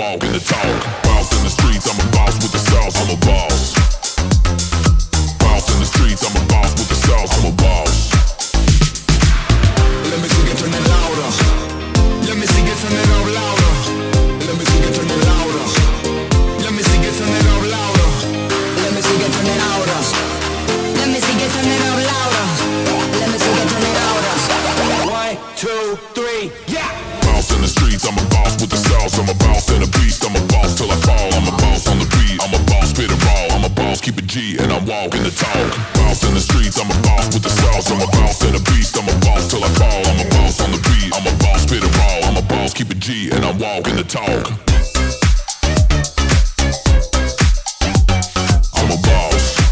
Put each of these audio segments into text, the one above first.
walking the talk. Boss in the streets, I'm a boss with the sauce, I'm a boss. Boss in the streets, I'm a boss with the sauce, I'm a boss. Let me see you turn it louder. Let me see you turn it up louder. Let me see you turn it louder. Let me see you turn it up louder. Let me see you turn it louder. Let me see you turn it up louder. Let me see you turn it louder. 1, 2, 3, yeah. Boss in the streets, I'm a boss with the sauce. I'm a boss and a beast, I'm a boss till I fall. I'm a boss on the beat, I'm a boss, spit it raw. I'm a boss, keep it G, and I'm walking the talk. Boss in the streets, I'm a boss with the sauce. I'm a boss and a beast, I'm a boss till I fall. I'm a boss on the beat, I'm a boss, spit it raw. I'm a boss, keep it G, and I'm walking the talk. I'm a boss.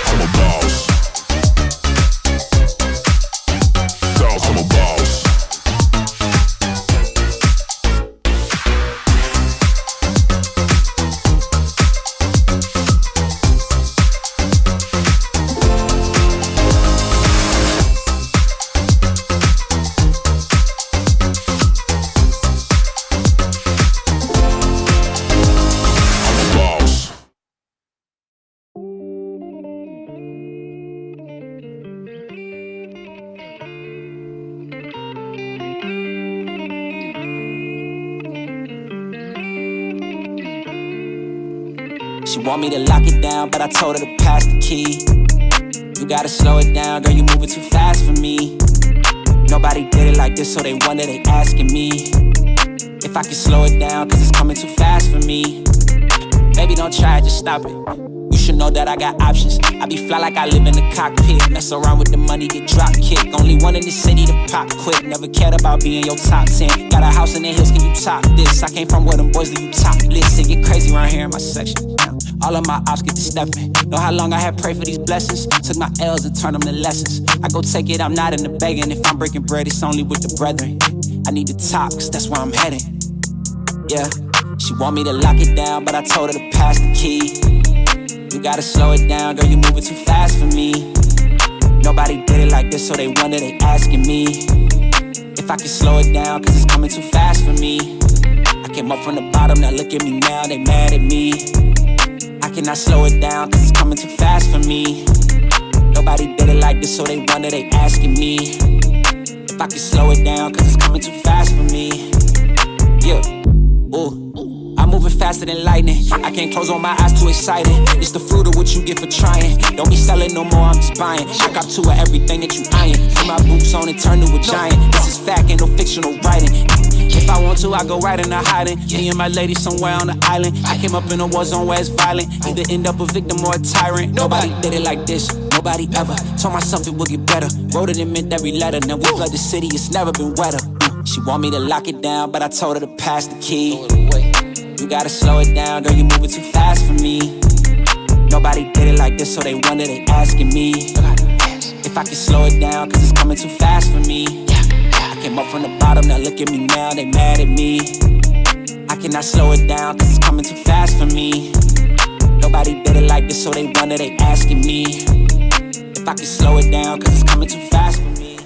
I'm a boss. Sauce, I'm a boss. She want me to lock it down, but I told her to pass the key. You gotta slow it down, girl, you moving too fast for me. Nobody did it like this, so they wonder, they asking me if I can slow it down, cause it's coming too fast for me. Baby, don't try it, just stop it. You should know that I got options. I be fly like I live in the cockpit. Mess around with the money, get drop kick. Only one in the city to pop quick. Never cared about being your top 10. Got a house in the hills, can you top this? I came from where them boys do you top list. It get crazy around here in my section. All of my ops get to stepping. Know how long I had prayed for these blessings. Took my L's and turned them to lessons. I go take it, I'm not in the begging. If I'm breaking bread, it's only with the brethren. I need to top, cause that's where I'm heading. Yeah, she want me to lock it down, but I told her to pass the key. You gotta slow it down, girl, you moving too fast for me. Nobody did it like this, so they wonder, they asking me if I can slow it down, cause it's coming too fast for me. I came up from the bottom, now look at me now, they mad at me. I cannot slow it down, cause it's coming too fast for me. Nobody did it like this, so they wonder, they asking me if I can slow it down, cause it's coming too fast for me. Yeah, ooh, I'm moving faster than lightning. I can't close on my eyes, too excited. It's the fruit of what you get for trying. Don't be selling no more, I'm just buying. I got two of everything that you eyeing. Put my boots on and turn to a giant. This is fact, ain't no fictional writing. If I want to, I go right into hiding. Me and my lady somewhere on the island. I came up in a war zone where it's violent. Either end up a victim or a tyrant. Nobody did it like this, nobody ever. Told myself it would get better. Wrote it and meant every letter. Now we flood the city, it's never been wetter. She want me to lock it down, but I told her to pass the key. You gotta slow it down, girl, you moving too fast for me. Nobody did it like this, so they wonder, they asking me if I can slow it down, cause it's coming too fast for me. I came up from the bottom, now look at me now, they mad at me. I cannot slow it down, cause it's coming too fast for me. Nobody did it like this, so they wonder, they asking me if I can slow it down, cause it's coming too fast for me.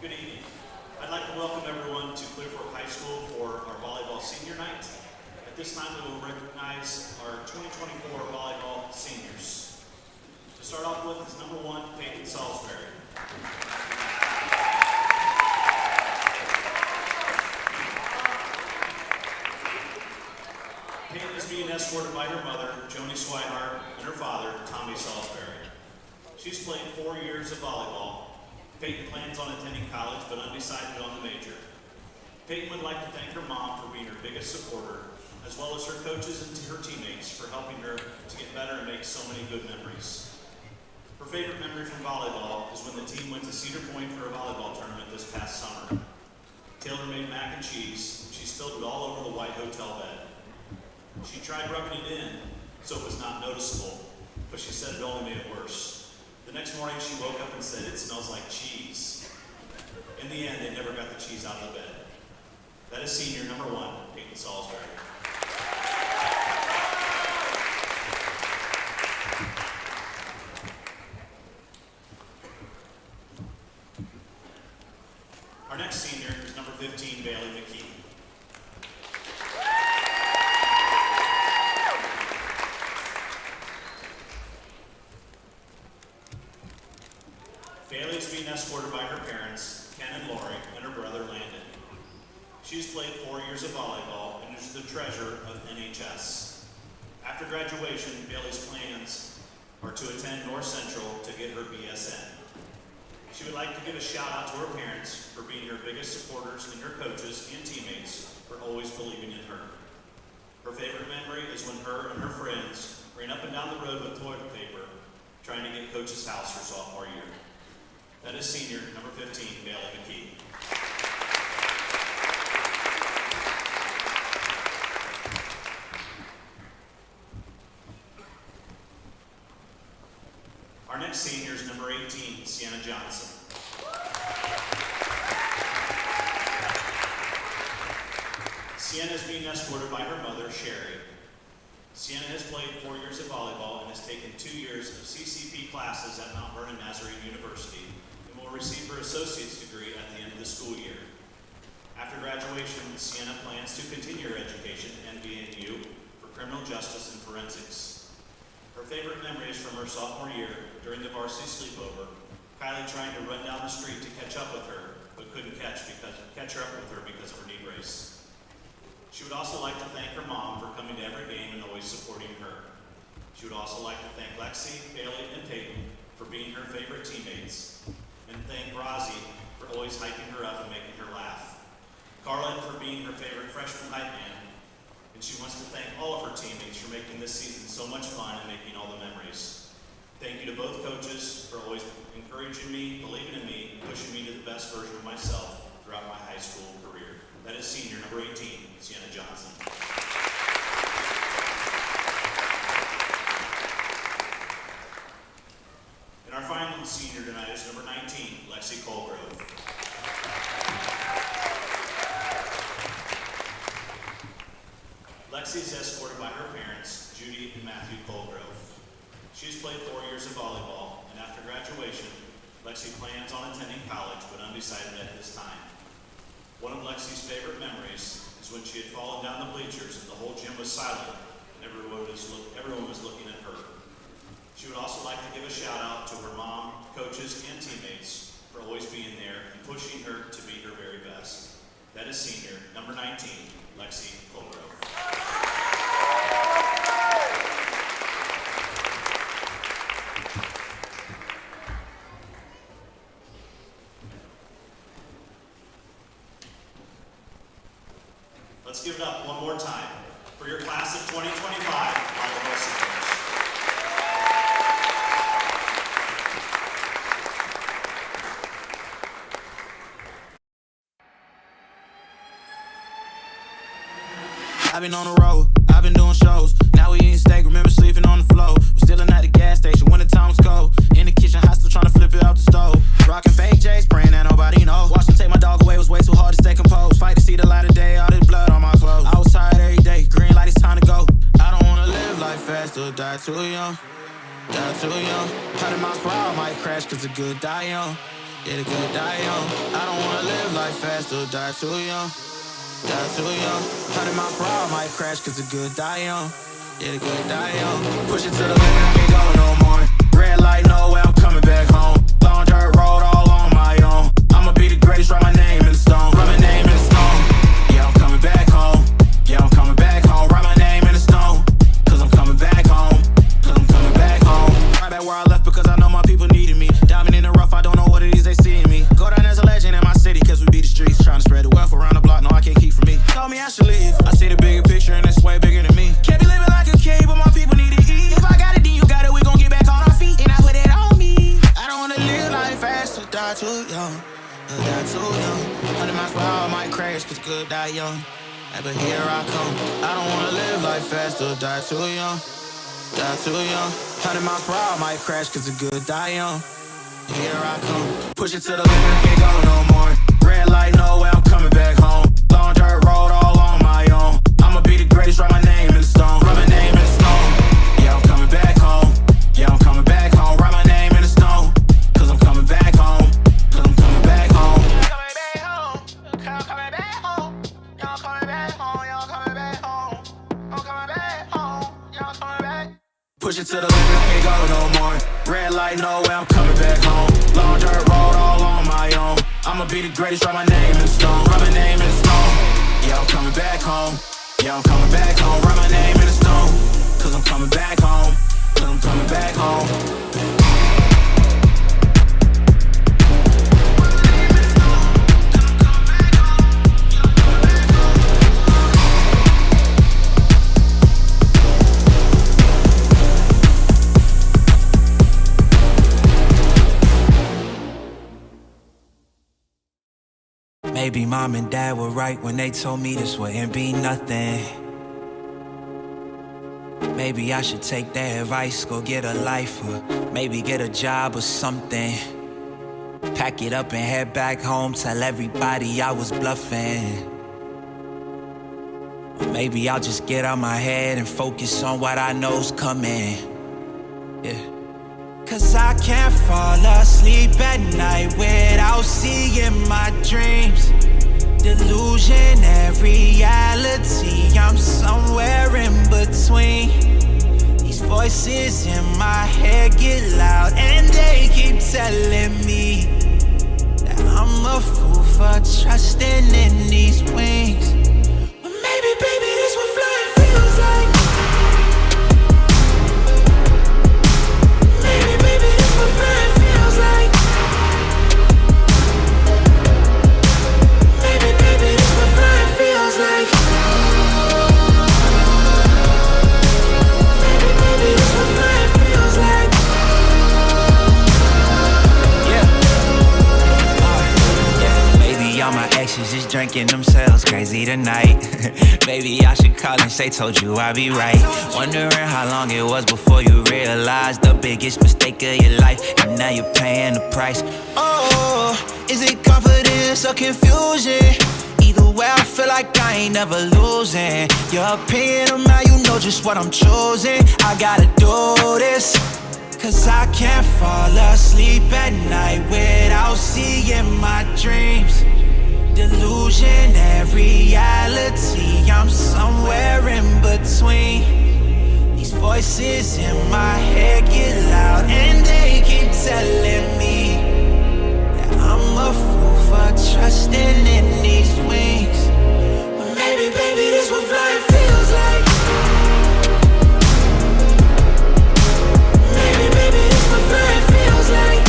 Good evening. I'd like to welcome everyone to Clear Fork High School for our volleyball senior night. At this time, we will recognize our 2024 volleyball seniors. To start off with is number 1, Peyton Salisbury. Peyton is being escorted by her mother, Joni Swihart, and her father, Tommy Salisbury. She's played 4 years of volleyball. Peyton plans on attending college, but undecided on the major. Peyton would like to thank her mom for being her biggest supporter, as well as her coaches and her teammates for helping her to get better and make so many good memories. Her favorite memory from volleyball is when the team went to Cedar Point for a volleyball tournament this past summer. Taylor made mac and cheese. She spilled it all over the white hotel bed. She tried rubbing it in so it was not noticeable, but she said it only made it worse. The next morning she woke up and said, "It smells like cheese." In the end, they never got the cheese out of the bed. That is senior number 1, Peyton Salisbury. Our next senior is number 15, Bailey McKee. Bailey is being escorted by her parents, Ken and Lori, and her brother, Landon. She's played 4 years of volleyball and is the treasurer of NHS. After graduation, Bailey's plans are to attend North Central to get her BSN. She would like to give a shout out to her parents for being her biggest supporters and her coaches and teammates for always believing in her. Her favorite memory is when her and her friends ran up and down the road with toilet paper trying to get Coach's house her sophomore year. That is senior number 15, Bailey McKee. Our next senior is number 18, Sienna Johnson. Sienna is being escorted by her mother, Sherry. Sienna has played 4 years of volleyball and has taken 2 years of CCP classes at Mount Vernon Nazarene University and will receive her associate's degree at the end of the school year. After graduation, Sienna plans to continue her education at NVNU for criminal justice and forensics. Her favorite memory is from her sophomore year during the varsity sleepover, Kylie trying to run down the street to catch up with her, but couldn't catch her up with her because of her knee brace. She would also like to thank her mom for coming to every game and always supporting her. She would also like to thank Lexi, Bailey, and Peyton for being her favorite teammates, and thank Rozzy for always hyping her up and making her laugh. Carlin for being her favorite freshman hype man, and she wants to thank all of her teammates for making this season so much fun and making all the memories. Thank you to both coaches for always encouraging me, believing in me, and pushing me to the best version of myself throughout my high school career. That is senior number 18, Sienna Johnson. And our final senior tonight is number 19, Lexi Colgrove. Lexi is escorted by her parents, Judy and Matthew Colgrove. She's played 4 years of volleyball, and after graduation, Lexi plans on attending college, but undecided at this time. One of Lexi's favorite memories is when she had fallen down the bleachers and the whole gym was silent and everyone was looking at her. She would also like to give a shout out to her mom, coaches, and teammates for always being there and pushing her to be her very best. That is senior, number 19, Lexi Colgrove. Let's give it up one more time for your class of 2025 volleyball seniors. I've been on the road, I've been doing shows. Now we eating steak, remember sleeping on the floor. We still at the gas station when the time was cold. In the kitchen, hot still trying to flip it out the stove. Rockin' fake J's, praying that nobody knows. Watch them take my dog away, was way too hard to stay composed. Fight to see the light of day, all this blood on my clothes. I was tired every day, green light, it's time to go. I don't wanna live life fast or die too young. Die too young. 100 miles per hour, might crash cause a good die young. Yeah, the good die young. I don't wanna live life fast or die too young. Die too young. 100 miles per hour might crash cause the good die young. Yeah, the good die young. Push it to the limit, I can't go no more. Red light, no way, I'm coming back home. Long dirt road all on my own. I'ma be the greatest, write my name in the stone. Write my name in the stone. Yeah, I'm coming back home. Yeah, I'm coming back home. Write my name in the stone. Cause I'm coming back home. Cause I'm coming back home. Right back where I left because I know my people needed me. Diamond in the rough, I don't know what it is they see in me. Go down as a legend in my city cause we beat the streets. Trying to spread the wealth around the block, no I can't keep from me. Told me I should leave. I see the bigger picture and it's way bigger than me. Can't be living like a king, but my people need to eat. If I got it, then you got it, we gon' get back on our feet. And I put it on me. I don't wanna live life fast or die too young. Die too young. 100 miles per hour might crash cause good die young. Hey, but here I come. I don't wanna live life fast or die too young. Die too young. 100 miles per hour might crash cause the good die young. Here I come. Push it to the limit, I can't go no more. Red light, no way, I'm coming back home. Long dirt road all on my own. I'ma be the greatest, write my name in the stone. Write my name in the stone. Yeah, I'm coming back home. Yeah, I'm coming back home. Write my name in the stone. Cause I'm coming back home. Cause I'm coming back home. Coming back home. I'm coming back home. Y'all coming back home. Y'all coming back home. I'm coming back home. Y'all coming back. Push it to the limit, I can't go no more. Red light, no way, I'm coming back home. Long dirt road all on my own. I'ma be the greatest, write my name in the stone. Write my name in the stone. Yeah, I'm coming back home. Yeah, I'm coming back home. Write my name in the stone. Cause I'm coming back home. Cause I'm coming back home. Maybe mom and dad were right when they told me this wouldn't be nothing. Maybe I should take their advice, go get a life, or maybe get a job or something. Pack it up and head back home, tell everybody I was bluffing. Or maybe I'll just get out my head and focus on what I know's coming. Yeah. Cause I can't fall asleep at night without seeing my dreams. Delusion and reality, I'm somewhere in between. These voices in my head get loud and they keep telling me that I'm a fool for trusting in these wings. But maybe, baby, this what flying feels like. What flying feels like. Maybe, baby, this what flying feels like. Maybe, baby, this what flying feels like. Yeah. Maybe all my exes is drinking themselves crazy tonight. Maybe I should call and say, told you I'd be right. Wondering how long it was before you realized the biggest mistake of your life, and now you're paying the price. Oh, is it confidence or confusion? Either way, I feel like I ain't never losing. Your opinion of mine, you know just what I'm choosing. I gotta do this, cause I can't fall asleep at night without seeing my dreams. Delusion and reality, I'm somewhere in between. These voices in my head get loud and they keep telling me that I'm a fool for trusting in these wings. But maybe, baby, this what flying feels like. Maybe, baby, this what flying feels like.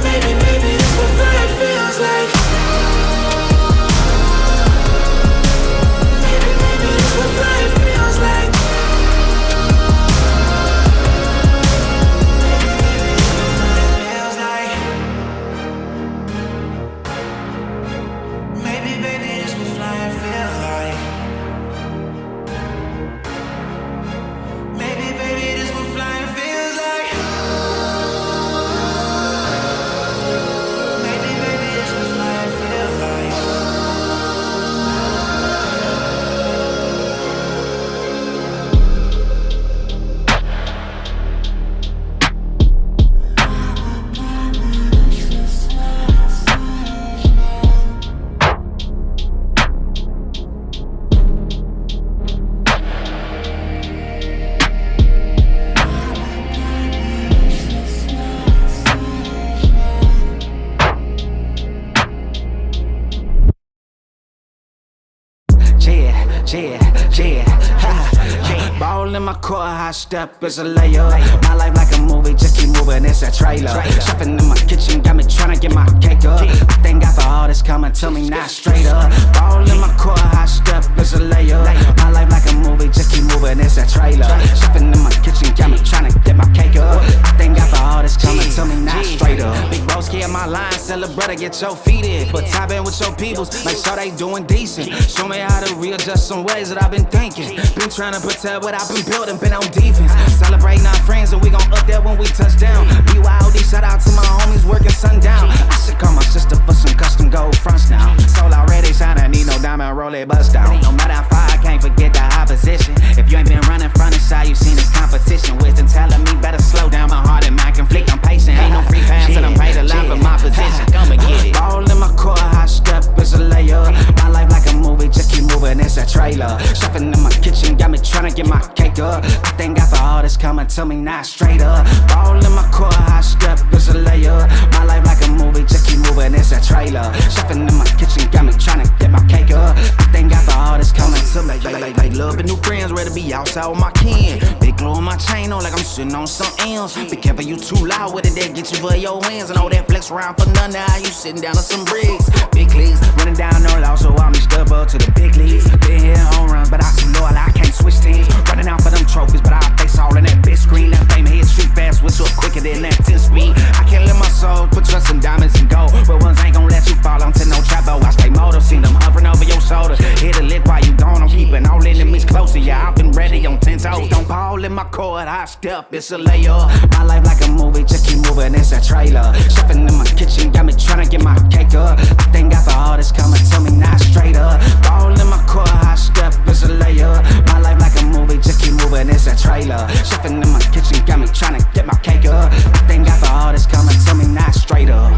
Maybe, baby, this what flying feels like. Maybe, baby, this what flying feels like. in my court, high step is a layup. My life like a movie, just keep moving, it's a trailer. Shopping in my kitchen, got me tryna get my cake up. I thank God for all this coming to me, not straight up. All in my court, high step is a layup. My life like a movie, just keep moving, it's a trailer. Shopping in my kitchen, got me tryna get my cake up. I thank God for all this coming to me, not straight up. Big broski at my line, sell a brother, get your feet in. But tap in with your peoples, make sure they doing decent. Show me how to readjust some ways that I've been thinking. Been trying to protect what I've been building, been on defense. Celebrating our friends and we gon' up there when we touch down. BYOD, shout out to my homies working sundown. I should call my sister for some custom gold fronts now. Soul already shining, need no diamond, roll it, bust down. No matter how far, I can't forget the opposition. If you ain't been running front and side, you seen this competition. Wisdom telling me better slow down, my heart and mind conflict. I'm patient, ain't no free pass, and I'm paid a lot for my position. Come and get it. All in my court, high step is a layup. My life like a movie, just keep moving, it's a trailer. Shopping in my kitchen, got me tryna get my cake up. I thank God for all this coming to me, not straight up. All in my court, high step is a layup. My life like a movie, just keep moving, it's a trailer. Shopping in my kitchen, got me tryna get my cake up. I thank God for all this coming to me. Like loving new friends, ready to be outside with my kin. Big glow on my chain on like I'm sitting on some M's. Be careful, you too loud with it, they'll get you for your wins. And all that flex around for none, now you sitting down on some bricks. Big leagues, running down no loss, so I'm step up to the big leagues. Been here home runs, but I too loyal, I can't switch teams. Running out for them trophies, but I face all in that big screen. That fame hit street fast, whistle quicker than that 10 speed. I can't let my soul put trust in diamonds and gold, but ones ain't gon' let you fall onto no trap. I stay motor, see them hovering over your shoulder. Hit a lick while you gone, I'm keeping all enemies closer. Yeah, I've been ready on 10 toes. Don't ball in my court, high step, it's a layup. My life like a movie, just keep moving, it's a trailer. Shopping in my kitchen, got me tryna get my cake up. I thank God for all this coming to me, not straight up. Ball in my court, high step is a layup. My life like a movie, just keep moving, it's a trailer. Shopping in my kitchen, got me tryna get my cake up. I thank God for all this coming to me, not straight up.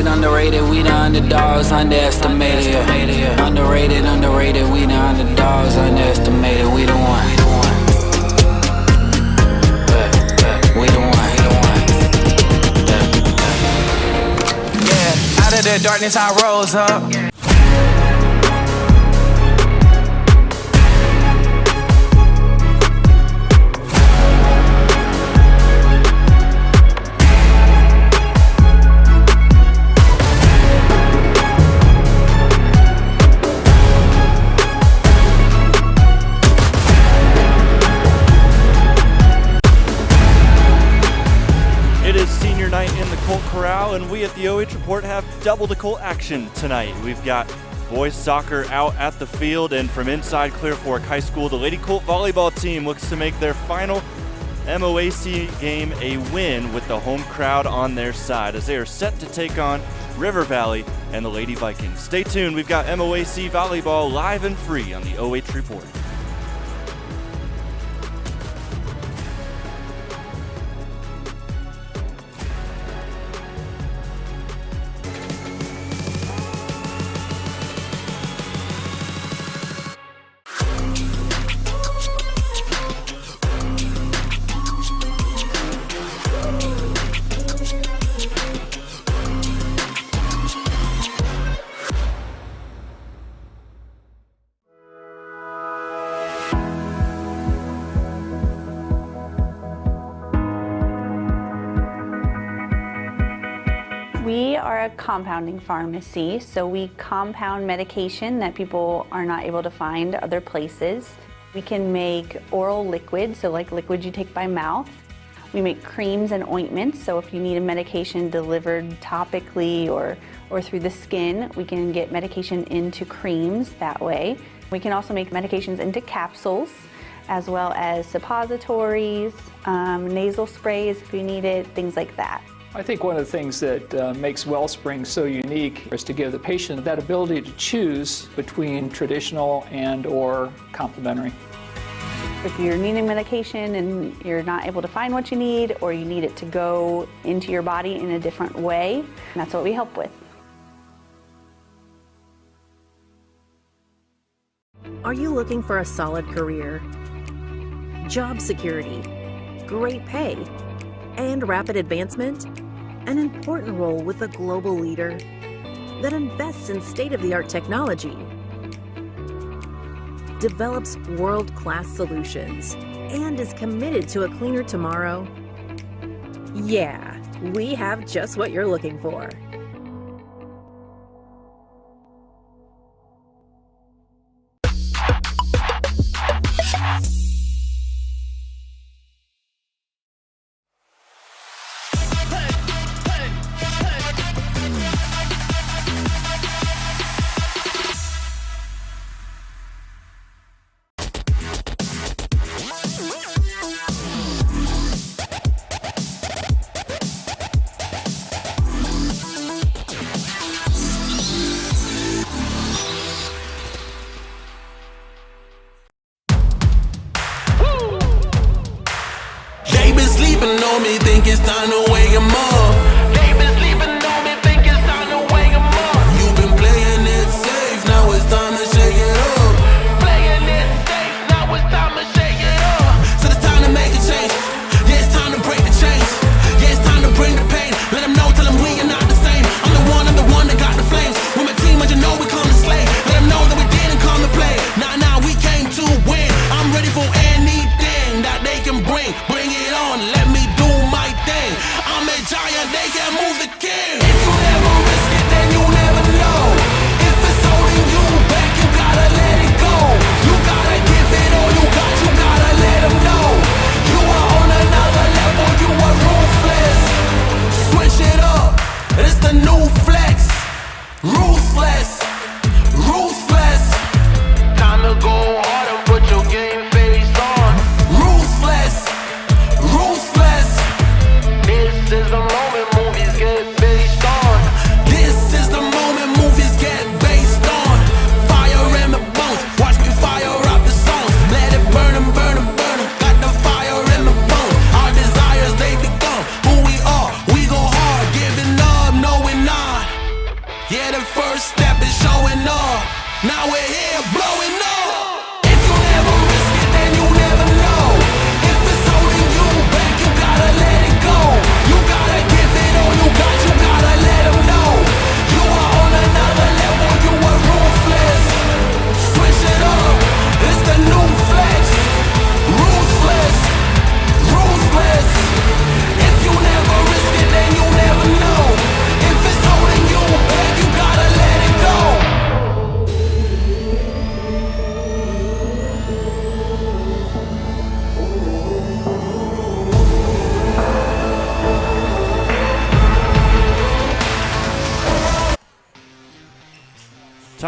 Underrated, we the underdogs, underestimated, yeah. Underrated, we the underdogs, underestimated, we the one. We the one. Yeah, out of the darkness I rose up. In the Colt Corral, and we at the OH Report have double the Colt action tonight. We've got boys soccer out at the field, and from inside Clear Fork High School, the Lady Colt volleyball team looks to make their final MOAC game a win with the home crowd on their side as they are set to take on River Valley and the Lady Vikings. Stay tuned, we've got MOAC volleyball live and free on the OH Report. We are a compounding pharmacy, so we compound medication that people are not able to find other places. We can make oral liquids, so like liquids you take by mouth. We make creams and ointments, so if you need a medication delivered topically or through the skin, we can get medication into creams that way. We can also make medications into capsules, as well as suppositories, nasal sprays if you need it, things like that. I think one of the things that makes Wellspring so unique is to give the patient that ability to choose between traditional and or complementary. If you're needing medication and you're not able to find what you need, or you need it to go into your body in a different way, that's what we help with. Are you looking for a solid career, job security, great pay, and rapid advancement? An important role with a global leader that invests in state-of-the-art technology, develops world-class solutions, and is committed to a cleaner tomorrow? Yeah, we have just what you're looking for. Me think it's time to wake 'em up. They been sleeping on me, think it's time to wake 'em up. You've been playing it safe, now it's time to shake it up. Playing it safe, now it's time to shake it up. So it's time to make a change. Yeah, it's time to break the chains. Yeah, it's time to bring the pain. Let them know, tell them we are not the same. I'm the one that got the flames. With my team, as you know, we come to slay. Let them know that we didn't come to play. Nah, we came to win. I'm ready for anything that they can bring. Bring it on, let me do my thing. I'm a giant.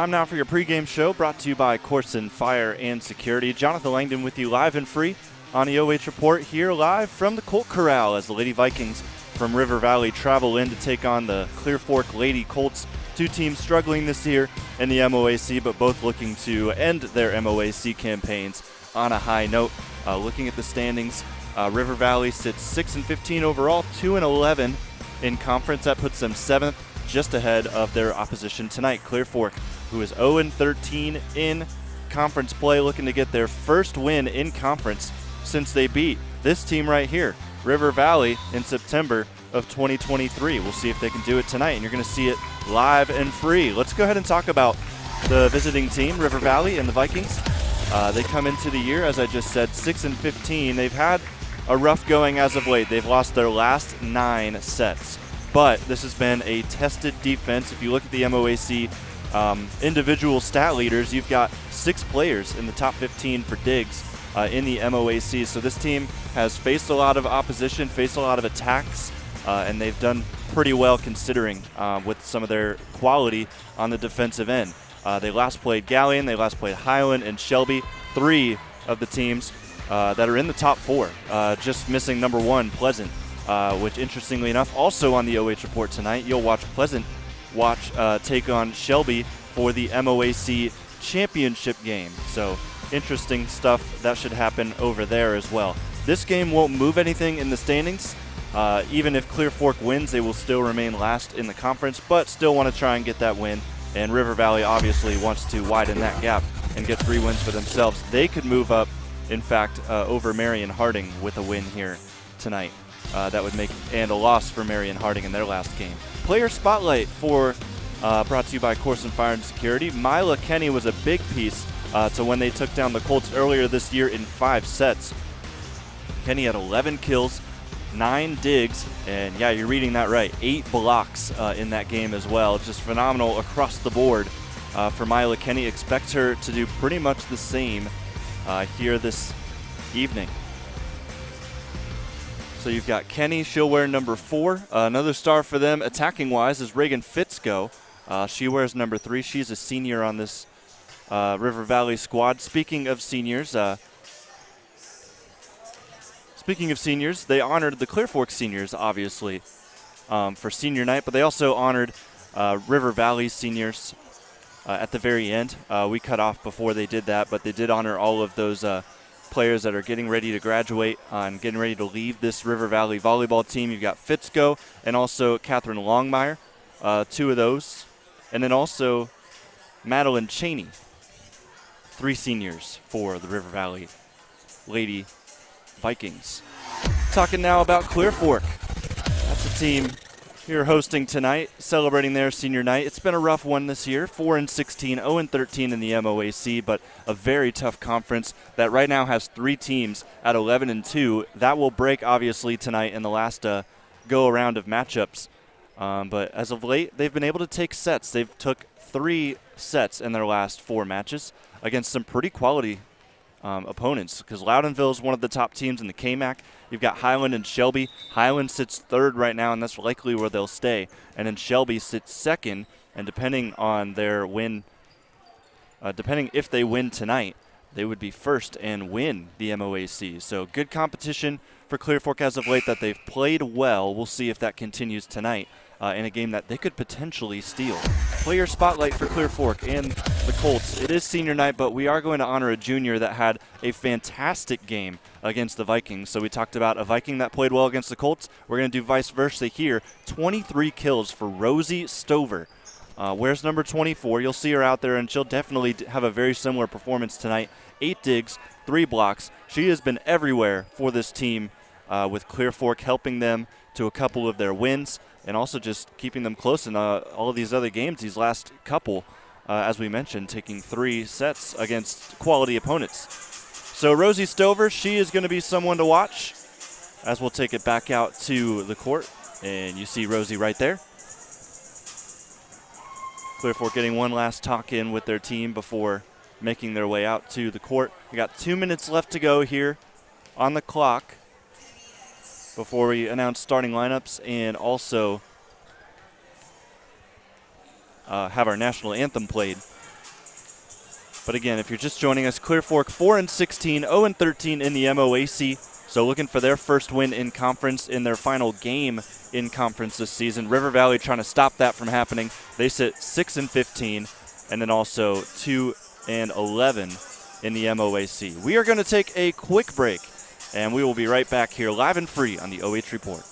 Time now for your pregame show, brought to you by Koorsen Fire and Security. Jonathan Langdon with you live and free on the OH Report, here live from the Colt Corral as the Lady Vikings from River Valley travel in to take on the Clear Fork Lady Colts. Two teams struggling this year in the MOAC, but both looking to end their MOAC campaigns on a high note. Looking at the standings, River Valley sits 6-15 overall, 2-11 in conference. That puts them 7th, just ahead of their opposition tonight, Clear Fork, who is 0-13 in conference play, looking to get their first win in conference since they beat this team right here, River Valley, in September of 2023. We'll see if they can do it tonight, and you're going to see it live and free. Let's go ahead and talk about the visiting team, River Valley and the Vikings. They come into the year, as I just said, 6-15. They've had a rough going as of late. They've lost their last 9 sets. But this has been a tested defense. If you look at the MOAC individual stat leaders, you've got 6 players in the top 15 for digs in the MOAC. So this team has faced a lot of opposition, faced a lot of attacks, and they've done pretty well considering with some of their quality on the defensive end. They last played Galleon, they last played Highland and Shelby, 3 of the teams that are in the top 4, just missing number 1, Pleasant. Which, interestingly enough, also on the OH Report tonight, you'll watch Pleasant take on Shelby for the MOAC championship game. So, interesting stuff that should happen over there as well. This game won't move anything in the standings. Even if Clear Fork wins, they will still remain last in the conference, but still want to try and get that win. And River Valley obviously wants to widen that gap and get 3 wins for themselves. They could move up, in fact, over Marion Harding with a win here tonight. That would make, and a loss for Marion Harding in their last game. Player spotlight for brought to you by Koorsen Fire and Security. Mila Kenny was a big piece to when they took down the Colts earlier this year in 5 sets. Kenny had 11 kills, 9 digs, and yeah, you're reading that right, 8 blocks in that game as well. Just phenomenal across the board for Mila Kenny. Expect her to do pretty much the same here this evening. So you've got Kenny, she'll wear number 4. Another star for them attacking-wise is Reagan Fitzko. She wears number 3. She's a senior on this River Valley squad. Speaking of seniors, they honored the Clear Fork seniors, obviously, for senior night, but they also honored River Valley seniors at the very end. We cut off before they did that, but they did honor all of those players that are getting ready to graduate and getting ready to leave this River Valley volleyball team. You've got Fitzko and also Catherine Longmire, 2 of those. And then also Madeline Cheney, 3 seniors for the River Valley Lady Vikings. Talking now about Clear Fork. That's a team here hosting tonight, celebrating their senior night. It's been a rough one this year, 4-16, 0-13 in the MOAC, but a very tough conference that right now has 3 teams at 11-2. That will break, obviously, tonight in the last go-around of matchups. But as of late, they've been able to take sets. They've took 3 sets in their last 4 matches against some pretty quality opponents, because Loudonville is one of the top teams in the KMAC. You've got Highland and Shelby. Highland sits 3rd right now, and that's likely where they'll stay. And then Shelby sits 2nd, and depending on their win, depending if they win tonight, they would be 1st and win the MOAC. So good competition for Clear Fork as of late that they've played well. We'll see if that continues tonight in a game that they could potentially steal. Player spotlight for Clear Fork and the Colts. It is senior night, but we are going to honor a junior that had a fantastic game against the Vikings. So we talked about a Viking that played well against the Colts. We're going to do vice versa here. 23 kills for Rosie Stover. Wears number 24. You'll see her out there, and she'll definitely have a very similar performance tonight. 8 digs, 3 blocks. She has been everywhere for this team with Clear Fork, helping them to a couple of their wins and also just keeping them close in all of these other games, these last couple, as we mentioned, taking 3 sets against quality opponents. So Rosie Stover, she is going to be someone to watch as we'll take it back out to the court. And you see Rosie right there. Clear Fork getting one last talk in with their team before making their way out to the court. We got 2 minutes left to go here on the clock before we announce starting lineups and also have our national anthem played. But again, if you're just joining us, Clear Fork 4-16, 0-13 in the MOAC. So looking for their first win in conference in their final game in conference this season. River Valley trying to stop that from happening. They sit 6-15 and then also 2-11 in the MOAC. We are going to take a quick break, and we will be right back here live and free on the OH Report.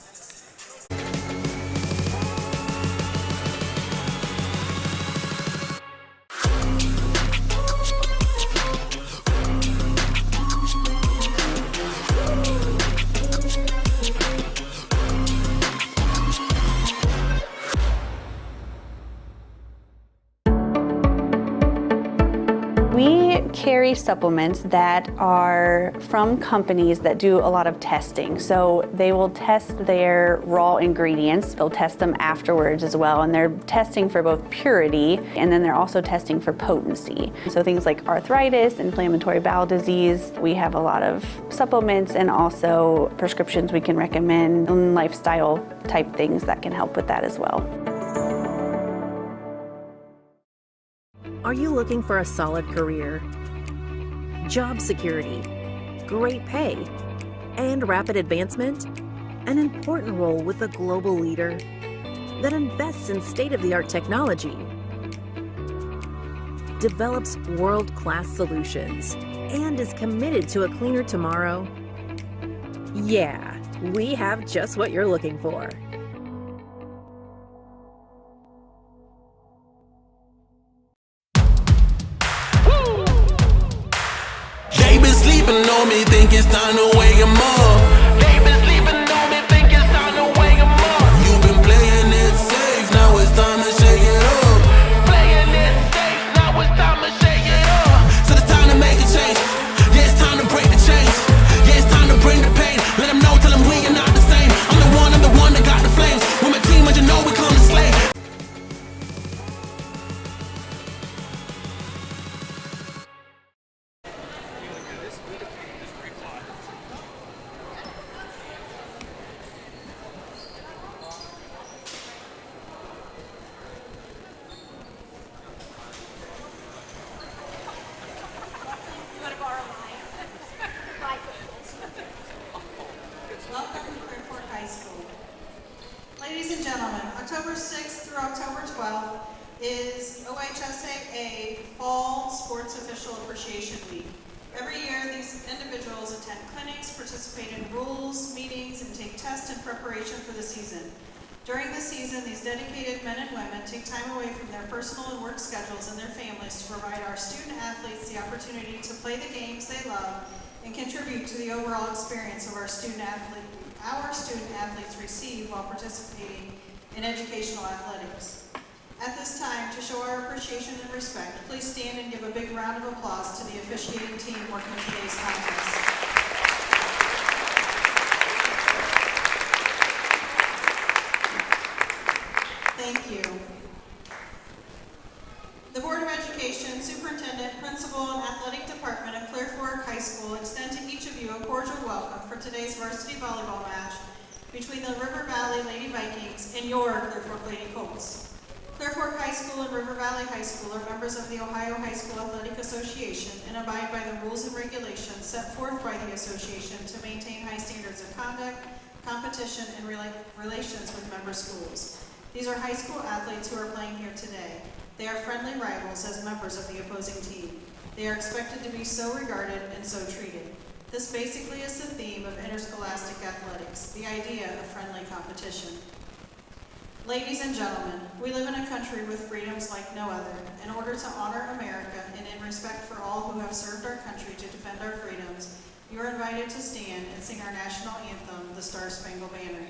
We carry supplements that are from companies that do a lot of testing. So they will test their raw ingredients. They'll test them afterwards as well. And they're testing for both purity, and then they're also testing for potency. So things like arthritis, inflammatory bowel disease. We have a lot of supplements and also prescriptions we can recommend, and lifestyle type things that can help with that as well. Are you looking for a solid career, job security, great pay, and rapid advancement? An important role with a global leader that invests in state-of-the-art technology, develops world-class solutions, and is committed to a cleaner tomorrow? Yeah, we have just what you're looking for. They been sleeping on me, think it's time to wake 'em up. They been sleeping on me, think it's time to wake 'em up. You've been playing it safe, now it's time to shake it up. Playing it safe, now it's time to shake it up. So it's time to make a change. Yeah, it's time to break the chains. Yeah, it's time to bring the pain. Let them know, tell them we are not the same. I'm the one that got the flames. With my team, as you know, we come to slay. Welcome to Clear Fork High School. Ladies and gentlemen, October 6th through October 12th is OHSAA Fall Sports Official Appreciation Week. Every year, these individuals attend clinics, participate in rules, meetings, and take tests in preparation for the season. During the season, these dedicated men and women take time away from their personal and work schedules and their families to provide our student athletes the opportunity to play the games they love and contribute to the overall experience of our student athletes receive while participating in educational athletics. At this time, to show our appreciation and respect, please stand and give a big round of applause to the officiating team working today's contest. Thank you. The Board of Education, Superintendent, Principal, and Athletic Department of Clear Fork High School extend to each of you a cordial welcome for today's varsity volleyball match between the River Valley Lady Vikings and your Clear Fork Lady Colts. Clear Fork High School and River Valley High School are members of the Ohio High School Athletic Association and abide by the rules and regulations set forth by the association to maintain high standards of conduct, competition, and relations with member schools. These are high school athletes who are playing here today. They are friendly rivals as members of the opposing team. They are expected to be so regarded and so treated. This basically is the theme of interscholastic athletics, the idea of friendly competition. Ladies and gentlemen, we live in a country with freedoms like no other. In order to honor America and in respect for all who have served our country to defend our freedoms, you are invited to stand and sing our national anthem, the Star-Spangled Banner.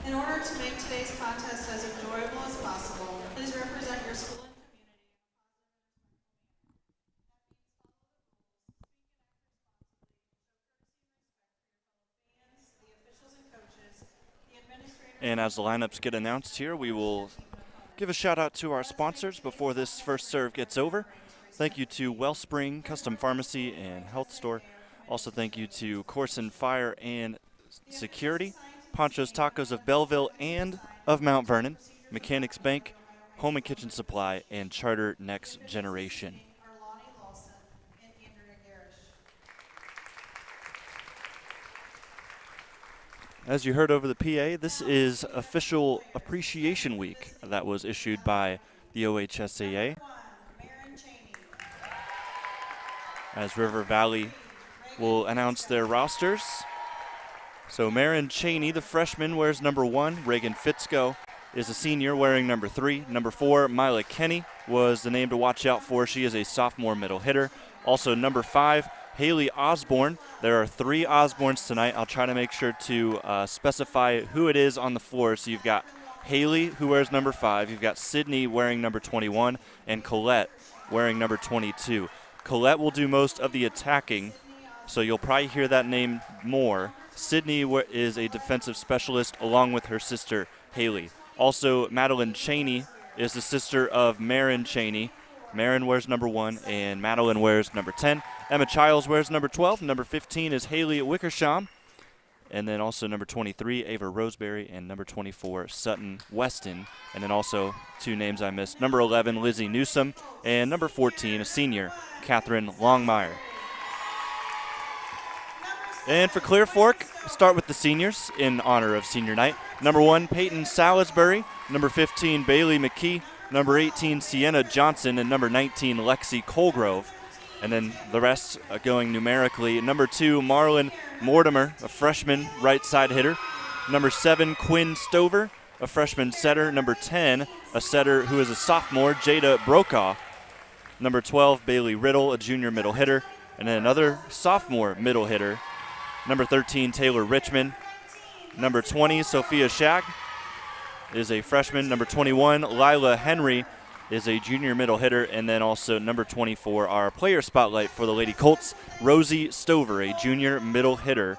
In order to make today's contest as enjoyable as possible, please represent your school and community. The officials and coaches, the administrators. And as the lineups get announced here, we will give a shout out to our sponsors before this first serve gets over. Thank you to Wellspring Custom Pharmacy and Health Store. Also thank you to Koorsen Fire and Security, Panchos Tacos of Belleville and of Mount Vernon, Mechanics Bank, Home and Kitchen Supply, and Charter Next Generation. As you heard over the PA, this is Official Appreciation Week that was issued by the OHSAA. As River Valley will announce their rosters. So Marin Cheney, the freshman, wears number 1. Reagan Fitzko is a senior wearing number 3. Number 4, Mila Kenny was the name to watch out for. She is a sophomore middle hitter. Also number 5, Haley Osborne. There are 3 Osbornes tonight. I'll try to make sure to specify who it is on the floor. So you've got Haley, who wears number 5. You've got Sydney wearing number 21, and Colette wearing number 22. Colette will do most of the attacking, so you'll probably hear that name more. Sydney is a defensive specialist along with her sister, Haley. Also, Madeline Cheney is the sister of Marin Cheney. Marin wears number 1, and Madeline wears number 10. Emma Childs wears number 12. Number 15 is Haley Wickersham. And then also number 23, Ava Roseberry, and number 24, Sutton Weston. And then also 2 names I missed. Number 11, Lizzie Newsom, and number 14, a senior, Catherine Longmire. And for Clear Fork, start with the seniors in honor of senior night. Number 1, Peyton Salisbury. Number 15, Bailey McKee. Number 18, Sienna Johnson. And number 19, Lexi Colgrove. And then the rest going numerically. Number 2, Marlon Mortimer, a freshman right side hitter. Number 7, Quinn Stover, a freshman setter. Number 10, a setter who is a sophomore, Jada Brokaw. Number 12, Bailey Riddle, a junior middle hitter. And then another sophomore middle hitter. Number 13, Taylor Richmond. Number 20, Sophia Shag is a freshman. Number 21, Lila Henry is a junior middle hitter. And then also number 24, our player spotlight for the Lady Colts, Rosie Stover, a junior middle hitter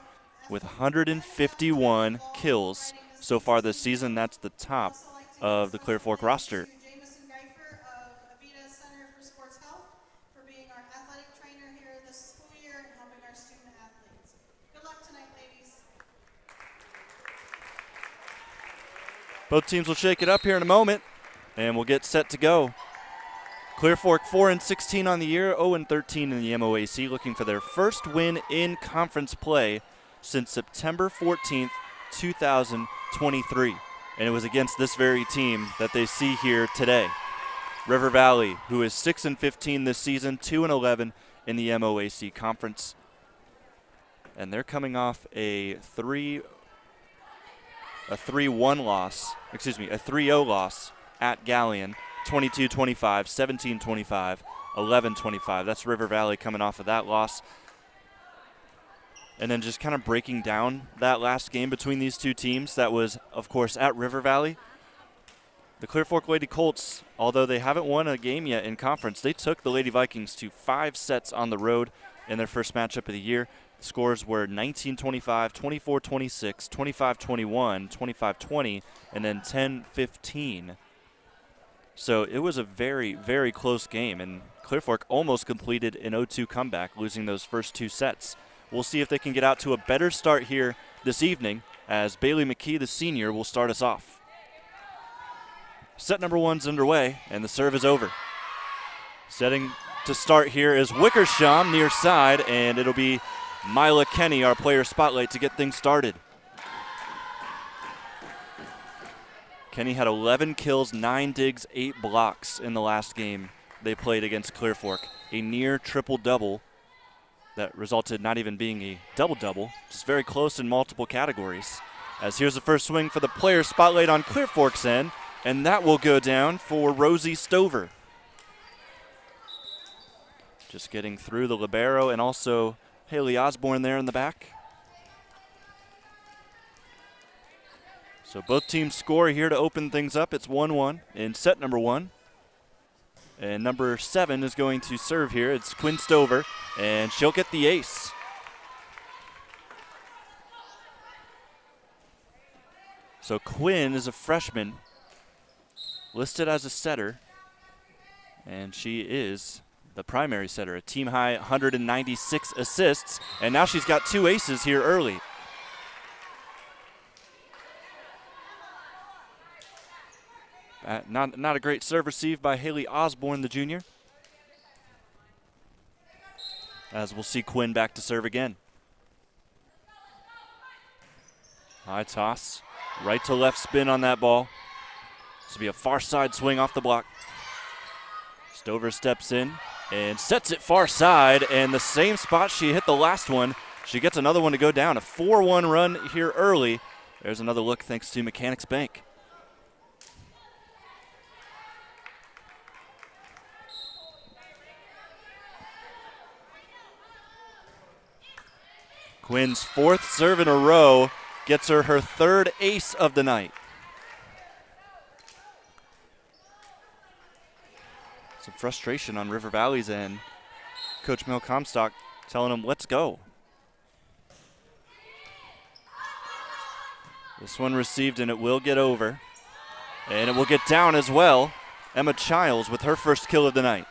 with 151 kills so far this season. That's the top of the Clear Fork roster. Both teams will shake it up here in a moment, and we'll get set to go. Clear Fork 4-16 on the year, 0-13 in the MOAC, looking for their first win in conference play since September 14th, 2023. And it was against this very team that they see here today. River Valley, who is 6-15 this season, 2-11 in the MOAC conference. And they're coming off a 3-0 loss at Galleon, 22-25, 17-25, 11-25. That's River Valley coming off of that loss. And then just kind of breaking down that last game between these two teams that was, of course, at River Valley. The Clear Fork Lady Colts, although they haven't won a game yet in conference, they took the Lady Vikings to 5 sets on the road in their first matchup of the year. The scores were 19-25, 24-26, 25-21, 25-20, and then 10-15. So it was a very, very close game, and Clear Fork almost completed an 0-2 comeback, losing those first 2 sets. We'll see if they can get out to a better start here this evening, as Bailey McKee, the senior, will start us off. Set number 1's underway, and the serve is over. Setting to start here is Wickersham near side, and it'll be Mila Kenny, our player spotlight, to get things started. Kenny had 11 kills, 9 digs, 8 blocks in the last game they played against Clear Fork. A near triple-double that resulted not even being a double-double, just very close in multiple categories. As here's the first swing for the player spotlight on Clear Fork's end, and that will go down for Rosie Stover. Just getting through the libero, and also Haley Osborne there in the back. So both teams score here to open things up. It's 1-1 in set number 1. And number 7 is going to serve here. It's Quinn Stover, and she'll get the ace. So Quinn is a freshman, listed as a setter, and she is the primary setter, a team-high 196 assists, and now she's got 2 aces here early. Not a great serve received by Haley Osborne, the junior. As we'll see Quinn back to serve again. High toss, right to left spin on that ball. This will be a far side swing off the block. Stover steps in and sets it far side, and the same spot she hit the last one. She gets another one to go down. A 4-1 run here early. There's another look thanks to Mechanics Bank. Quinn's 4th serve in a row gets her 3rd ace of the night. Some frustration on River Valley's end. Coach Mel Comstock telling them, let's go. This one received, and it will get over. And it will get down as well. Emma Childs with her 1st kill of the night.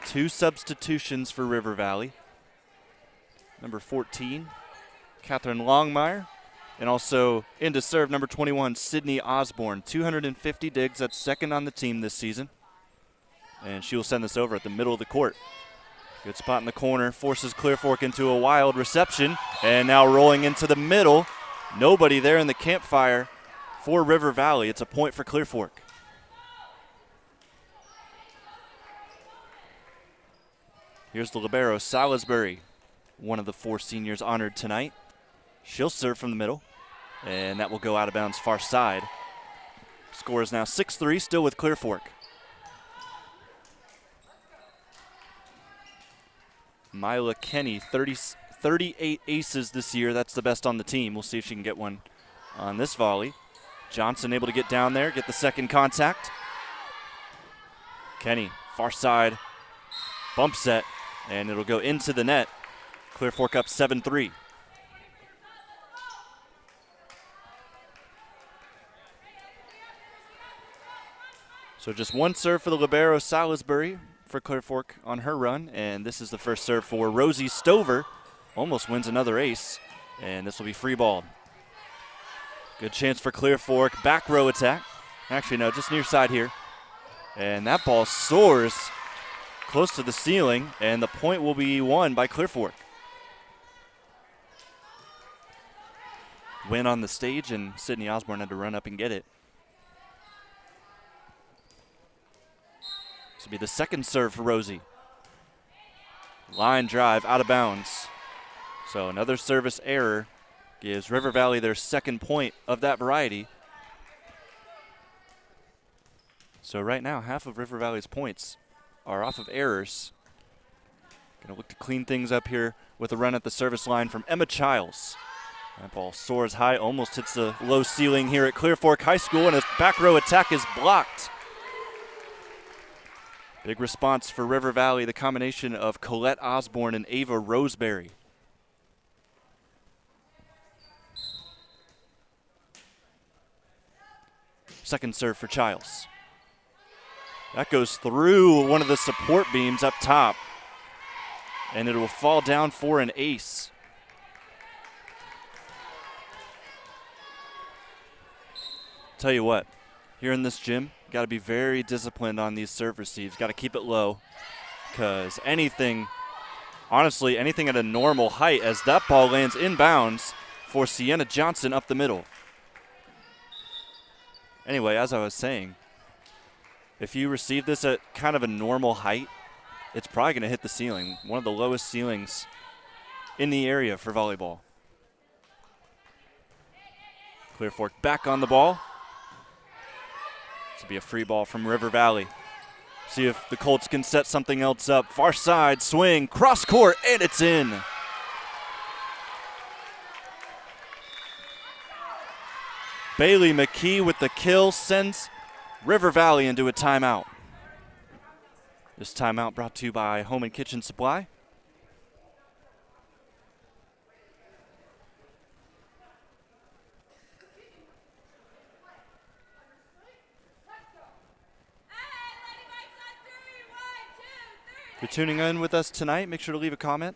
2 substitutions for River Valley. Number 14, Catherine Longmire, and also into serve number 21, Sydney Osborne. 250 digs, that's 2nd on the team this season. And she will send this over at the middle of the court. Good spot in the corner, forces Clear Fork into a wild reception, and now rolling into the middle. Nobody there in the campfire for River Valley. It's a point for Clear Fork. Here's the libero, Salisbury, one of the 4 seniors honored tonight. She'll serve from the middle, and that will go out of bounds far side. Score is now 6-3, still with Clear Fork. Mila Kenny, 38 aces this year. That's the best on the team. We'll see if she can get one on this volley. Johnson able to get down there, get the 2nd contact. Kenny, far side, bump set. And it'll go into the net. Clear Fork up 7-3. So just 1 serve for the libero, Salisbury, for Clear Fork on her run. And this is the 1st serve for Rosie Stover. Almost wins another ace. And this will be free balled. Good chance for Clear Fork. Back row attack. Actually, no, just near side here. And that ball soars close to the ceiling, and the point will be won by Clear Fork. Win on the stage, and Sydney Osborne had to run up and get it. This will be the 2nd serve for Rosie. Line drive out of bounds. So another service error gives River Valley their 2nd point of that variety. So right now, half of River Valley's points are off of errors. Gonna look to clean things up here with a run at the service line from Emma Childs. That ball soars high, almost hits the low ceiling here at Clear Fork High School, and a back row attack is blocked. Big response for River Valley, the combination of Colette Osborne and Ava Roseberry. Second serve for Childs. That goes through one of the support beams up top, and it will fall down for an ace. Tell you what, here in this gym, got to be very disciplined on these serve receives. Got to keep it low, because anything, honestly, anything at a normal height, as that ball lands inbounds for Sienna Johnson up the middle. Anyway, as I was saying, if you receive this at kind of a normal height, it's probably going to hit the ceiling. One of the lowest ceilings in the area for volleyball. Clear Fork back on the ball. This will be a free ball from River Valley. See if the Colts can set something else up. Far side, swing, cross court, and it's in. Bailey McKee with the kill sends River Valley into a timeout. This timeout brought to you by Home and Kitchen Supply. If you're tuning in with us tonight, make sure to leave a comment.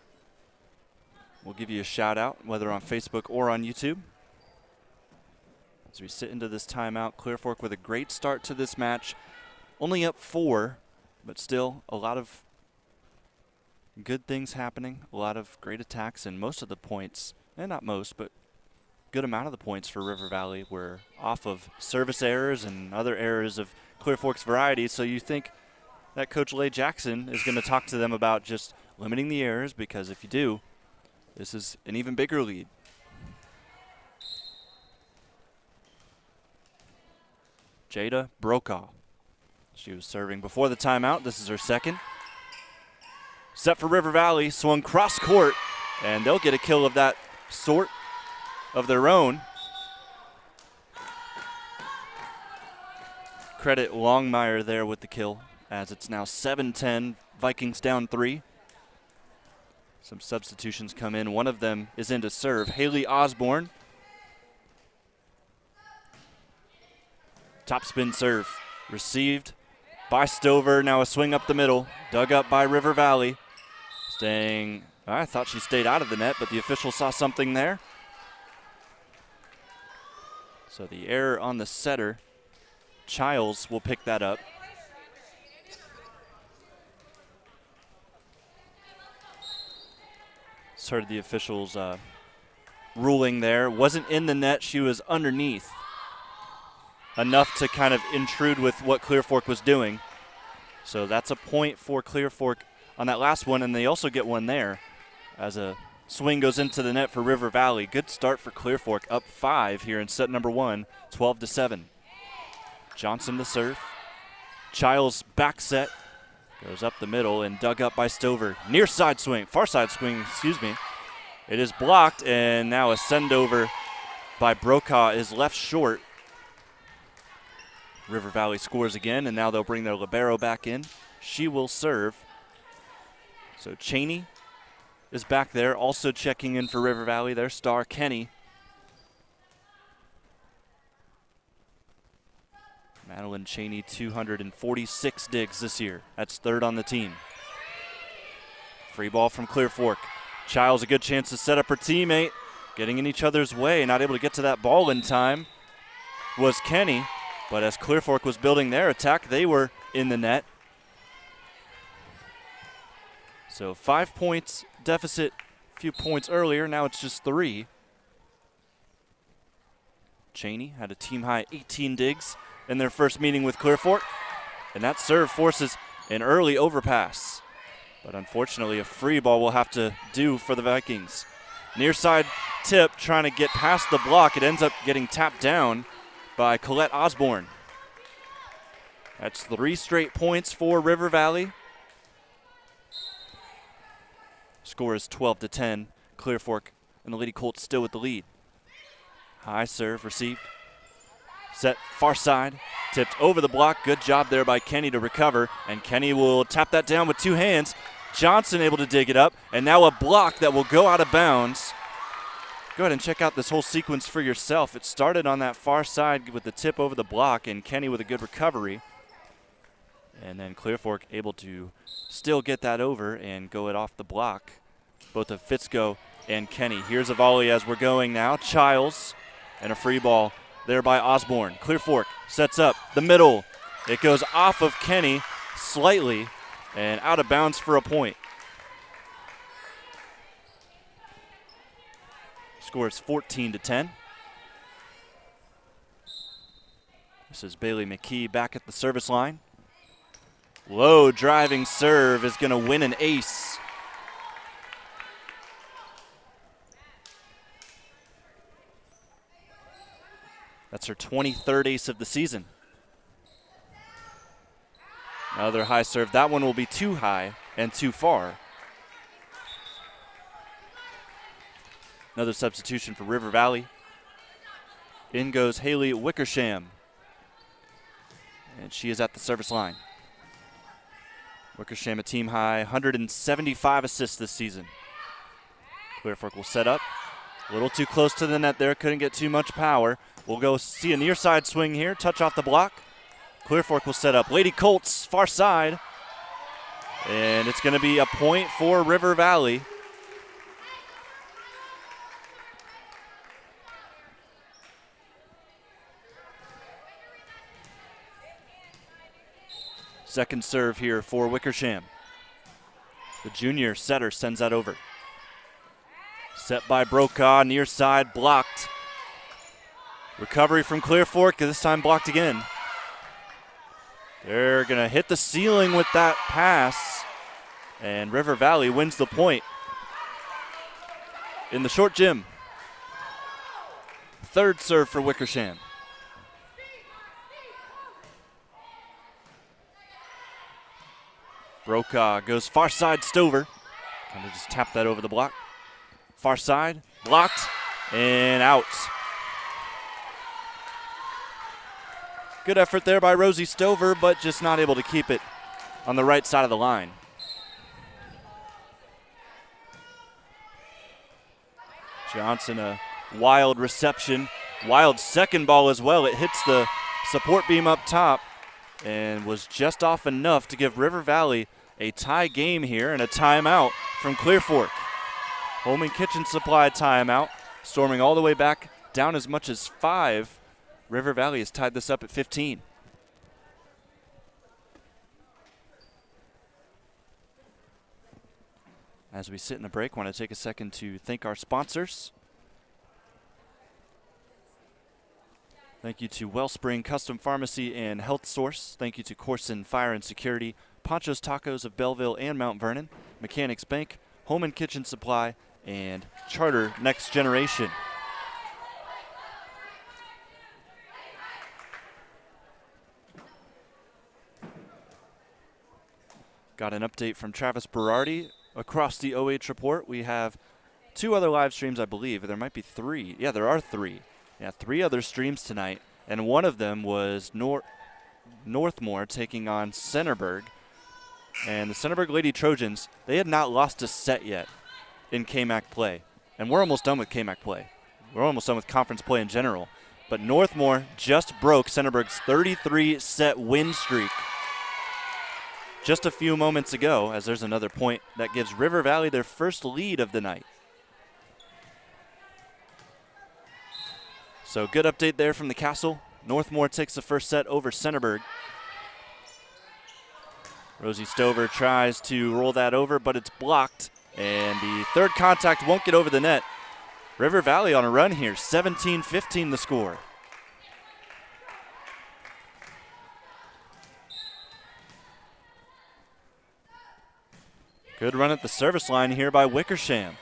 We'll give you a shout out, whether on Facebook or on YouTube. As we sit into this timeout, Clear Fork with a great start to this match. Only up 4, but still a lot of good things happening, a lot of great attacks, and most of the points, and not most, but good amount of the points for River Valley were off of service errors and other errors of Clear Fork's variety. So you think that Coach Lay Jackson is going to talk to them about just limiting the errors, because if you do, this is an even bigger lead. Jada Brokaw. She was serving before the timeout. This is her second. Set for River Valley, swung cross court, and they'll get a kill of that sort of their own. Credit Longmire there with the kill, as it's now 7-10, Vikings down 3. Some substitutions come in. One of them is in to serve. Haley Osborne. Top spin serve. Received by Stover. Now a swing up the middle. Dug up by River Valley. Staying. I thought she stayed out of the net, but the official saw something there. So the error on the setter. Childs will pick that up. Heard the officials ruling there. Wasn't in the net, she was underneath. Enough to kind of intrude with what Clear Fork was doing. So that's a point for Clear Fork on that last one, and they also get one there as a swing goes into the net for River Valley. Good start for Clear Fork, up 5 here in set number 1, 12-7. Johnson the serve. Childs back set. Goes up the middle and dug up by Stover. Near side swing, far side swing, excuse me. It is blocked, and now a send over by Brokaw is left short. River Valley scores again, and now they'll bring their libero back in. She will serve. So Cheney is back there, also checking in for River Valley. Their star, Kenny. Madeline Cheney, 246 digs this year. That's 3rd on the team. Free ball from Clear Fork. Childs a good chance to set up her teammate. Getting in each other's way, not able to get to that ball in time was Kenny. But as Clear Fork was building their attack, they were in the net. So 5 points deficit a few points earlier. Now it's just 3. Cheney had a team-high 18 digs in their first meeting with Clear Fork, and that serve forces an early overpass. But unfortunately, a free ball will have to do for the Vikings. Near side tip, trying to get past the block. It ends up getting tapped down by Colette Osborne. That's 3 straight points for River Valley. Score is 12-10. Clear Fork and the Lady Colts still with the lead. High serve received. Set far side, tipped over the block. Good job there by Kenny to recover, and Kenny will tap that down with 2 hands. Johnson able to dig it up, and now a block that will go out of bounds. Go ahead and check out this whole sequence for yourself. It started on that far side with the tip over the block, and Kenny with a good recovery. And then Clear Fork able to still get that over and go it off the block. Both of Fitzko and Kenny. Here's a volley as we're going now. Childs and a free ball there by Osborne. Clear Fork sets up the middle. It goes off of Kenny slightly and out of bounds for a point. Score is 14-10. This is Bailey McKee back at the service line. Low driving serve is going to win an ace. That's her 23rd ace of the season. Another high serve. That one will be too high and too far. Another substitution for River Valley. In goes Haley Wickersham. And she is at the service line. Wickersham a team high 175 assists this season. Clear Fork will set up. A little too close to the net there, couldn't get too much power. We'll go see a near side swing here, touch off the block. Clear Fork will set up. Lady Colts, far side. And it's going to be a point for River Valley. Second serve here for Wickersham. The junior setter sends that over. Set by Brokaw, near side, blocked. Recovery from Clear Fork, this time blocked again. They're going to hit the ceiling with that pass, and River Valley wins the point. In the short gym. Third serve for Wickersham. Brokaw goes far side, Stover. Kind of just tap that over the block. Far side, blocked, and out. Good effort there by Rosie Stover, but just not able to keep it on the right side of the line. Johnson, a wild reception. Wild second ball as well. It hits the support beam up top and was just off enough to give River Valley a tie game here and a timeout from Clear Fork. Home and Kitchen Supply timeout, storming all the way back down as much as 5. River Valley has tied this up at 15. As we sit in a break, I want to take a second to thank our sponsors. Thank you to Wellspring Custom Pharmacy and Health Source. Thank you to Koorsen Fire and Security, Panchos Tacos of Belleville and Mount Vernon, Mechanics Bank, Home and Kitchen Supply, and Charter Next Generation. Got an update from Travis Berardi across the OH report. We have 2 other live streams, I believe. There might be 3. Yeah, there are 3. Yeah, 3 other streams tonight, and one of them was Northmore taking on Centerburg. And the Centerburg Lady Trojans, they had not lost a set yet in KMAC play. And we're almost done with KMAC play. We're almost done with conference play in general. But Northmore just broke Centerburg's 33-set win streak just a few moments ago, as there's another point that gives River Valley their first lead of the night. So good update there from the castle. Northmore takes the first set over Centerburg. Rosie Stover tries to roll that over, but it's blocked. And the third contact won't get over the net. River Valley on a run here, 17-15 the score. Good run at the service line here by Wickersham.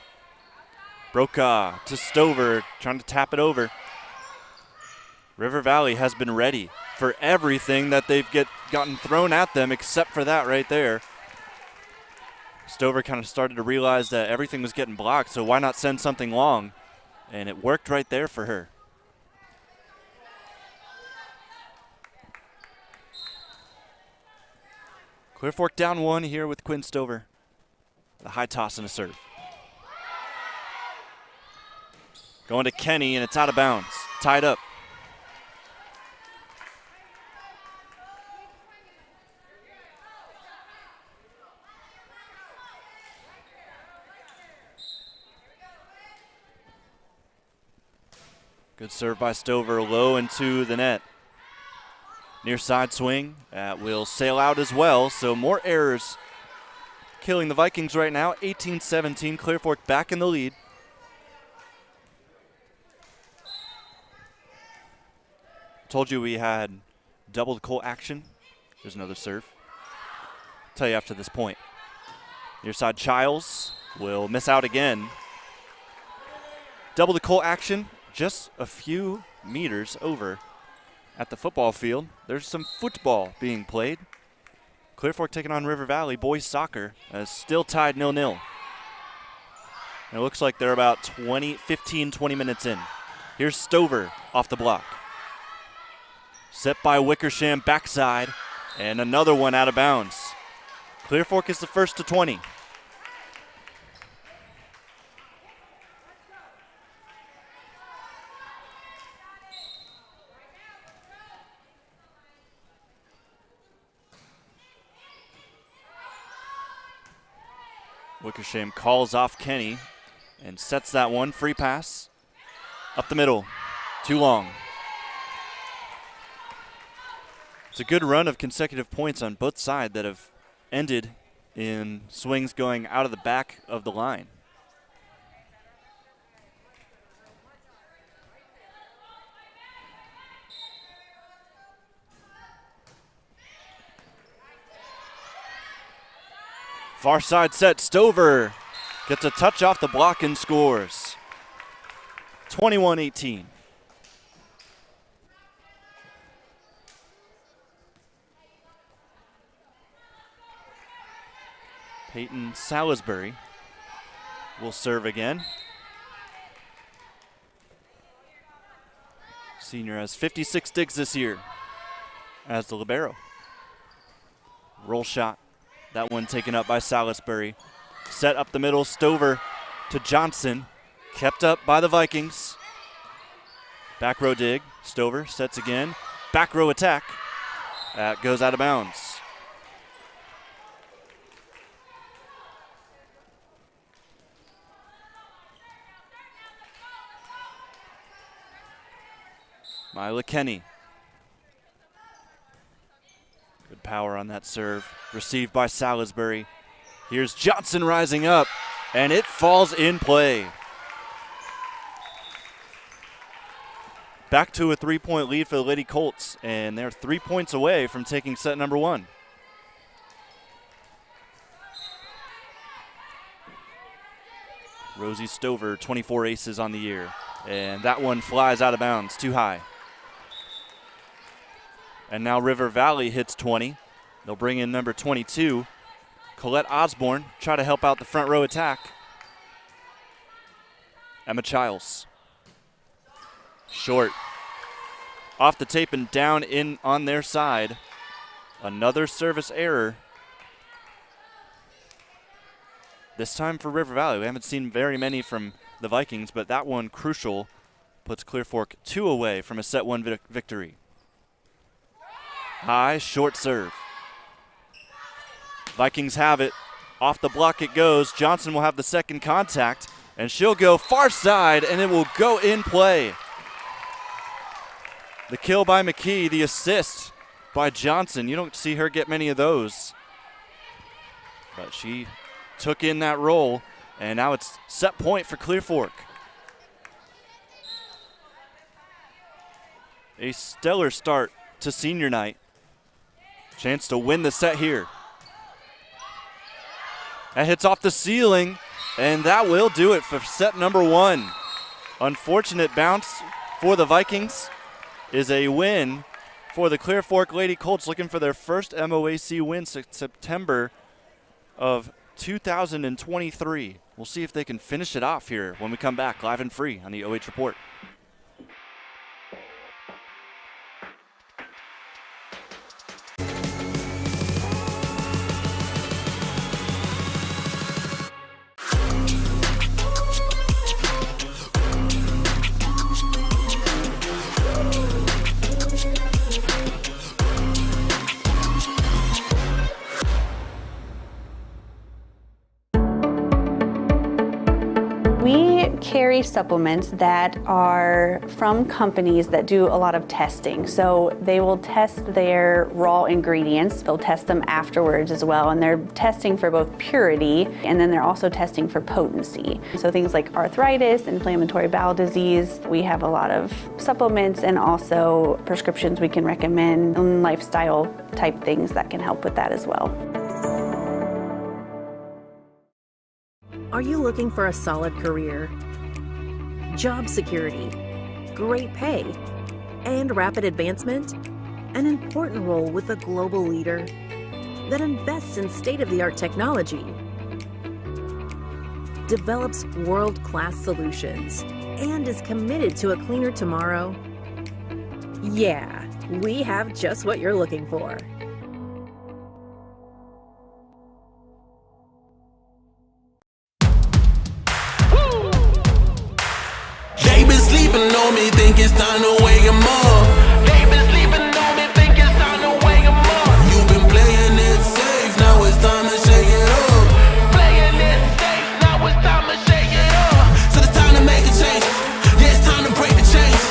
Brokaw to Stover, trying to tap it over. River Valley has been ready for everything that they've gotten thrown at them except for that right there. Stover kind of started to realize that everything was getting blocked, so why not send something long? And it worked right there for her. Clear Fork down 1 here with Quinn Stover. The high toss and a serve. Going to Kenny, and it's out of bounds. Tied up. Good serve by Stover, low into the net. Near side swing, that will sail out as well, so more errors killing the Vikings right now. 18-17, Clear Fork back in the lead. Told you we had double the Colt action. There's another serve. Tell you after this point. Near side Childs will miss out again. Double the Colt action, just a few meters over at the football field. There's some football being played. Clear Fork taking on River Valley boys soccer, still tied 0-0. And it looks like they're about 15, 20 minutes in. Here's Stover off the block. Set by Wickersham backside, and another one out of bounds. Clear Fork is the first to 20. Wickersham calls off Kenny and sets that one. Free pass up the middle. Too long. It's a good run of consecutive points on both sides that have ended in swings going out of the back of the line. Far side set, Stover gets a touch off the block and scores. 21-18. Peyton Salisbury will serve again. Senior has 56 digs this year as the libero. Roll shot. That one taken up by Salisbury. Set up the middle, Stover to Johnson. Kept up by the Vikings. Back row dig, Stover sets again. Back row attack. That goes out of bounds. Myla Kenny. Good power on that serve. Received by Salisbury. Here's Johnson rising up, and it falls in play. Back to a 3-point lead for the Lady Colts, and they're 3 points away from taking set number 1. Rosie Stover, 24 aces on the year, and that one flies out of bounds, too high. And now River Valley hits 20. They'll bring in number 22, Colette Osborne, try to help out the front row attack. Emma Childs. Short. Off the tape and down in on their side. Another service error. This time for River Valley. We haven't seen very many from the Vikings, but that one crucial puts Clear Fork 2 away from a set 1 victory. High, short serve. Vikings have it. Off the block it goes. Johnson will have the second contact, and she'll go far side, and it will go in play. The kill by McKee, the assist by Johnson. You don't see her get many of those. But she took in that roll, and now it's set point for Clear Fork. A stellar start to senior night. Chance to win the set here. That hits off the ceiling, and that will do it for set number 1. Unfortunate bounce for the Vikings is a win for the Clear Fork Lady Colts, looking for their first MOAC win since September of 2023. We'll see if they can finish it off here when we come back live and free on the OH Report. We carry supplements that are from companies that do a lot of testing. So they will test their raw ingredients. They'll test them afterwards as well. And they're testing for both purity, and then they're also testing for potency. So things like arthritis, inflammatory bowel disease. We have a lot of supplements and also prescriptions we can recommend, and lifestyle type things that can help with that as well. Are you looking for a solid career, job security, great pay, and rapid advancement? An important role with a global leader that invests in state-of-the-art technology, develops world-class solutions, and is committed to a cleaner tomorrow? Yeah, we have just what you're looking for. They been sleeping on me, think it's time to wake 'em up. They been sleeping on me, think it's time to wake 'em up. You've been playing it safe, now it's time to shake it up. Playing it safe, now it's time to shake it up. So it's time to make a change. Yeah, it's time to break the chains.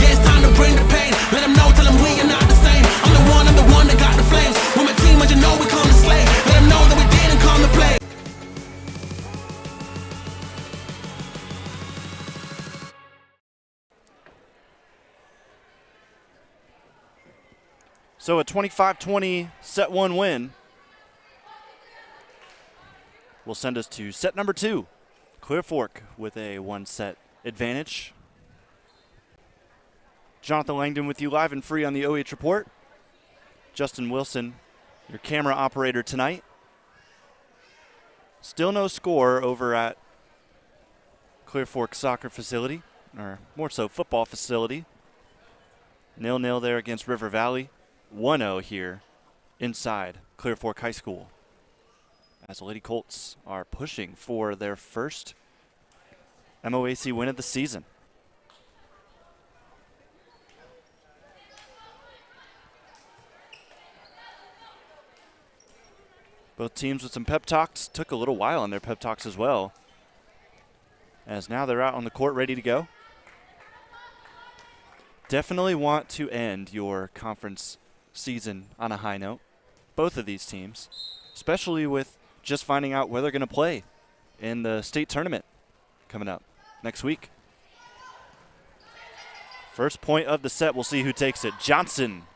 Yeah, it's time to bring the pain. Let them know, tell them we are not the same. I'm the one that got the flames. With my team, you know we come to slay. Let them know that we didn't come to play. So a 25-20 set 1 win will send us to set number 2. Clear Fork with a 1-set advantage. Jonathan Langdon with you live and free on the OH Report. Justin Wilson, your camera operator tonight. Still no score over at Clear Fork soccer facility, or more so football facility. 0-0 there against River Valley. 1-0 here inside Clear Fork High School, as the Lady Colts are pushing for their first MOAC win of the season. Both teams with some pep talks. Took a little while on their pep talks as well, as now they're out on the court ready to go. Definitely want to end your conference season on a high note, both of these teams, especially with just finding out where they're going to play in the state tournament coming up next week. First point of the set, we'll see who takes it. Johnson,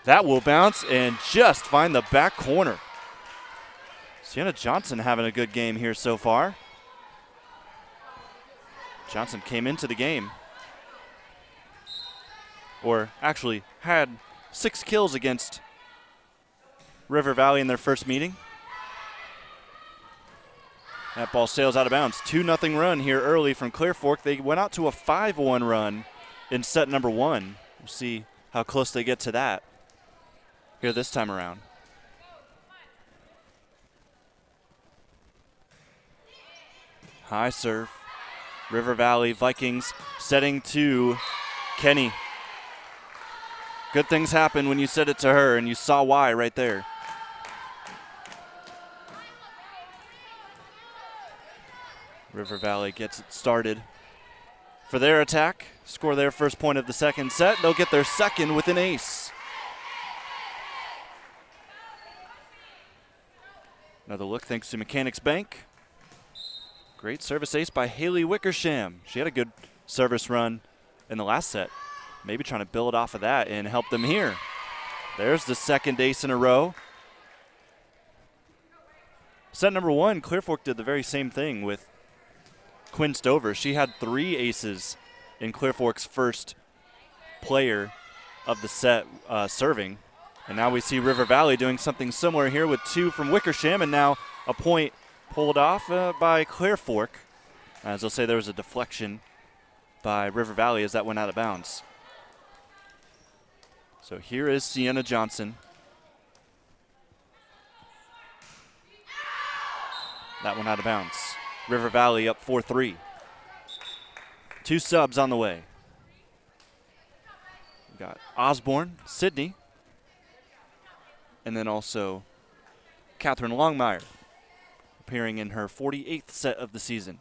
that will bounce and just find the back corner. Sienna Johnson having a good game here so far. Johnson came into the game, or actually had 6 kills against River Valley in their first meeting. That ball sails out of bounds. 2-0 run here early from Clear Fork. They went out to a 5-1 run in set number 1. We'll see how close they get to that here this time around. High serve. River Valley Vikings setting to Kenny. Good things happen when you set it to her, and you saw why right there. River Valley gets it started for their attack. Score their first point of the second set. They'll get their second with an ace. Another look thanks to Mechanics Bank. Great service ace by Haley Wickersham. She had a good service run in the last set. Maybe trying to build off of that and help them here. There's the second ace in a row. Set number 1, Clear Fork did the very same thing with Quinn Stover. She had 3 aces in Clear Fork's first player of the set serving. And now we see River Valley doing something similar here with 2 from Wickersham, and now a point pulled off by Clear Fork. As they'll say, there was a deflection by River Valley as that went out of bounds. So here is Sienna Johnson. That one out of bounds. River Valley up 4-3. 2 subs on the way. We got Osborne, Sydney, and then also Catherine Longmire, appearing in her 48th set of the season.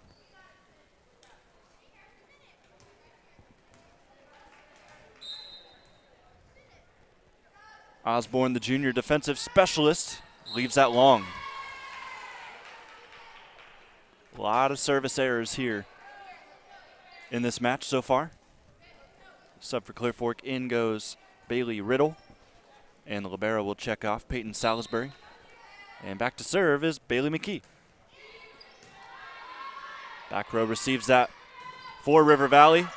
Osborne, the junior defensive specialist, leaves that long. A lot of service errors here in this match so far. Sub for Clear Fork, in goes Bailey Riddle, and the libero will check off Peyton Salisbury. And back to serve is Bailey McKee. Back row receives that for River Valley.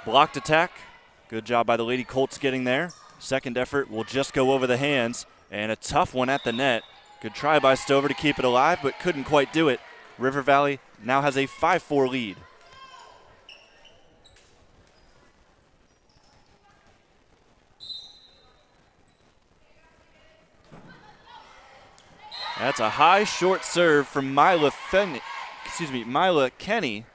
Blocked attack. Good job by the Lady Colts getting there. Second effort will just go over the hands, and a tough one at the net. Good try by Stover to keep it alive, but couldn't quite do it. River Valley now has a 5-4 lead. That's a high short serve from Mila Kenny.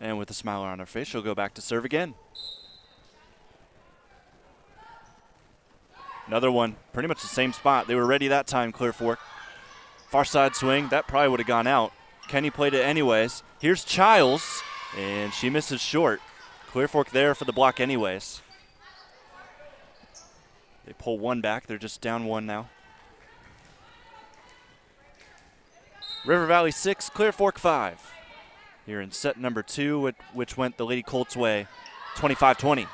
And with a smile on her face, she'll go back to serve again. Another one, pretty much the same spot. They were ready that time, Clear Fork. Far side swing, that probably would have gone out. Kenny played it anyways. Here's Childs, and she misses short. Clear Fork there for the block anyways. They pull one back. They're just down one now. River Valley 6, Clear Fork 5. Here in set number 2, which went the Lady Colts' way, 25-20.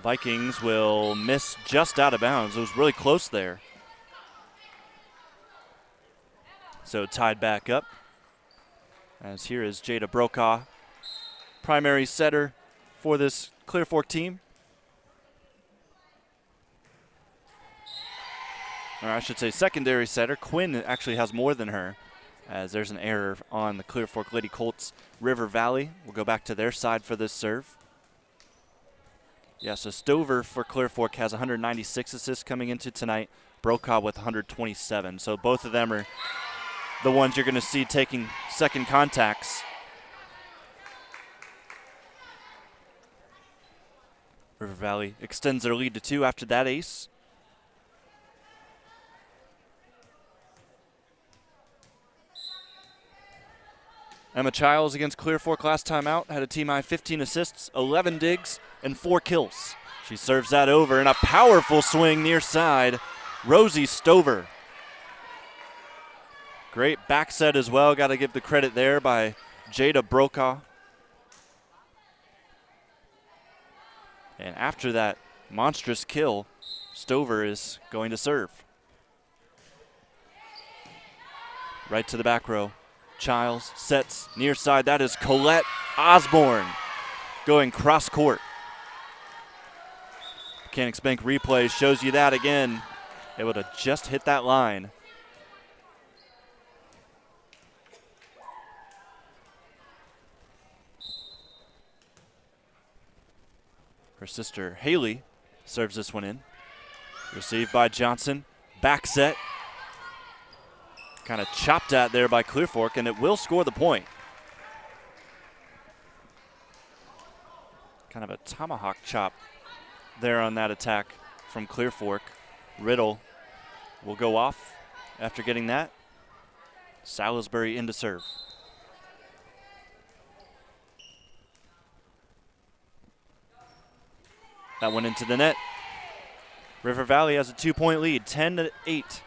Vikings will miss just out of bounds. It was really close there. So tied back up. As here is Jada Brokaw, primary setter for this Clear Fork team. Or I should say secondary setter. Quinn actually has more than her, as there's an error on the Clear Fork Lady Colts. River Valley will go back to their side for this serve. Yeah, so Stover for Clear Fork has 196 assists coming into tonight. Brokaw with 127. So both of them are the ones you're going to see taking second contacts. River Valley extends their lead to 2 after that ace. Emma Childs against Clear Fork last time out had a team high 15 assists, 11 digs, and 4 kills. She serves that over, and a powerful swing near side. Rosie Stover. Great back set as well. Got to give the credit there by Jada Brokaw. And after that monstrous kill, Stover is going to serve. Right to the back row. Childs sets near side. That is Colette Osborne going cross court. Mechanics Bank replay shows you that again. Able to just hit that line. Her sister Haley serves this one in. Received by Johnson. Back set. Kind of chopped at there by Clear Fork, and it will score the point. Kind of a tomahawk chop there on that attack from Clear Fork. Riddle will go off after getting that. Salisbury in to serve. That one into the net. River Valley has a 2-point lead, 10-8.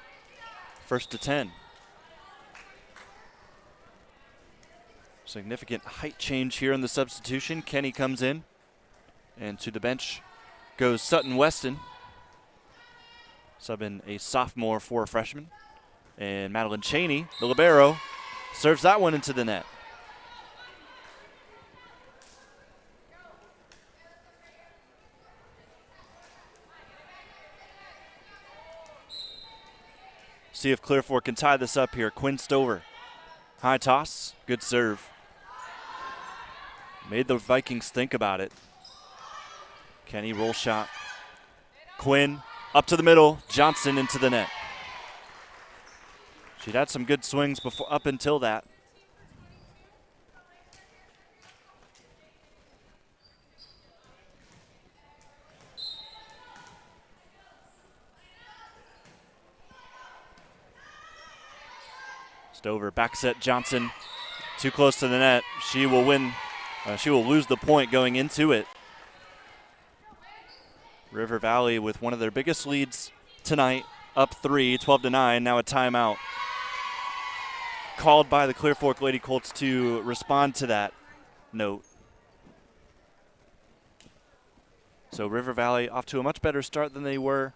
First to 10. Significant height change here in the substitution. Kenny comes in, and to the bench goes Sutton Weston, subbing a sophomore for a freshman. And Madeline Cheney, the libero, serves that one into the net. See if Clear Fork can tie this up here. Quinn Stover, high toss, good serve. Made the Vikings think about it. Kenny roll shot. Quinn up to the middle. Johnson into the net. She'd had some good swings before, up until that. Stover back set Johnson. Too close to the net. She will win. She will lose the point going into it. River Valley with one of their biggest leads tonight, up 3, 12-9, now a timeout. Called by the Clear Fork Lady Colts to respond to that note. So River Valley off to a much better start than they were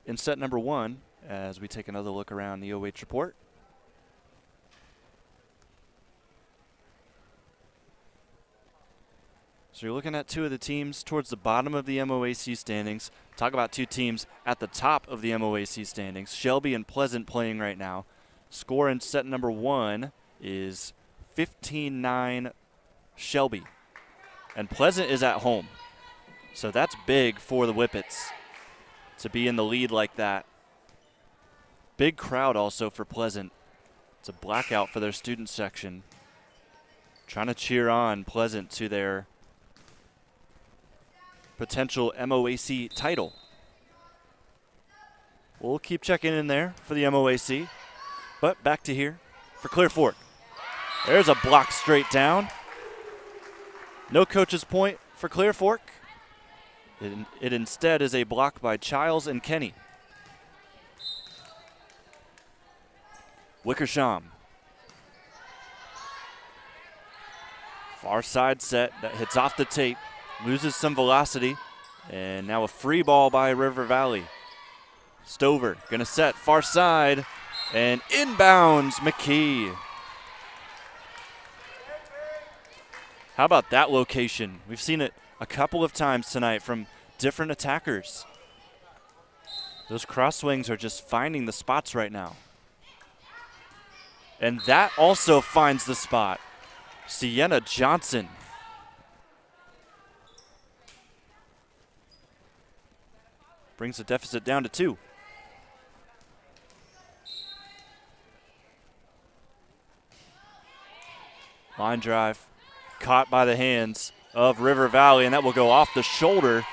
in set number 1 as we take another look around the OH report. So you're looking at 2 of the teams towards the bottom of the MOAC standings. Talk about 2 teams at the top of the MOAC standings. Shelby and Pleasant playing right now. Score in set number 1 is 15-9 Shelby. And Pleasant is at home. So that's big for the Whippets to be in the lead like that. Big crowd also for Pleasant. It's a blackout for their student section. Trying to cheer on Pleasant to their potential MOAC title. We'll keep checking in there for the MOAC. But back to here for Clear Fork. There's a block straight down. No coach's point for Clear Fork. It instead is a block by Childs and Kenny. Wickersham. Far side set that hits off the tape, loses some velocity, and now a free ball by River Valley. Stover gonna set far side, and inbounds McKee. How about that location? We've seen it a couple of times tonight from different attackers. Those cross swings are just finding the spots right now. And that also finds the spot. Sienna Johnson. Brings the deficit down to 2. Line drive. Caught by the hands of River Valley, and that will go off the shoulder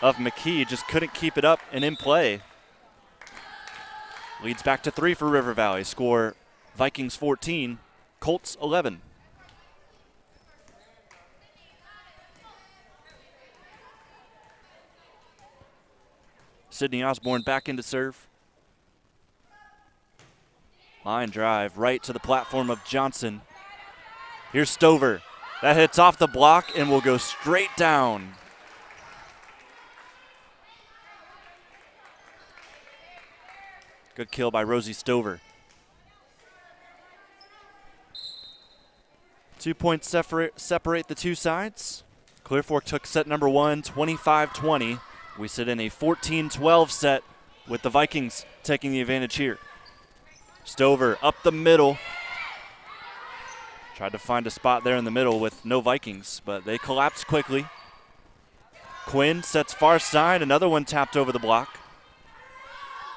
of McKee. Just couldn't keep it up and in play. Leads back to 3 for River Valley. Score Vikings 14, Colts 11. Sydney Osborne back into serve. Line drive right to the platform of Johnson. Here's Stover. That hits off the block and will go straight down. Good kill by Rosie Stover. 2 points separate the two sides. Clear Fork took set number 1, 25-20. We sit in a 14-12 set with the Vikings taking the advantage here. Stover up the middle. Tried to find a spot there in the middle with no Vikings, but they collapsed quickly. Quinn sets far side, another one tapped over the block.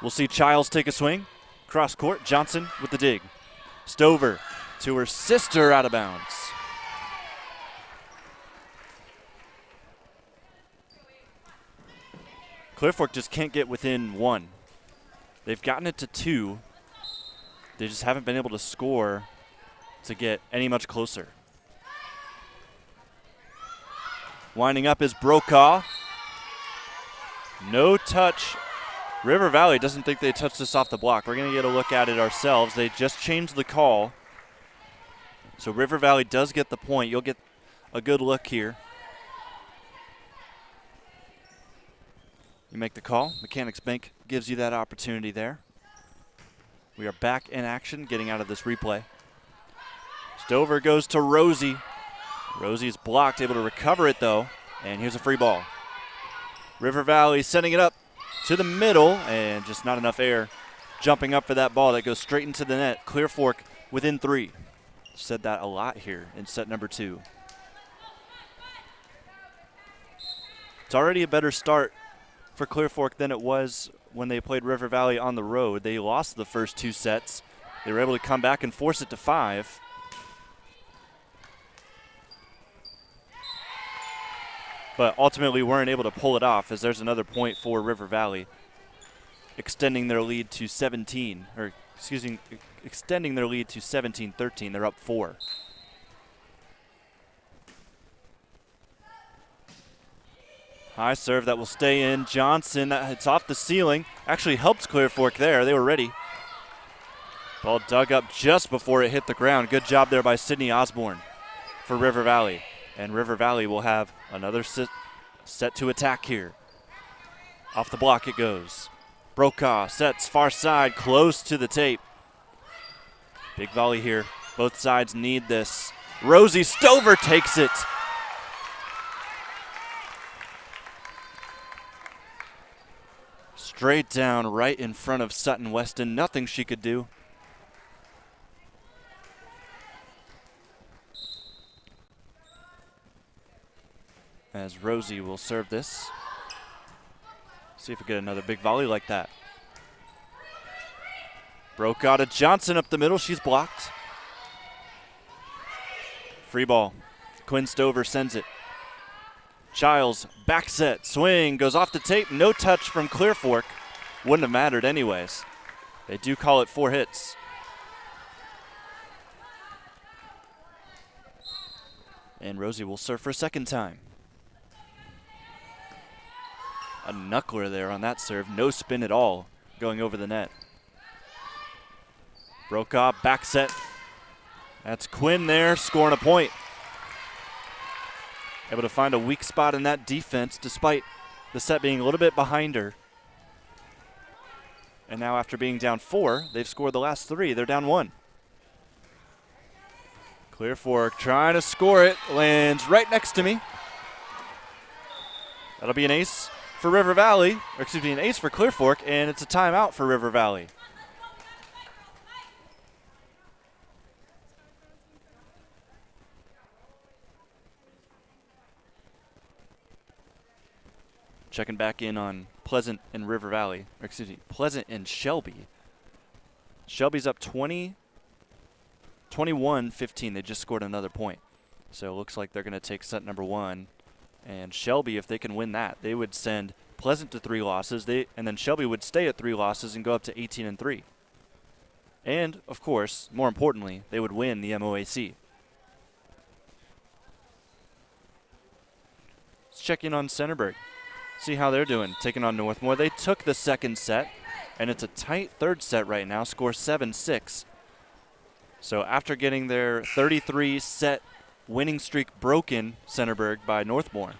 We'll see Childs take a swing. Cross court, Johnson with the dig. Stover to her sister out of bounds. Clear Fork just can't get within 1. They've gotten it to 2. They just haven't been able to score to get any much closer. Winding up is Brokaw. No touch. River Valley doesn't think they touched this off the block. We're going to get a look at it ourselves. They just changed the call. So River Valley does get the point. You'll get a good look here. You make the call. Mechanics Bank gives you that opportunity there. We are back in action, getting out of this replay. Stover goes to Rosie. Rosie's blocked, able to recover it though. And here's a free ball. River Valley sending it up to the middle, and just not enough air jumping up for that ball that goes straight into the net. Clear Fork within 3. Said that a lot here in set number 2. It's already a better start for Clear Fork than it was when they played River Valley on the road. They lost the first 2 sets. They were able to come back and force it to 5. But ultimately weren't able to pull it off, as there's another point for River Valley, extending their lead to 17, or excuse me, extending their lead to 17-13. They're up 4. High serve that will stay in. Johnson, that hits off the ceiling. Actually helps Clear Fork there. They were ready. Ball dug up just before it hit the ground. Good job there by Sydney Osborne for River Valley. And River Valley will have another set to attack here. Off the block it goes. Brokaw sets far side, close to the tape. Big volley here. Both sides need this. Rosie Stover takes it. Straight down right in front of Sutton Weston. Nothing she could do. as Rosie will serve this. See if we get another big volley like that. Broke out of Johnson up the middle. She's blocked. Free ball. Quinn Stover sends it. Childs, back set, swing, goes off the tape. No touch from Clear Fork. Wouldn't have mattered anyways. They do call it 4 hits. And Rosie will serve for a second time. A knuckler there on that serve. No spin at all going over the net. Brokaw, back set. That's Quinn there scoring a point. Able to find a weak spot in that defense despite the set being a little bit behind her. And now after being down 4, they've scored the last 3. They're down 1. Clear Fork trying to score it. Lands right next to me. That'll be an ace for River Valley. Or excuse me, an ace for Clear Fork, and it's a timeout for River Valley. Checking back in on Pleasant and River Valley, or excuse me, Pleasant and Shelby. Shelby's up 21-15. They just scored another point. So it looks like they're going to take set number 1. And Shelby, if they can win that, they would send Pleasant to 3 losses. And then Shelby would stay at 3 losses and go up to 18-3. And, of course, more importantly, they would win the MOAC. Let's check in on Centerburg. See how they're doing, taking on Northmore. They took the second set, and it's a tight third set right now, score 7-6. So after getting their 33-set winning streak broken, Centerburg, by Northmore,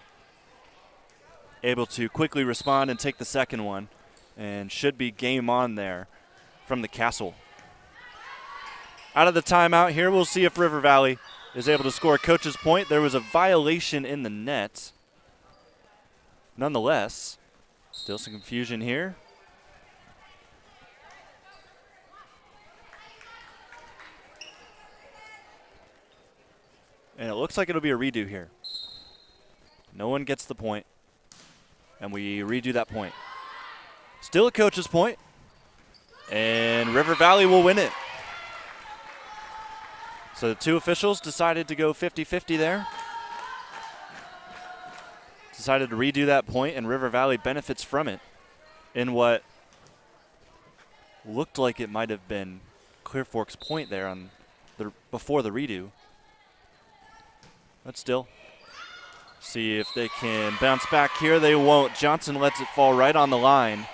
able to quickly respond and take the second one, and should be game on there from the Castle. Out of the timeout here, we'll see if River Valley is able to score a coach's point. There was a violation in the net. Nonetheless, still some confusion here. And it looks like it'll be a redo here. No one gets the point, and we redo that point. Still a coach's point, and River Valley will win it. So the 2 officials decided to go 50-50 there. Decided to redo that point, and River Valley benefits from it in what looked like it might have been Clear Fork's point there on before the redo. But still, see if they can bounce back here. They won't. Johnson lets it fall right on the line.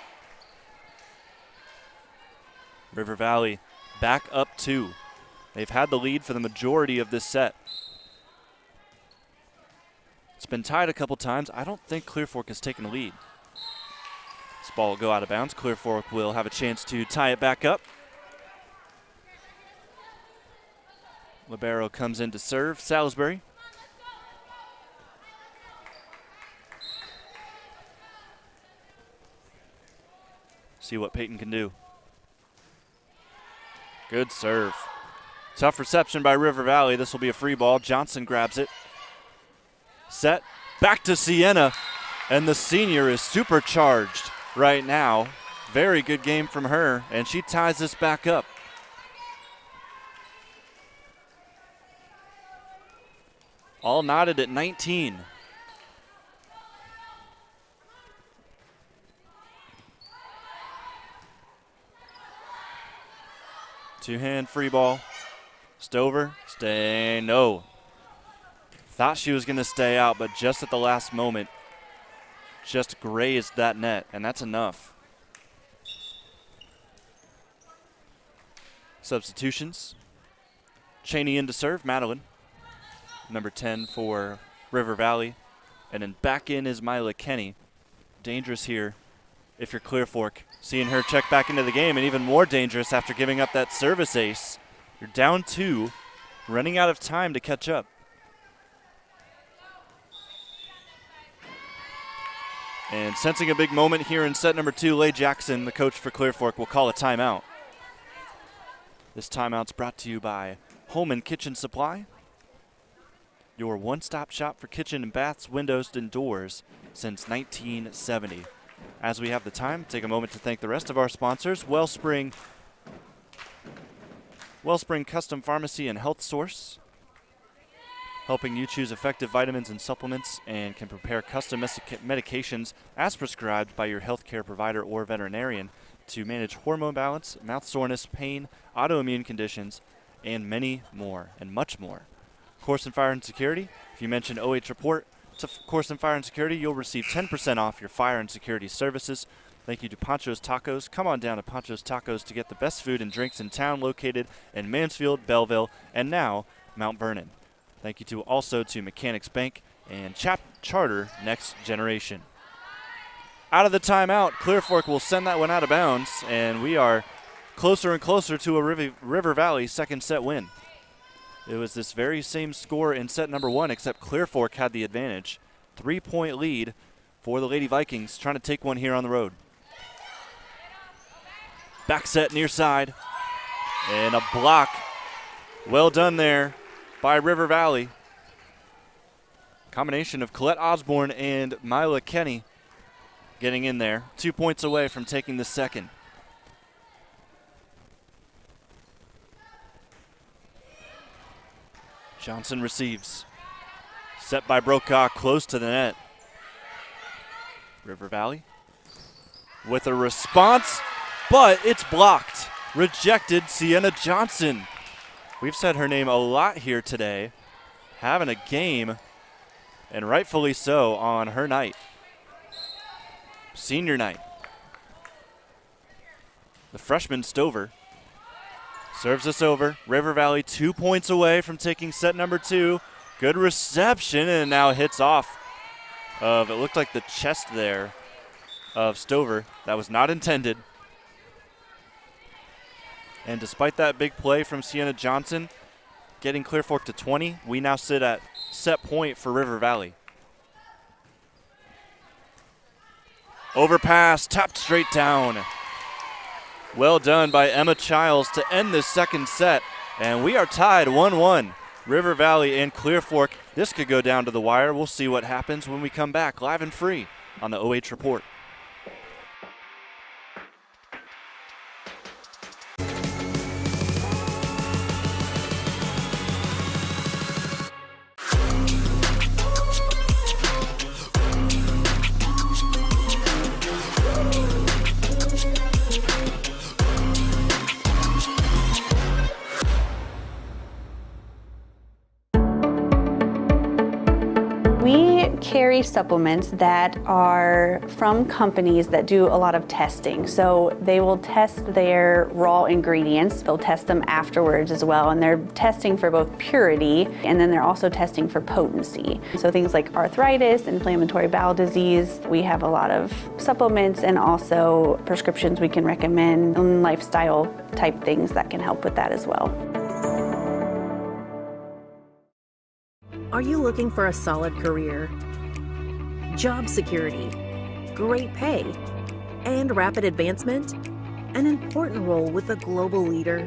River Valley back up 2. They've had the lead for the majority of this set. It's been tied a couple times. I don't think Clear Fork has taken a lead. This ball will go out of bounds. Clear Fork will have a chance to tie it back up. Libero comes in to serve. Salisbury. See what Peyton can do. Good serve. Tough reception by River Valley. This will be a free ball. Johnson grabs it. Set, back to Sienna, and the senior is supercharged right now. Very good game from her, and she ties this back up. All knotted at 19. Two-hand free ball. Stover, stay, no. Thought she was going to stay out, but just at the last moment, just grazed that net, and that's enough. Substitutions. Cheney in to serve, Madeline. Number 10 for River Valley. And then back in is Mila Kenny. Dangerous here if you're Clear Fork. Seeing her check back into the game, and even more dangerous after giving up that service ace. You're down 2, running out of time to catch up. And sensing a big moment here in set number 2, Leigh Jackson, the coach for Clear Fork, will call a timeout. This timeout's brought to you by Holman Kitchen Supply. your one-stop shop for kitchen and baths, windows, and doors since 1970. As we have the time, take a moment to thank the rest of our sponsors, Wellspring Custom Pharmacy and Health Source, helping you choose effective vitamins and supplements and can prepare custom medications as prescribed by your healthcare provider or veterinarian to manage hormone balance, mouth soreness, pain, autoimmune conditions, and many more, and much more. Koorsen Fire and Security, if you mention OH.REPORT to Koorsen Fire and Security, you'll receive 10% off your fire and security services. Thank you to Panchos Tacos. Come on down to Panchos Tacos to get the best food and drinks in town, located in Mansfield, Belleville, and now Mount Vernon. Thank you also to Mechanics Bank and Charter Next Generation. Out of the timeout, Clear Fork will send that one out of bounds, and we are closer and closer to a River Valley second set win. It was this very same score in set number 1, except Clear Fork had the advantage. 3-point lead for the Lady Vikings, trying to take one here on the road. Back set near side, and a block. Well done there by River Valley. Combination of Colette Osborne and Mila Kenny getting in there. 2 points away from taking the second. Johnson receives. Set by Brokaw, close to the net. River Valley with a response, but it's blocked. Rejected Sienna Johnson. We've said her name a lot here today. Having a game, and rightfully so, on her night. Senior night. The freshman Stover serves us over. River Valley 2 points away from taking set number 2. Good reception, and now hits off of, it looked like the chest there of Stover. That was not intended. And despite that big play from Sienna Johnson, getting Clear Fork to 20, we now sit at set point for River Valley. Overpass, tapped straight down. Well done by Emma Childs to end this second set. And we are tied 1-1. River Valley and Clear Fork. This could go down to the wire. We'll see what happens when we come back live and free on the OH Report. Carry supplements that are from companies that do a lot of testing. So they will test their raw ingredients. They'll test them afterwards as well. And they're testing for both purity, and then they're also testing for potency. So things like arthritis, inflammatory bowel disease. We have a lot of supplements and also prescriptions we can recommend, and lifestyle type things that can help with that as well. Are you looking for a solid career? Job security, great pay, and rapid advancement? An important role with a global leader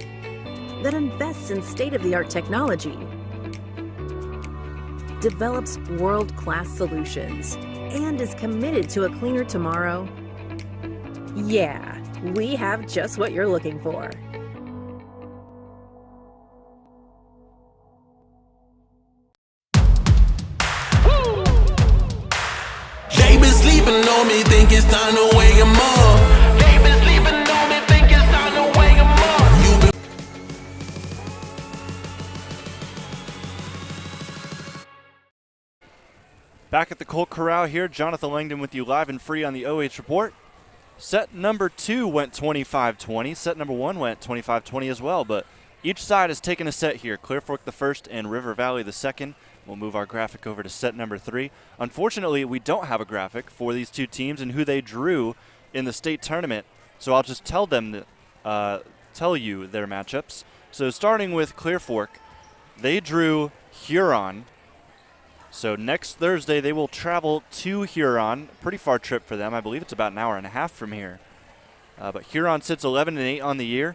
that invests in state-of-the-art technology, develops world-class solutions, and is committed to a cleaner tomorrow? Yeah, we have just what you're looking for. Sleeping on me, think it's time to wake 'em up. They been sleeping on me, think it's time to wake 'em up. Back at the Colt Corral here, Jonathan Langdon with you live and free on the OH Report. Set number 2 went 25-20. Set number 1 went 25-20 as well, but each side has taken a set here. Clear Fork the first and River Valley the second. We'll move our graphic over to set number 3. Unfortunately, we don't have a graphic for these two teams and who they drew in the state tournament, so I'll just tell you their matchups. So starting with Clear Fork, they drew Huron. So next Thursday, they will travel to Huron. Pretty far trip for them. I believe it's about an hour and a half from here. But Huron sits 11-8 on the year.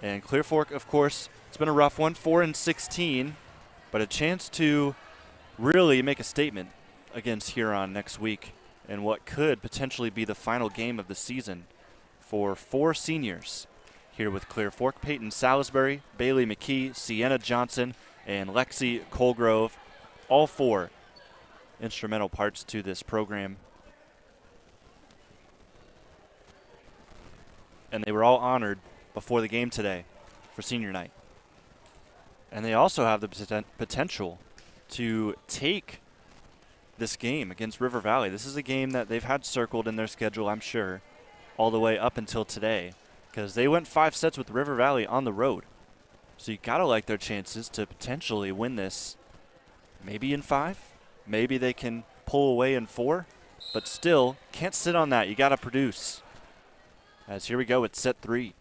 And Clear Fork, of course, it's been a rough one, 4-16. but a chance to really make a statement against Huron next week in what could potentially be the final game of the season for 4 seniors here with Clear Fork: Peyton Salisbury, Bailey McKee, Sienna Johnson, and Lexi Colgrove, all 4 instrumental parts to this program. And they were all honored before the game today for senior night. And they also have the potential to take this game against River Valley. This is a game that they've had circled in their schedule, I'm sure, all the way up until today, because they went 5 sets with River Valley on the road. So you gotta like their chances to potentially win this, maybe in 5. Maybe they can pull away in 4, but still can't sit on that. You gotta produce. As here we go with set 3.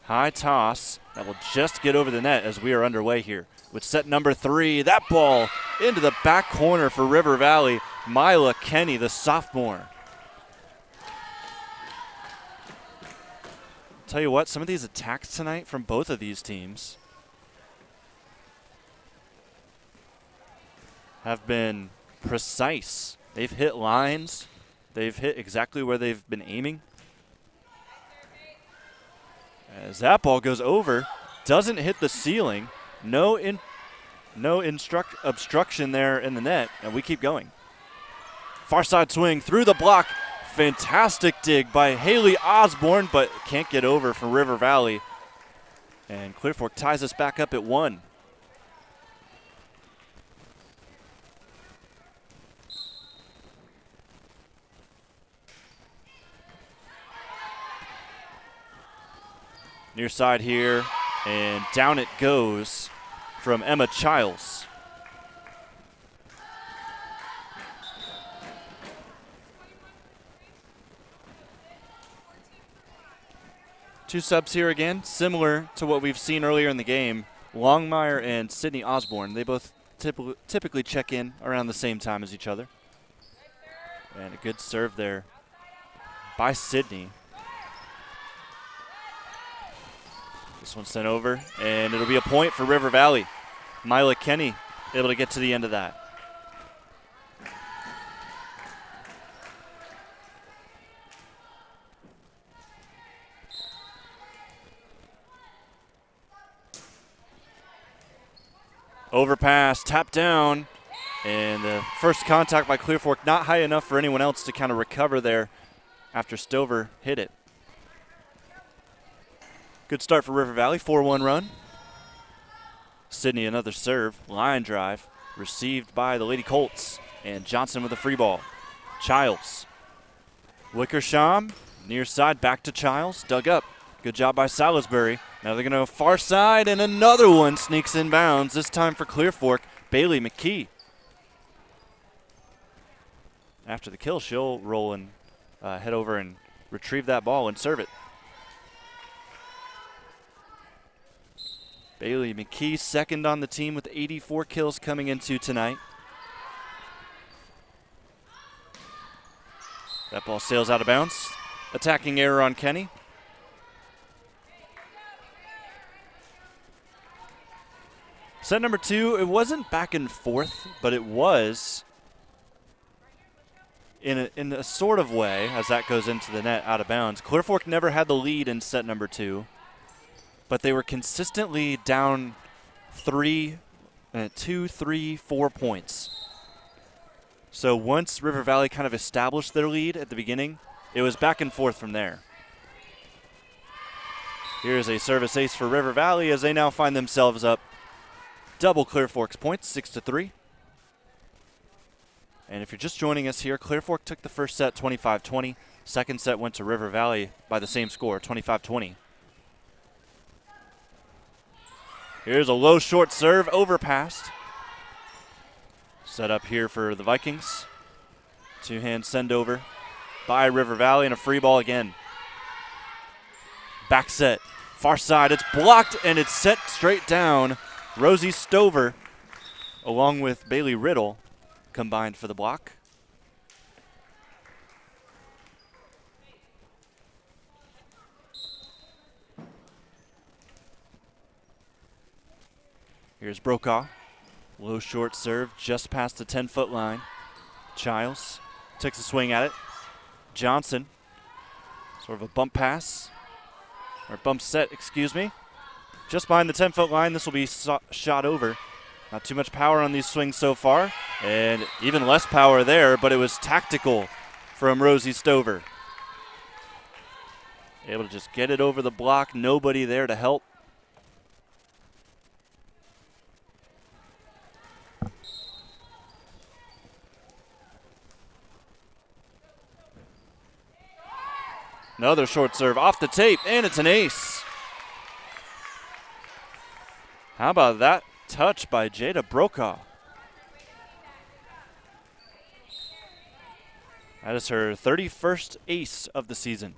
High toss that will just get over the net as we are underway here with set number 3. That ball into the back corner for River Valley. Mila Kenny, the sophomore. Tell you what, some of these attacks tonight from both of these teams have been precise. They've hit lines. They've hit exactly where they've been aiming. As that ball goes over, doesn't hit the ceiling. No obstruction there in the net, and we keep going. Far side swing through the block. Fantastic dig by Haley Osborne, but can't get over from River Valley. And Clear Fork ties us back up at 1. Near side here, and down it goes from Emma Childs. Two subs here again, similar to what we've seen earlier in the game. Longmire and Sydney Osborne, they both typically check in around the same time as each other. And a good serve there by Sydney. This one sent over, and it'll be a point for River Valley. Mila Kenny able to get to the end of that. Overpass, tap down, and the first contact by Clear Fork not high enough for anyone else to kind of recover there after Stover hit it. Good start for River Valley, 4-1 run. Sydney another serve, line drive, received by the Lady Colts, and Johnson with a free ball. Childs. Wickersham, near side, back to Childs, dug up. Good job by Salisbury. Now they're going to go far side, and another one sneaks in bounds, this time for Clear Fork, Bailey McKee. After the kill, she'll roll and head over and retrieve that ball and serve it. Bailey McKee, second on the team with 84 kills coming into tonight. That ball sails out of bounds. Attacking error on Kenny. Set number 2, it wasn't back and forth, but it was in a sort of way as that goes into the net out of bounds. Clear Fork never had the lead in set number 2. But they were consistently down 2, 3, 4 points. So once River Valley kind of established their lead at the beginning, it was back and forth from there. Here's a service ace for River Valley as they now find themselves up double Clear Fork's points, 6-3. And if you're just joining us here, Clear Fork took the first set 25-20. Second set went to River Valley by the same score, 25-20. Here's a low short serve, overpassed. Set up here for the Vikings. Two-hand send over by River Valley and a free ball again. Back set, far side, it's blocked and it's set straight down. Rosie Stover along with Bailey Riddle combined for the block. Here's Brokaw. Low short serve just past the 10-foot line. Childs takes a swing at it. Johnson, sort of a bump pass, or bump set, excuse me. Just behind the 10-foot line, this will be shot over. Not too much power on these swings so far, and even less power there, but it was tactical from Rosie Stover. Able to just get it over the block, nobody there to help. Another short serve off the tape, and it's an ace. How about that touch by Jada Brokaw? That is her 31st ace of the season.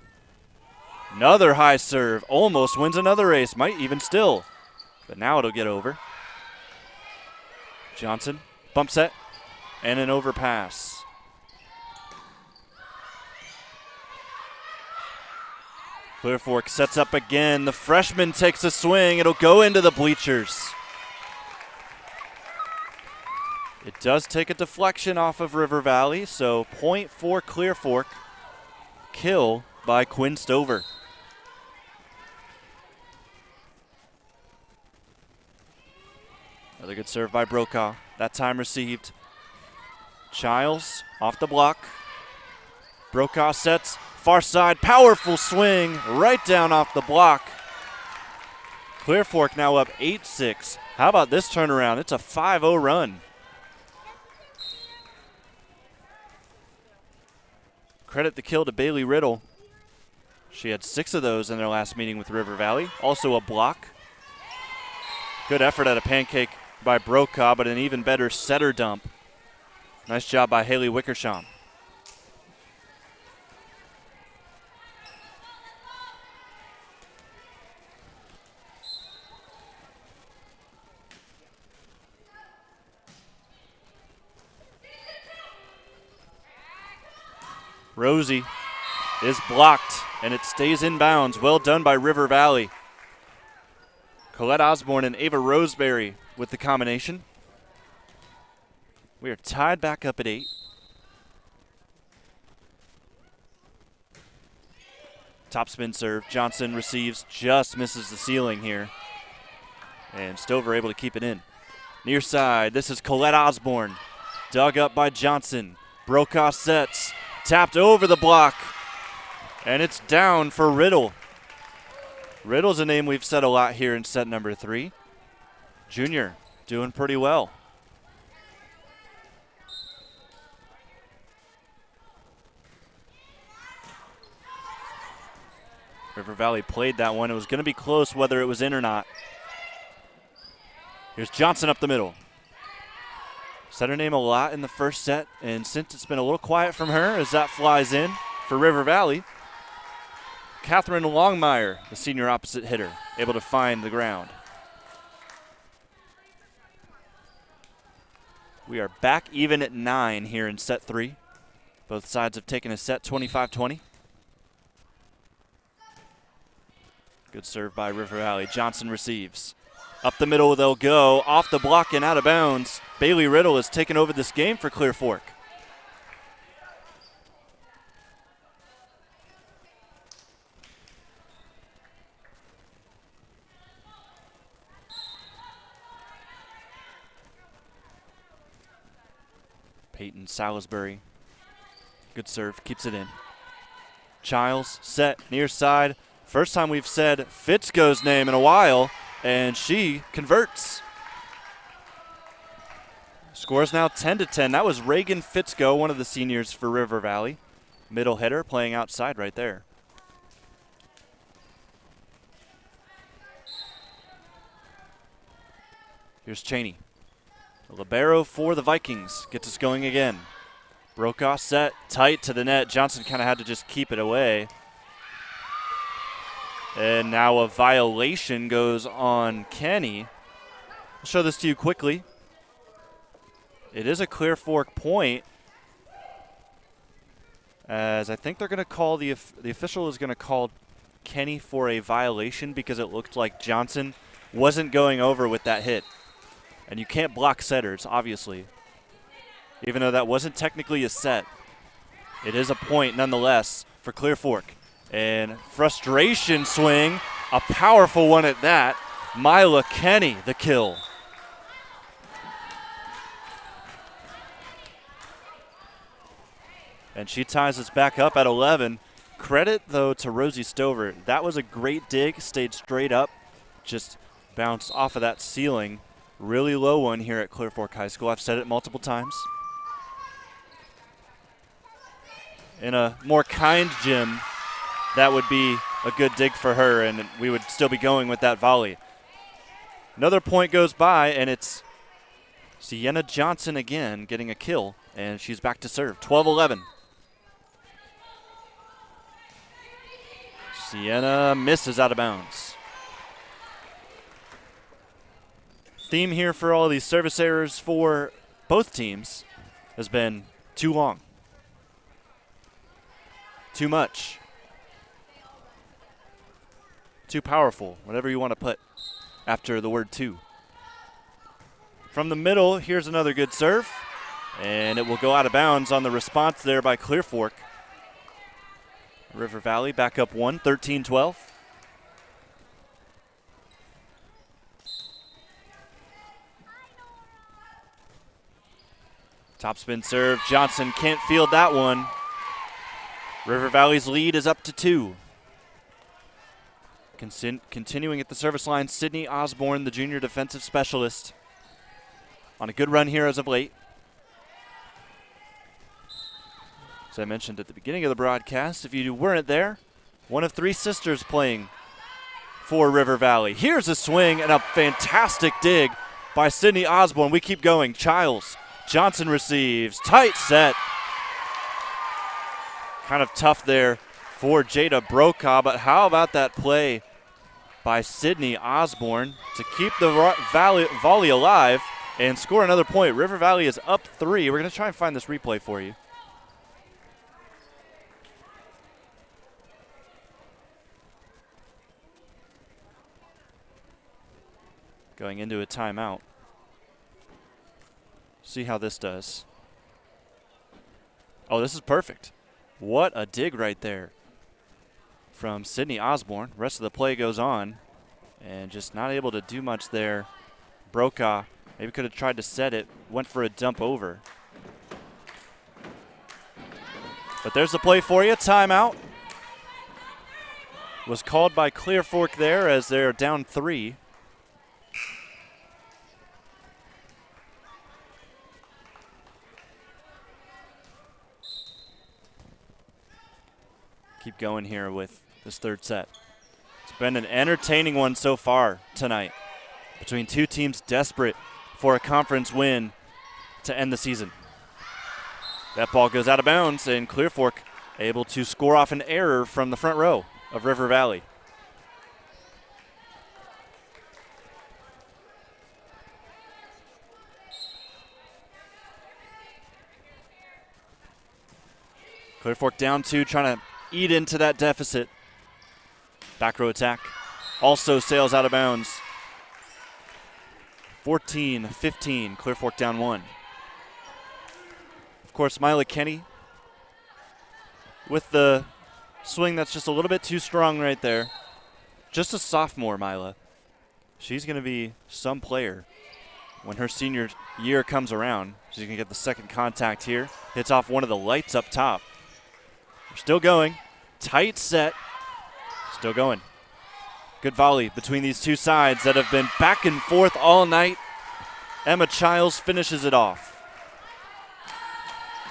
Another high serve, almost wins another ace, might even still. But now it'll get over. Johnson, bump set, and an overpass. Clear Fork sets up again. The freshman takes a swing. It'll go into the bleachers. It does take a deflection off of River Valley, so point for Clear Fork. Kill by Quinn Stover. Another good serve by Brokaw. That time received. Childs off the block. Brokaw sets. Far side, powerful swing right down off the block. Clear Fork now up 8-6. How about this turnaround? It's a 5-0 run. Credit the kill to Bailey Riddle. She had 6 of those in their last meeting with River Valley. Also a block. Good effort at a pancake by Brokaw, but an even better setter dump. Nice job by Haley Wickersham. Rosie is blocked, and it stays in bounds. Well done by River Valley. Colette Osborne and Ava Roseberry with the combination. We are tied back up at 8. Topspin serve. Johnson receives, just misses the ceiling here. And Stover able to keep it in. Near side, this is Colette Osborne. Dug up by Johnson. Brokaw sets. Tapped over the block, and it's down for Riddle. Riddle's a name we've said a lot here in set number 3. Junior doing pretty well. River Valley played that one. It was going to be close whether it was in or not. Here's Johnson up the middle. Said her name a lot in the first set, and since it's been a little quiet from her as that flies in for River Valley, Catherine Longmire, the senior opposite hitter, able to find the ground. We are back even at 9 here in set 3. Both sides have taken a set 25-20. Good serve by River Valley. Johnson receives. Up the middle they'll go, off the block and out of bounds. Bailey Riddle has taken over this game for Clear Fork. Peyton Salisbury. Good serve, keeps it in. Childs set, near side. First time we've said Fitzgo's name in a while, and she converts. Scores now 10-10. That was Reagan Fitzgo, one of the seniors for River Valley. Middle hitter playing outside right there. Here's Cheney. A libero for the Vikings. Gets us going again. Brokaw set, tight to the net. Johnson kind of had to just keep it away. And now a violation goes on Kenny. I'll show this to you quickly. It is a Clear Fork point, as I think they're going to call the official is going to call Kenny for a violation because it looked like Johnson wasn't going over with that hit. And you can't block setters, obviously. Even though that wasn't technically a set, it is a point nonetheless for Clear Fork. And frustration swing, a powerful one at that. Mila Kenny, the kill. And she ties us back up at 11. Credit, though, to Rosie Stover. That was a great dig, stayed straight up, just bounced off of that ceiling. Really low one here at Clear Fork High School. I've said it multiple times. In a more kind gym, that would be a good dig for her, and we would still be going with that volley. Another point goes by, and it's Sienna Johnson again getting a kill, and she's back to serve. 12-11. Sienna misses out of bounds. Theme here for all these service errors for both teams has been too long. Too much. Too powerful, whatever you want to put after the word too. From the middle, here's another good serve, and it will go out of bounds on the response there by Clear Fork. River Valley back up 1, 13-12. Topspin serve. Johnson can't field that one. River Valley's lead is up to 2. Continuing at the service line, Sydney Osborne, the junior defensive specialist, on a good run here as of late. As I mentioned at the beginning of the broadcast, if you weren't there, one of 3 sisters playing for River Valley. Here's a swing and a fantastic dig by Sydney Osborne. We keep going. Childs. Johnson receives. Tight set. Kind of tough there for Jada Brokaw, but how about that play by Sydney Osborne to keep the volley alive and score another point. River Valley is up 3. We're going to try and find this replay for you. Going into a timeout. See how this does. Oh, this is perfect. What a dig right there from Sydney Osborne. Rest of the play goes on, and just not able to do much there. Brokaw maybe could have tried to set it, went for a dump over. But there's the play for you. Timeout was called by Clear Fork there as they're down 3. Keep going here with this third set. It's been an entertaining one so far tonight between 2 teams desperate for a conference win to end the season. That ball goes out of bounds, and Clear Fork able to score off an error from the front row of River Valley. Clear Fork down 2, trying to eat into that deficit. Back row attack also sails out of bounds. 14-15, Clear Fork down 1. Of course, Mila Kenny with the swing that's just a little bit too strong right there. Just a sophomore, Mila. She's going to be some player when her senior year comes around. She's going to get the second contact here. Hits off one of the lights up top. We're still going. Tight set. Still going. Good volley between these 2 sides that have been back and forth all night. Emma Childs finishes it off.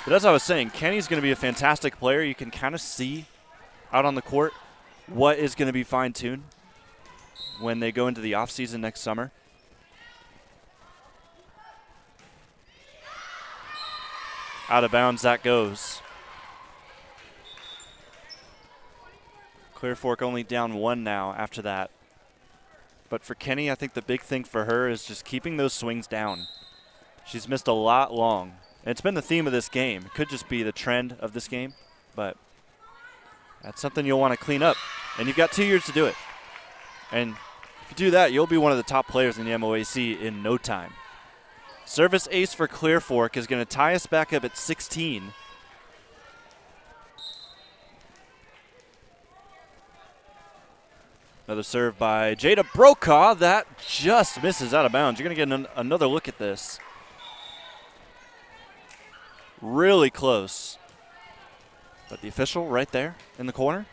But as I was saying, Kenny's going to be a fantastic player. You can kind of see out on the court what is going to be fine-tuned when they go into the offseason next summer. Out of bounds that goes. Clear Fork only down 1 now after that. But for Kenny, I think the big thing for her is just keeping those swings down. She's missed a lot long. And it's been the theme of this game. It could just be the trend of this game, but that's something you'll want to clean up. And you've got 2 years to do it. And if you do that, you'll be one of the top players in the MOAC in no time. Service ace for Clear Fork is going to tie us back up at 16. Another serve by Jada Brokaw. That just misses out of bounds. You're going to get another look at this. Really close. But the official right there in the corner,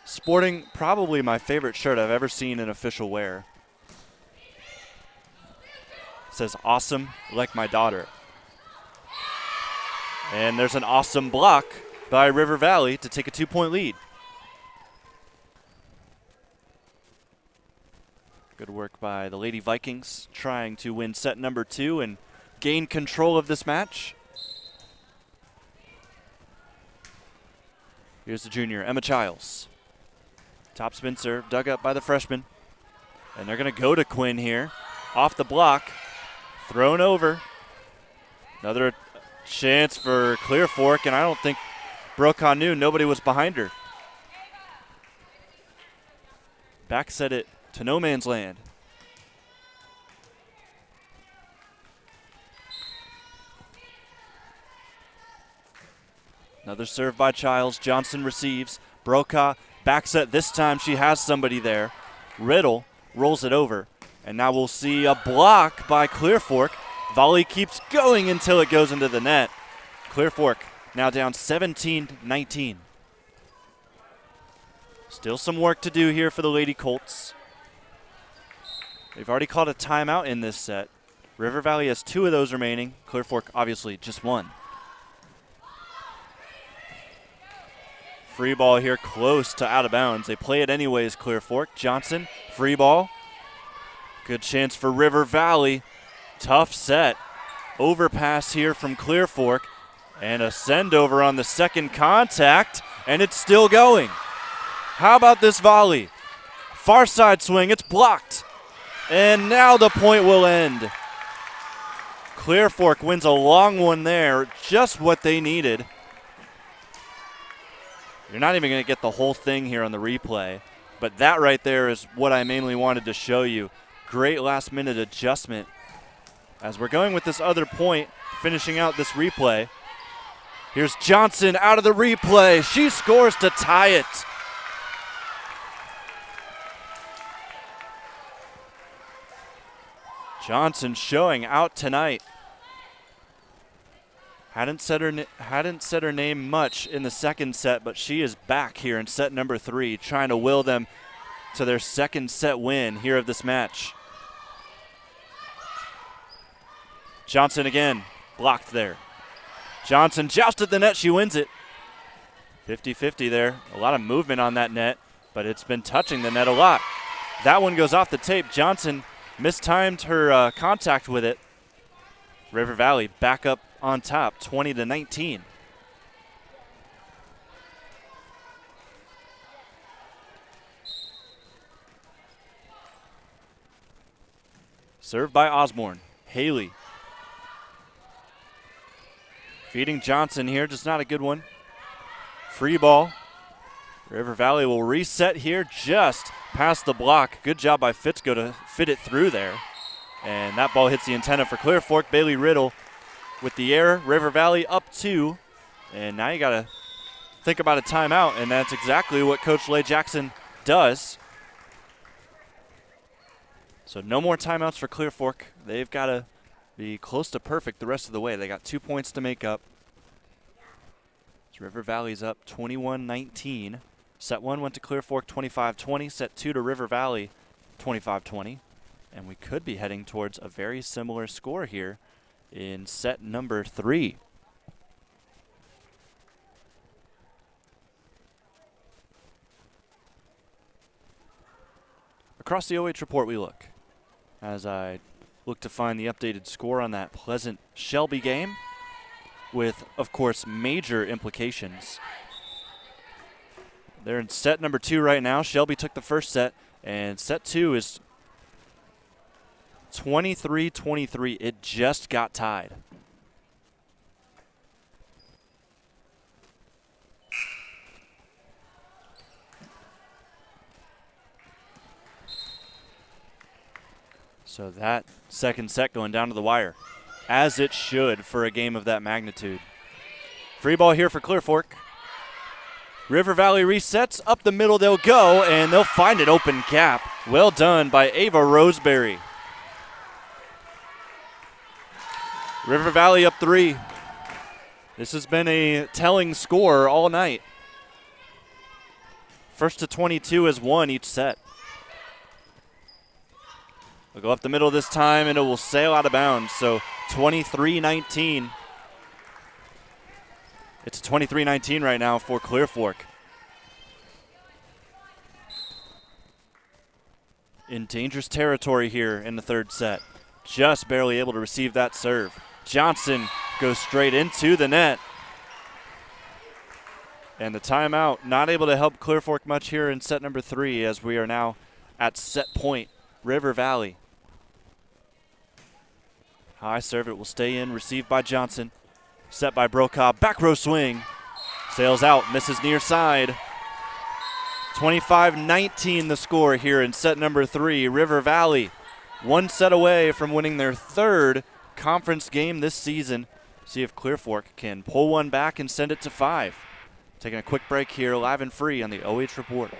sporting probably my favorite shirt I've ever seen an official wear. Says awesome like my daughter. And there's an awesome block by River Valley to take a 2-point lead. Good work by the Lady Vikings trying to win set number 2 and gain control of this match. Here's the junior, Emma Childs. Top spin serve, dug up by the freshman. And they're going to go to Quinn here. Off the block. Thrown over. Another chance for Clear Fork, and I don't think Brokaw knew nobody was behind her. Back set it to no man's land. Another serve by Childs. Johnson receives. Brokaw back set. This time she has somebody there. Riddle rolls it over. And now we'll see a block by Clear Fork. Volley keeps going until it goes into the net. Clear Fork now down 17-19. Still some work to do here for the Lady Colts. They've already called a timeout in this set. River Valley has 2 of those remaining. Clear Fork obviously just 1. Free ball here close to out of bounds. They play it anyways, Clear Fork. Johnson, free ball. Good chance for River Valley. Tough set. Overpass here from Clear Fork. And a send over on the second contact. And it's still going. How about this volley? Far side swing. It's blocked. And now the point will end. Clear Fork wins a long one there. Just what they needed. You're not even going to get the whole thing here on the replay. But that right there is what I mainly wanted to show you. Great last-minute adjustment. As we're going with this other point, finishing out this replay. Here's Johnson out of the replay. She scores to tie it. Johnson showing out tonight. Hadn't said her name much in the second set, but she is back here in set number 3, trying to will them to their second set win here of this match. Johnson again, blocked there. Johnson jousted the net, she wins it. 50-50 there. A lot of movement on that net, but it's been touching the net a lot. That one goes off the tape. Johnson mistimed her contact with it. River Valley back up on top, 20-19. Served by Osborne. Haley. Feeding Johnson here, just not a good one. Free ball. River Valley will reset here just past the block. Good job by Fitzko to fit it through there. And that ball hits the antenna for Clear Fork. Bailey Riddle with the error. River Valley up 2. And now you got to think about a timeout, and that's exactly what Coach Lay Jackson does. So no more timeouts for Clear Fork. They've got to be close to perfect the rest of the way. They got 2 points to make up. River Valley's up 21-19. Set 1 went to Clear Fork 25-20. Set 2 to River Valley 25-20. And we could be heading towards a very similar score here in set number 3. Across the OH report we look as I look to find the updated score on that Pleasant Shelby game with, of course, major implications. They're in set number 2 right now. Shelby took the first set, and set 2 is 23-23. It just got tied. So that second set going down to the wire, as it should for a game of that magnitude. Free ball here for Clear Fork. River Valley resets, up the middle they'll go, and they'll find an open gap. Well done by Ava Roseberry. River Valley up 3. This has been a telling score all night. First to 22 has won each set. We'll go up the middle this time, and it will sail out of bounds. So 23-19. It's 23-19 right now for Clear Fork. In dangerous territory here in the third set. Just barely able to receive that serve. Johnson goes straight into the net. And the timeout not able to help Clear Fork much here in set number 3, as we are now at set point. River Valley. High serve, it will stay in, received by Johnson. Set by Brokaw, back row swing. Sails out, misses near side. 25-19 the score here in set number 3. River Valley, one set away from winning their third conference game this season. See if Clear Fork can pull one back and send it to 5. Taking a quick break here, live and free on the OH Report.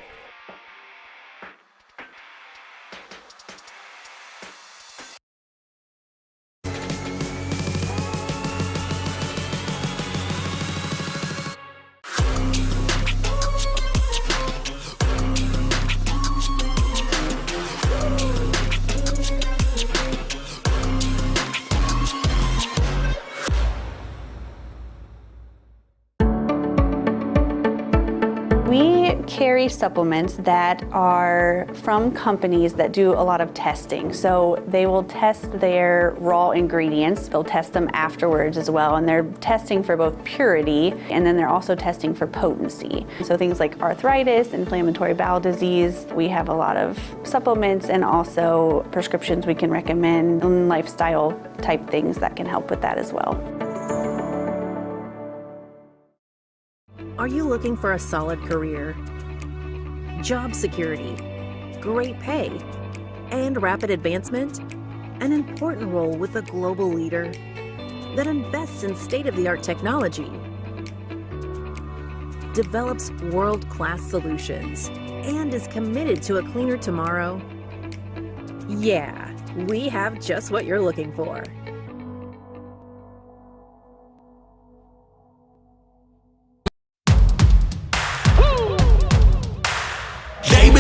Carry supplements that are from companies that do a lot of testing. So they will test their raw ingredients, they'll test them afterwards as well, and they're testing for both purity and then they're also testing for potency. So things like arthritis, inflammatory bowel disease, we have a lot of supplements and also prescriptions we can recommend, and lifestyle type things that can help with that as well. Are you looking for a solid career? Job security, great pay, and rapid advancement? An important role with a global leader that invests in state-of-the-art technology, develops world-class solutions, and is committed to a cleaner tomorrow? Yeah, we have just what you're looking for.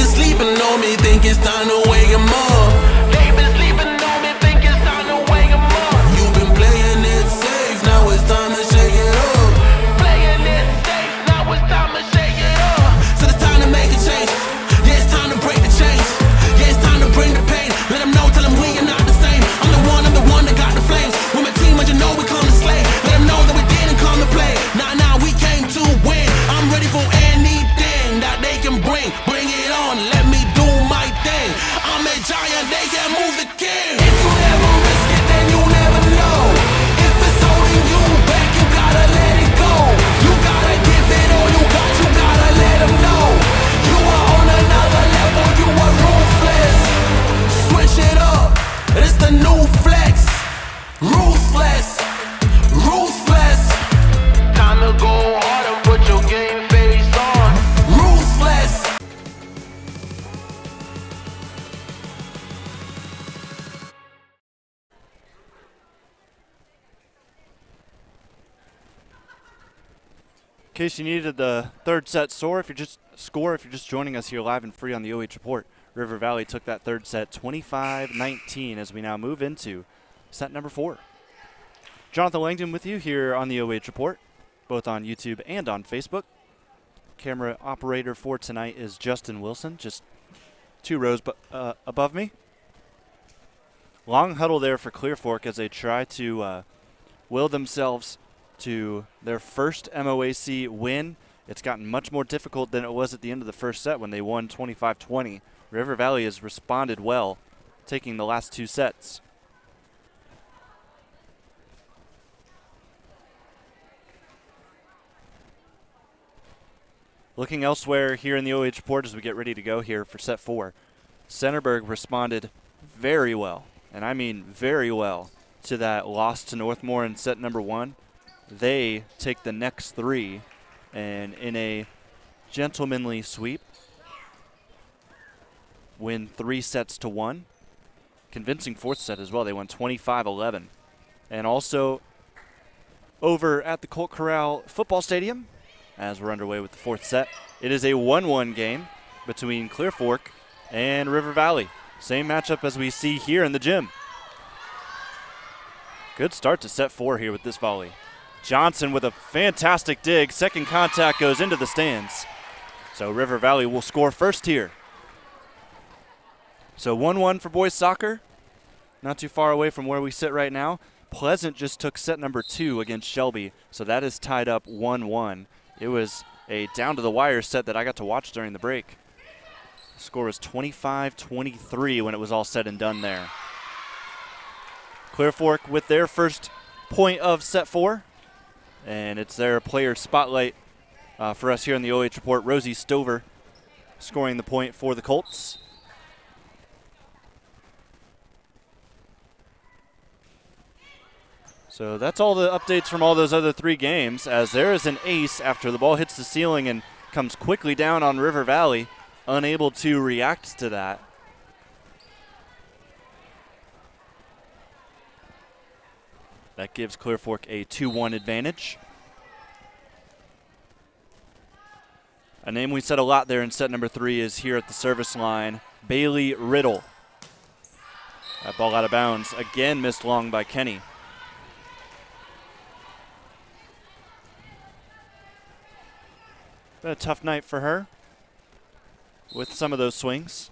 Sleeping on me, think it's time to wake 'em up. They been sleeping on me, think it's time to wake 'em up. You've been playing it safe, now it's time to shake it up. Playing it safe, now it's time to shake it up. So it's time to make a change. Yeah, it's time to break the chains. Yeah, it's time to bring the pain. Let them know, tell them we are not the same. I'm the one that got the flames. With my team, but you know we come to slay. Let them know that we didn't come to play. Nah, we came to win. I'm ready for anything that they can bring. Bring it on, let me do my thing. I'm a giant, they can't move the king. If you never risk it, then you never know. If it's holding you back, you gotta let it go. You gotta give it all you gotta let them know. You are on another level, you are ruthless. Switch it up, it's the new flex. Ruthless, ruthless. Time to go hard and put your game face on. Ruthless. In case you needed the third set score, if you're just joining us here live and free on the OH Report, River Valley took that third set 25-19 as we now move into set number 4. Jonathan Langdon with you here on the OH Report, both on YouTube and on Facebook. Camera operator for tonight is Justin Wilson, just 2 rows above me. Long huddle there for Clear Fork as they try to will themselves to their first MOAC win. It's gotten much more difficult than it was at the end of the first set when they won 25-20. River Valley has responded well, taking the last 2 sets. Looking elsewhere here in the OH Report as we get ready to go here for set 4. Centerburg responded very well and I mean very well, to that loss to Northmore in set number 1. They take the next 3, and in a gentlemanly sweep, win 3 sets to 1. Convincing 4th set as well. They won 25-11. And also over at the Colt Corral football stadium, as we're underway with the 4th set, it is a 1-1 game between Clear Fork and River Valley. Same matchup as we see here in the gym. Good start to set 4 here with this volley. Johnson with a fantastic dig. Second contact goes into the stands. So River Valley will score first here. So 1-1 for boys soccer. Not too far away from where we sit right now. Pleasant just took set number 2 against Shelby, so that is tied up 1-1. It was a down-to-the-wire set that I got to watch during the break. The score was 25-23 when it was all said and done there. Clear Fork with their first point of set 4, and it's their player spotlight for us here in the OH Report. Rosie Stover scoring the point for the Colts. So that's all the updates from all those other 3 games, as there is an ace after the ball hits the ceiling and comes quickly down on River Valley, unable to react to that. That gives Clear Fork a 2-1 advantage. A name we said a lot there in set number 3 is here at the service line, Bailey Riddle. That ball out of bounds, again missed long by Kenny. Been a tough night for her with some of those swings.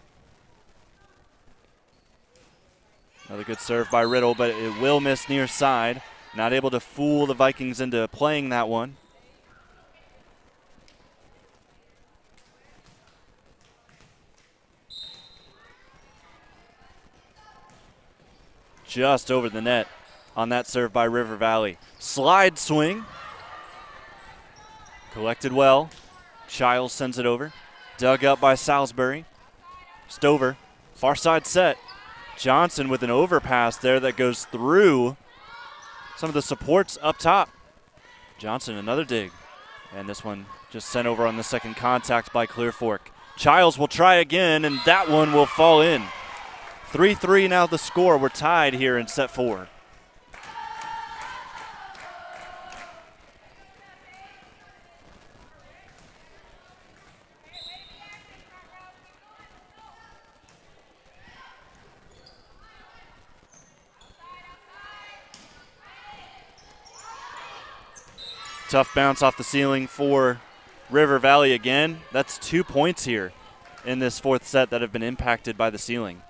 Another good serve by Riddle, but it will miss near side. Not able to fool the Vikings into playing that one. Just over the net on that serve by River Valley. Slide swing. Collected well. Childs sends it over. Dug up by Salisbury. Stover, far side set. Johnson with an overpass there that goes through some of the supports up top. Johnson, another dig. And this one just sent over on the second contact by Clear Fork. Childs will try again, and that one will fall in. 3-3 now the score. We're tied here in set 4. Tough bounce off the ceiling for River Valley again. That's 2 points here in this 4th set that have been impacted by the ceiling.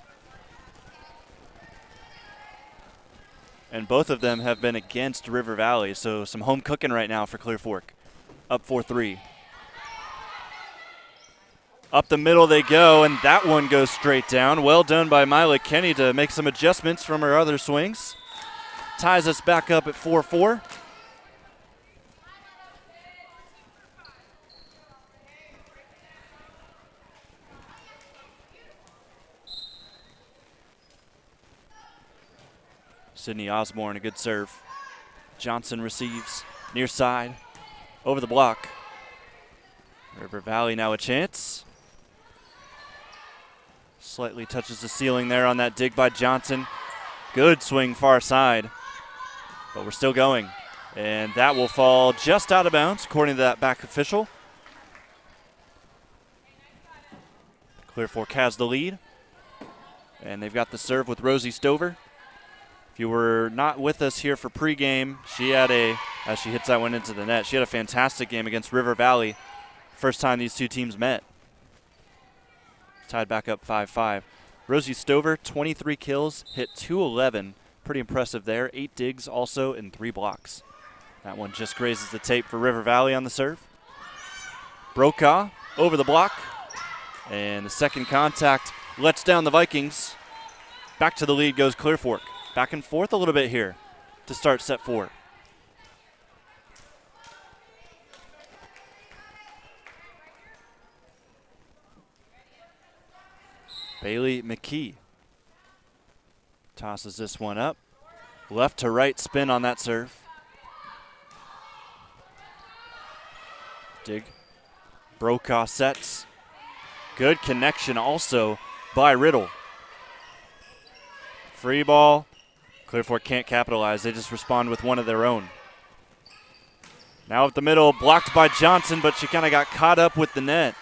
And both of them have been against River Valley, so some home cooking right now for Clear Fork. Up 4-3. Up the middle they go, and that one goes straight down. Well done by Mila Kenny to make some adjustments from her other swings. Ties us back up at 4-4. Sydney Osborne, a good serve. Johnson receives near side, over the block. River Valley now a chance. Slightly touches the ceiling there on that dig by Johnson. Good swing far side, but we're still going. And that will fall just out of bounds, according to that back official. Clear Fork has the lead, and they've got the serve with Rosie Stover. If you were not with us here for pregame, she had as she hits that one into the net, she had a fantastic game against River Valley. First time these 2 teams met. Tied back up 5-5. Rosie Stover, 23 kills, hit 211. Pretty impressive there. 8 digs also and 3 blocks. That one just grazes the tape for River Valley on the serve. Brokaw over the block. And the second contact lets down the Vikings. Back to the lead goes Clear Fork. Back and forth a little bit here to start set 4. Bailey McKee Tosses this one up. Left to right spin on that serve. Dig. Brokaw sets. Good connection also by Riddle. Free ball. Clear Fork can't capitalize. They just respond with one of their own. Now up the middle, blocked by Johnson, but she kind of got caught up with the net.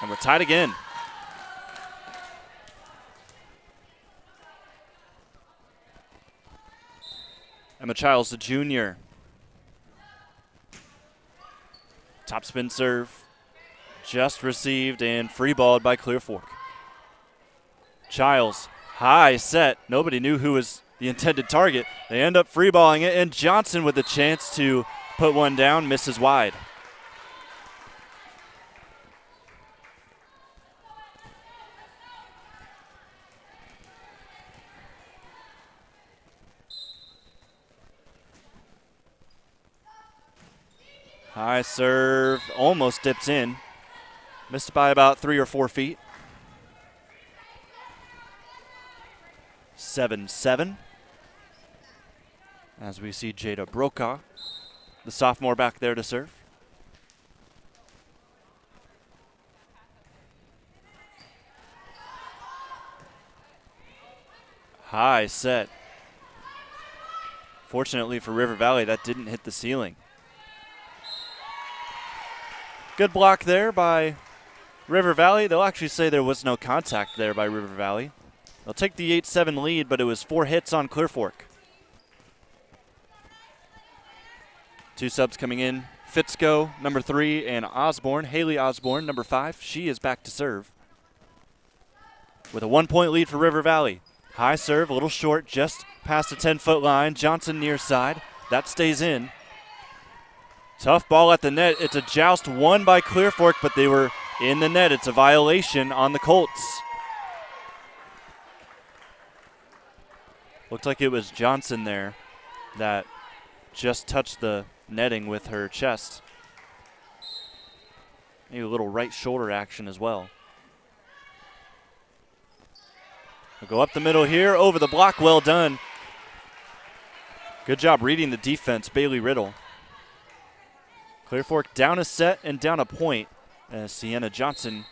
And we're tied again. Emma Childs, the junior. Topspin serve. Just received and free balled by Clear Fork. Childs, high set. Nobody knew who was the intended target. They end up free balling it, and Johnson with a chance to put one down, misses wide. High serve, almost dips in. Missed by about 3 or 4 feet. 7-7. As we see Jada Brokaw, the sophomore, back there to serve. High set. Fortunately for River Valley, that didn't hit the ceiling. Good block there by River Valley. They'll actually say there was no contact there by River Valley. They'll take the 8-7 lead, but it was 4 hits on Clear Fork. 2 subs coming in. Fitzko, number 3, and Osborne, Haley Osborne, number 5. She is back to serve. With a 1-point lead for River Valley. High serve, a little short, just past the 10-foot line. Johnson near side. That stays in. Tough ball at the net. It's a joust won by Clear Fork, but they were in the net. It's a violation on the Colts. Looked like it was Johnson there that just touched the netting with her chest. Maybe a little right shoulder action as well. We'll go up the middle here, over the block, well done. Good job reading the defense, Bailey Riddle. Clear Fork down a set and down a point as Sienna Johnson,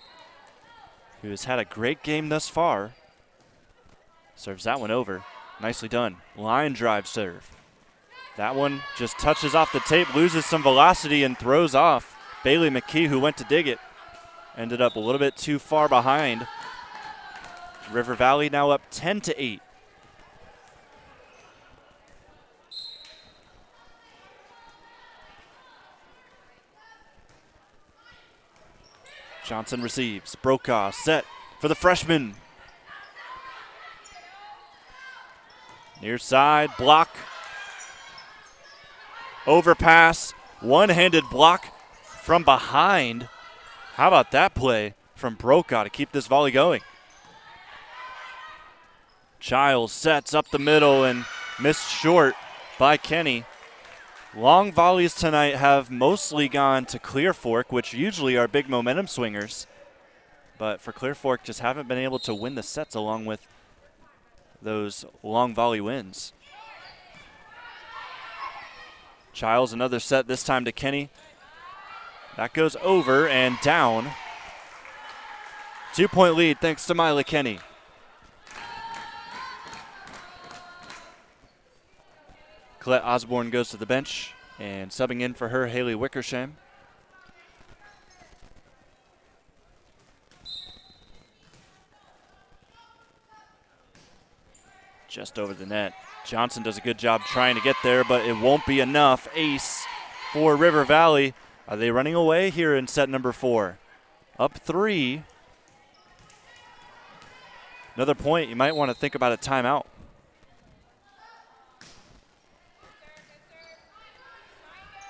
who has had a great game thus far, serves that one over. Nicely done. Line drive serve. That one just touches off the tape, loses some velocity, and throws off. Bailey McKee, who went to dig it, ended up a little bit too far behind. River Valley now up 10-8. Johnson receives. Brokaw set for the freshman. Near side, block. Overpass, one-handed block from behind. How about that play from Brokaw to keep this volley going? Childs sets up the middle and missed short by Kenny. Long volleys tonight have mostly gone to Clear Fork, which usually are big momentum swingers. But for Clear Fork, just haven't been able to win the sets along with those long volley wins. Childs, another set, this time to Kenny. That goes over and down. 2-point lead thanks to Mila Kenny. Colette Osborne goes to the bench, and subbing in for her, Haley Wickersham. Just over the net. Johnson does a good job trying to get there, but it won't be enough. Ace for River Valley. Are they running away here in set number 4? Up 3. Another point, you might want to think about a timeout.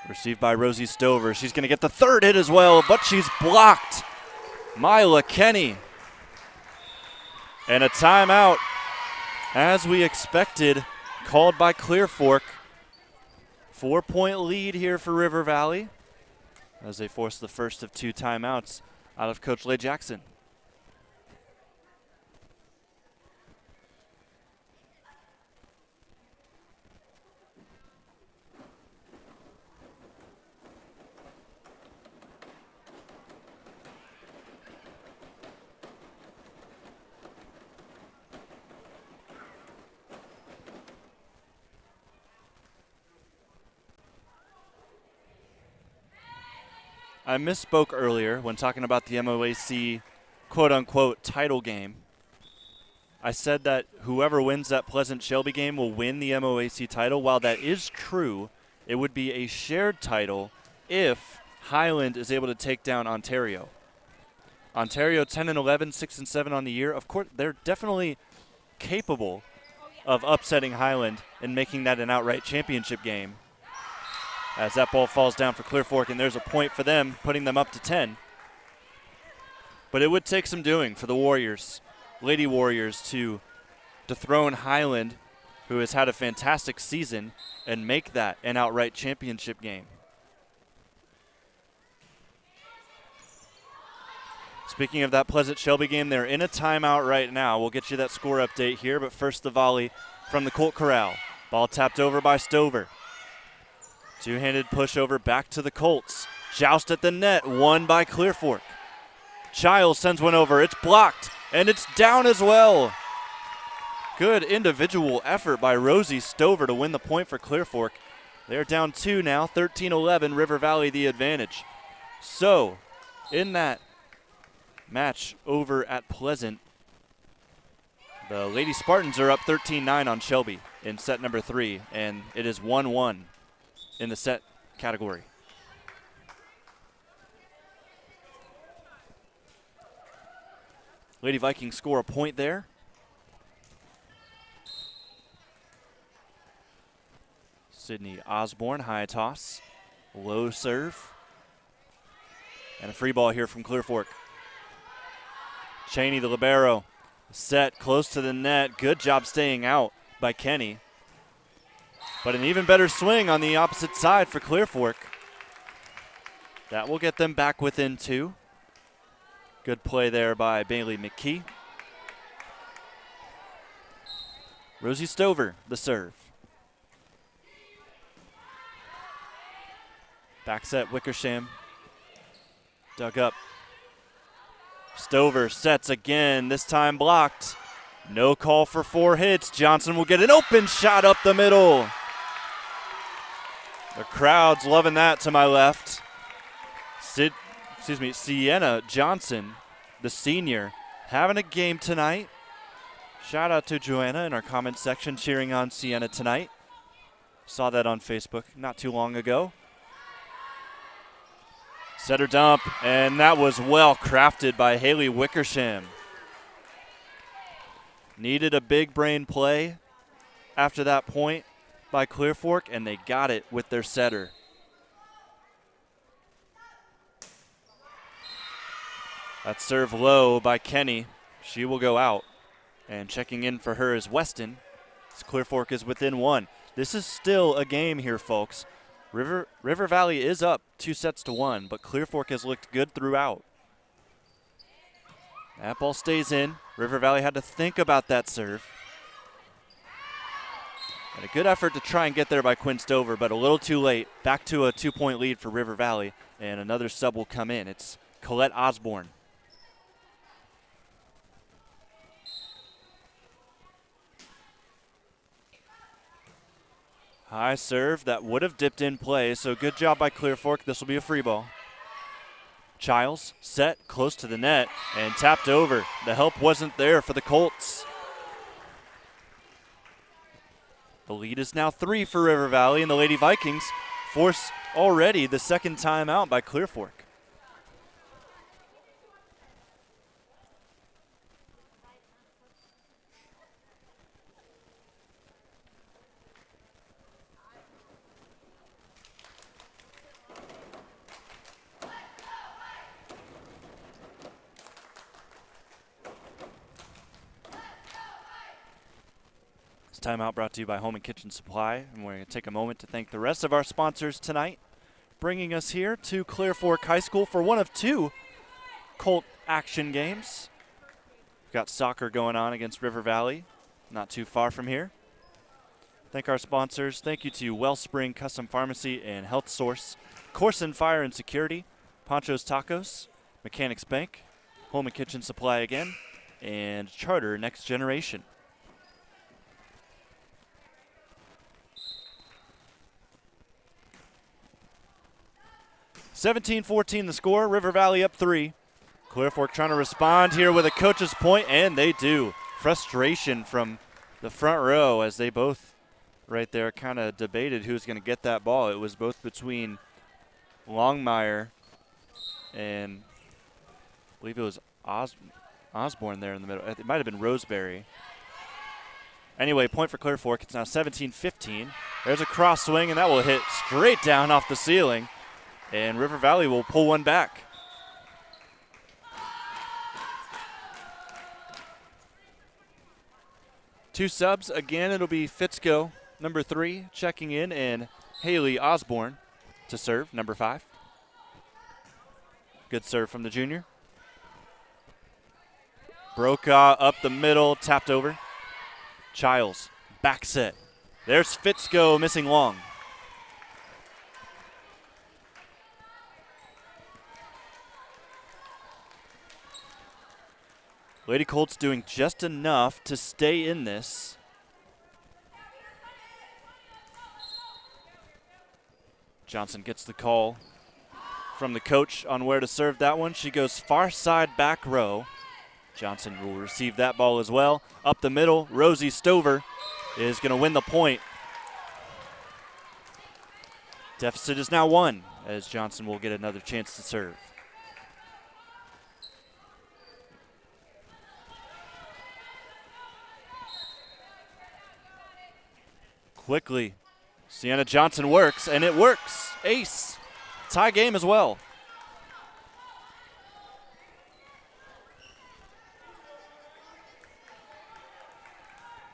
Received by Rosie Stover. She's going to get the third hit as well, but she's blocked. Mila Kenny. And a timeout, as we expected, called by Clear Fork. 4-point lead here for River Valley as they force the first of 2 timeouts out of Coach Lay Jackson. I misspoke earlier when talking about the MOAC quote-unquote title game. I said that whoever wins that Pleasant Shelby game will win the MOAC title. While that is true, it would be a shared title if Highland is able to take down Ontario. Ontario 10-11, 6-7 on the year. Of course, they're definitely capable of upsetting Highland and making that an outright championship game. As that ball falls down for Clear Fork, and there's a point for them, putting them up to 10. But it would take some doing for the Warriors, Lady Warriors, to dethrone Highland, who has had a fantastic season, and make that an outright championship game. Speaking of that Pleasant Shelby game, they're in a timeout right now. We'll get you that score update here, but first the volley from the Colt Corral. Ball tapped over by Stover. Two-handed pushover back to the Colts. Joust at the net, won by Clear Fork. Childs sends one over. It's blocked, and it's down as well. Good individual effort by Rosie Stover to win the point for Clear Fork. They're down 2 now, 13-11, River Valley the advantage. So, in that match over at Pleasant, the Lady Spartans are up 13-9 on Shelby in set number 3, and it is 1-1 in the set category. Lady Vikings score a point there. Sydney Osborne, high toss, low serve, and a free ball here from Clear Fork. Cheney, the libero, set close to the net. Good job staying out by Kenny. But an even better swing on the opposite side for Clear Fork. That will get them back within 2. Good play there by Bailey McKee. Rosie Stover, the serve. Back set, Wickersham. Dug up. Stover sets again, this time blocked. No call for 4 hits. Johnson will get an open shot up the middle. The crowd's loving that to my left. Sienna Johnson, the senior, having a game tonight. Shout out to Joanna in our comment section cheering on Sienna tonight. Saw that on Facebook not too long ago. Setter dump, and that was well crafted by Haley Wickersham. Needed a big brain play after that point by Clear Fork, and they got it with their setter. That serve low by Kenny. She will go out. And checking in for her is Weston. As Clear Fork is within 1. This is still a game here, folks. River Valley is up 2-1, but Clear Fork has looked good throughout. That ball stays in. River Valley had to think about that serve. And a good effort to try and get there by Quinn Stover, but a little too late. Back to a 2-point lead for River Valley, and another sub will come in. It's Colette Osborne. High serve that would have dipped in play, so good job by Clear Fork. This will be a free ball. Childs set close to the net and tapped over. The help wasn't there for the Colts. The lead is now 3 for River Valley, and the Lady Vikings force already the second time out by Clear Fork. Timeout brought to you by Home and Kitchen Supply, and we're going to take a moment to thank the rest of our sponsors tonight, bringing us here to Clear Fork High School for one of 2 Colt action games. We've got soccer going on against River Valley, not too far from here. Thank our sponsors. Thank you to Wellspring Custom Pharmacy and Health Source, Koorsen Fire and Security, Panchos Tacos, Mechanics Bank, Home and Kitchen Supply again, and Charter Next Generation. 17-14 the score. River Valley up 3. Clear Fork trying to respond here with a coach's point, and they do. Frustration from the front row as they both right there kind of debated who's going to get that ball. It was both between Longmire and I believe it was Osborne there in the middle. It might have been Roseberry. Anyway, point for Clear Fork. It's now 17-15. There's a cross swing, and that will hit straight down off the ceiling. And River Valley will pull one back. Two subs. Again, it'll be Fitzko, number 3, checking in, and Haley Osborne to serve, number 5. Good serve from the junior. Brokaw up the middle, tapped over. Childs, back set. There's Fitzko missing long. Lady Colts doing just enough to stay in this. Johnson gets the call from the coach on where to serve that one. She goes far side back row. Johnson will receive that ball as well. Up the middle, Rosie Stover is going to win the point. Deficit is now 1 as Johnson will get another chance to serve. Quickly, Sienna Johnson works, and it works. Ace. Tie game as well.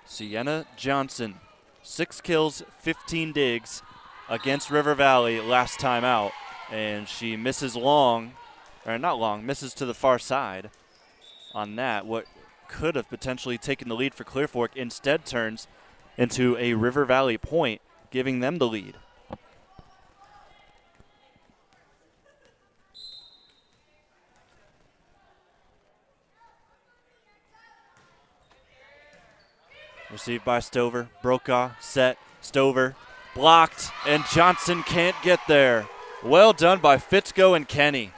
Sienna Johnson, 6 kills, 15 digs against River Valley last time out. And she misses long, or not long, misses to the far side on that. What could have potentially taken the lead for Clear Fork instead turns into a River Valley point, giving them the lead. Received by Stover. Brokaw, set, Stover, blocked, and Johnson can't get there. Well done by Fitzko and Kenny.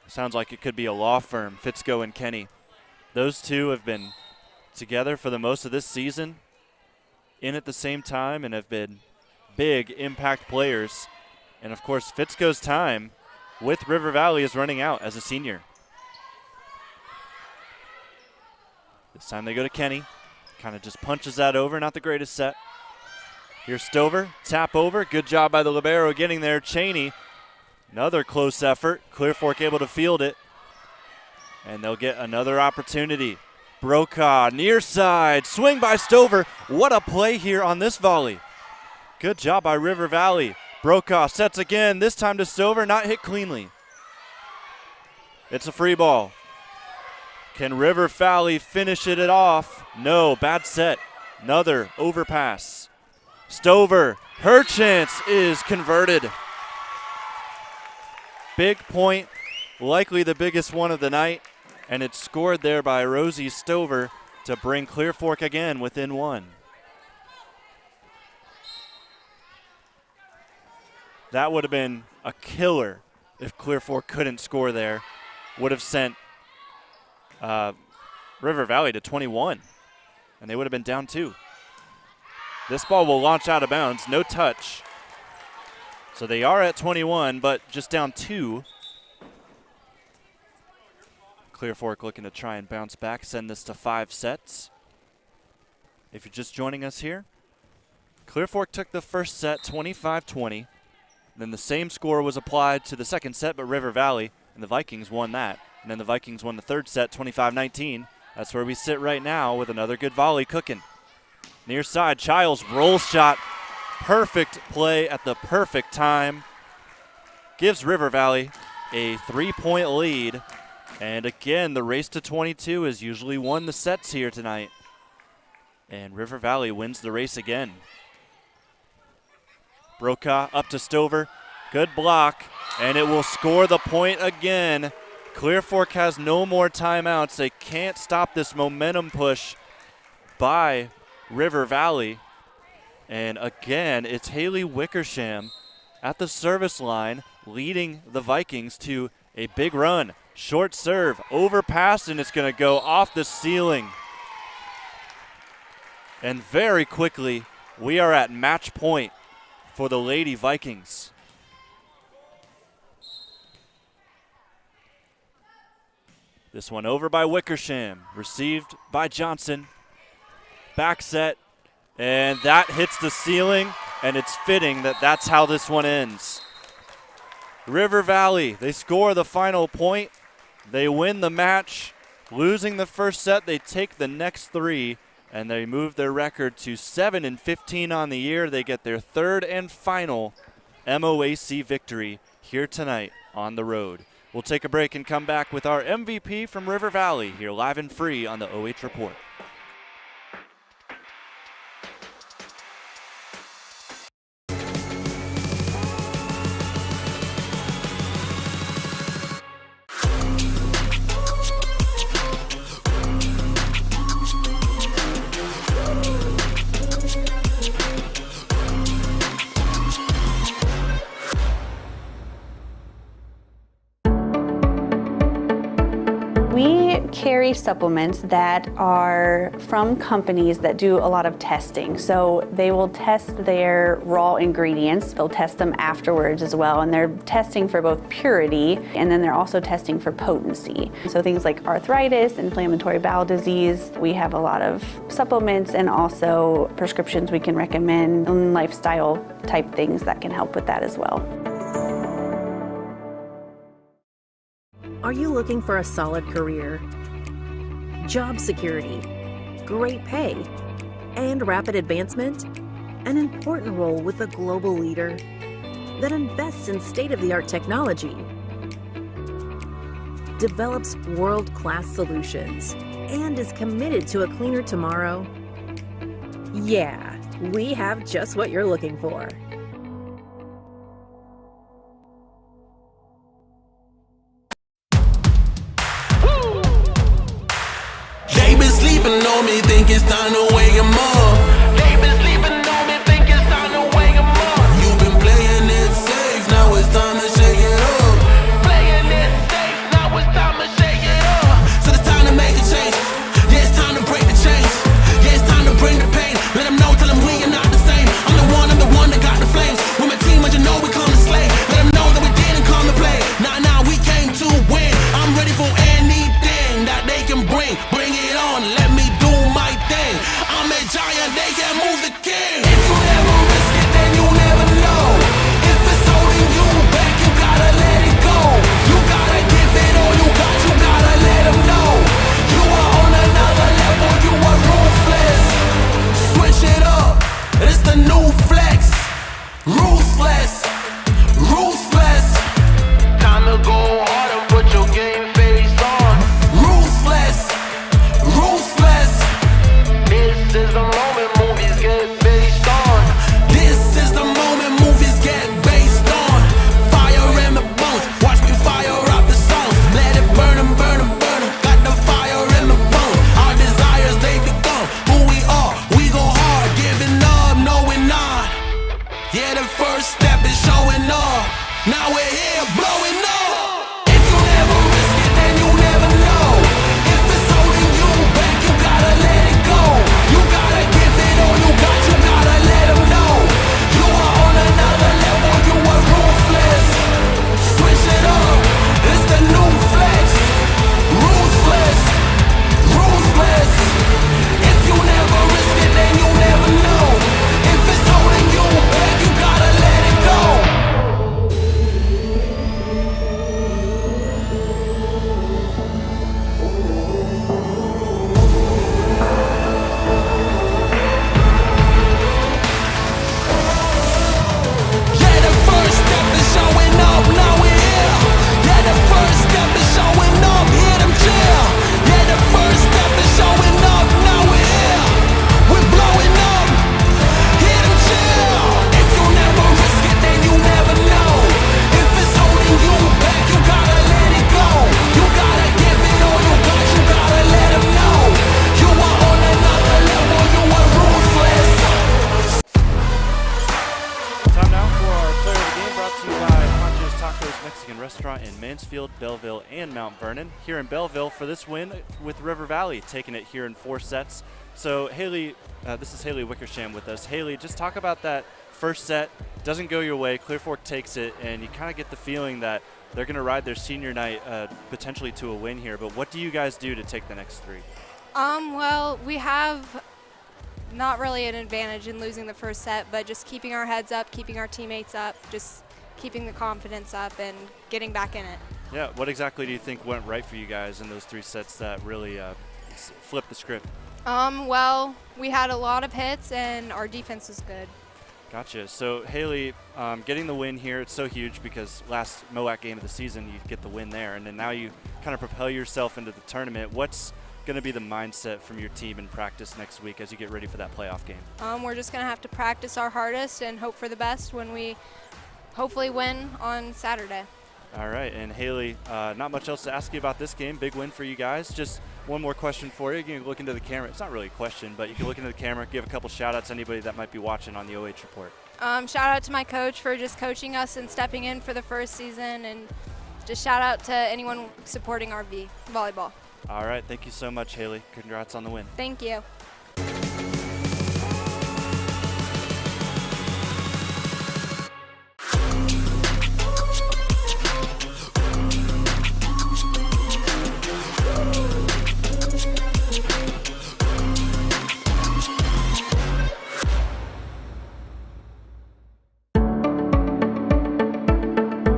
Sounds like it could be a law firm, Fitzko and Kenny. Those two have been together for the most of this season, in at the same time, and have been big impact players. And of course, Fitzko's time with River Valley is running out as a senior. This time they go to Kenny. Kind of just punches that over, not the greatest set. Here's Stover, tap over. Good job by the libero getting there. Cheney, another close effort. Clear Fork able to field it. And they'll get another opportunity. Brokaw, near side, swing by Stover. What a play here on this volley. Good job by River Valley. Brokaw sets again, this time to Stover, not hit cleanly. It's a free ball. Can River Valley finish it off? No, bad set. Another overpass. Stover, her chance is converted. Big point, likely the biggest one of the night, and it's scored there by Rosie Stover to bring Clear Fork again within 1. That would have been a killer if Clear Fork couldn't score there. Would have sent River Valley to 21, and they would have been down 2. This ball will launch out of bounds, no touch. So they are at 21, but just down 2. Clear Fork looking to try and bounce back, send this to 5 sets. If you're just joining us here, Clear Fork took the first set 25-20. Then the same score was applied to the second set, but River Valley and the Vikings won that. And then the Vikings won the third set 25-19. That's where we sit right now with another good volley cooking. Near side, Childs roll shot. Perfect play at the perfect time. Gives River Valley a 3-point lead. And again, the race to 22 has usually won the sets here tonight. And River Valley wins the race again. Brokaw up to Stover. Good block. And it will score the point again. Clear Fork has no more timeouts. They can't stop this momentum push by River Valley. And again, it's Haley Wickersham at the service line leading the Vikings to a big run. Short serve, overpass, and it's going to go off the ceiling. And very quickly, we are at match point for the Lady Vikings. This one over by Wickersham, received by Johnson. Back set, and that hits the ceiling, and it's fitting that that's how this one ends. River Valley, they score the final point. They win the match. Losing the first set, they take the next three, and they move their record to 7-15 on the year. They get their third and final MOAC victory here tonight on the road. We'll take a break and come back with our MVP from River Valley here live and free on the OH Report. We carry supplements that are from companies that do a lot of testing. So they will test their raw ingredients. They'll test them afterwards as well. And they're testing for both purity, and then they're also testing for potency. So things like arthritis, inflammatory bowel disease. We have a lot of supplements and also prescriptions we can recommend, and lifestyle type things that can help with that as well. Are you looking for a solid career, job security, great pay, and rapid advancement? An important role with a global leader that invests in state-of-the-art technology, develops world-class solutions, and is committed to a cleaner tomorrow? Yeah, we have just what you're looking for. Sleeping on me, think it's time to wake 'em up. They been sleeping on me, think it's time to wake 'em up. You've been playing it safe, now it's time to shake it up. Playing it safe, now it's time to shake it up. So it's time to make a change. Yeah, it's time to break the chains. Yeah, it's time to bring the pain. Let them know, tell them we are not the same. I'm the one that got the flames. With my team, as you know, we come to slay. Let them know that we didn't come to play. Nah, we came to win. I'm ready for anything that they can bring. Bring it on, let me do my thing. I'm a giant, they can move the king. If you never risk it, then you never know. If it's holding you back, you gotta let it go. You gotta give it all you got, you gotta let them know. You are on another level, you are ruthless. Switch it up, it's the new flex. Ruthless, ruthless. Time to go hard and put your game face on. Ruthless, ruthless. This is the moment movies get based on. This is the moment movies get based on. Fire in the bones, watch me fire up the songs. Let it burn 'em, burn 'em, burn 'em. Got the fire in the bones. Our desires, they become who we are. We go hard, giving up, no we're not. Yeah, the first step is showing up. Now we're here blowing up. If you never risk it, then you never know. If it's holding you back, you gotta let it go. You gotta give it all you got, you gotta let them know. You are on another level, you are ruthless. Switch it up, it's the new flex. Ruthless, ruthless. If you never risk it, then you never know. If it's holding you back, you gotta let it go. Mansfield, Belleville, and Mount Vernon. Here in Belleville for this win with River Valley, taking it here in 4 sets. So Haley, this is Haley Wickersham with us. Haley, just talk about that first set. Doesn't go your way, Clear Fork takes it, and you kind of get the feeling that they're going to ride their senior night potentially to a win here. But what do you guys do to take the next 3? Well, we have not really an advantage in losing the first set, but just keeping our heads up, keeping our teammates up, just keeping the confidence up and getting back in it. Yeah, what exactly do you think went right for you guys in those 3 sets that really flipped the script? Well, we had a lot of hits and our defense was good. Gotcha. So Haley, getting the win here, it's so huge because last MOAC game of the season, you get the win there, and then now you kind of propel yourself into the tournament. What's going to be the mindset from your team in practice next week as you get ready for that playoff game? We're just going to have to practice our hardest and hope for the best when we hopefully win on Saturday. All right, and Haley, not much else to ask you about this game. Big win for you guys. Just one more question for you. You can look into the camera. It's not really a question, but you can look into the camera, give a couple shout-outs to anybody that might be watching on the OH Report. Shout out to my coach for just coaching us and stepping in for the first season, and just shout out to anyone supporting RV volleyball. All right, thank you so much, Haley. Congrats on the win. Thank you.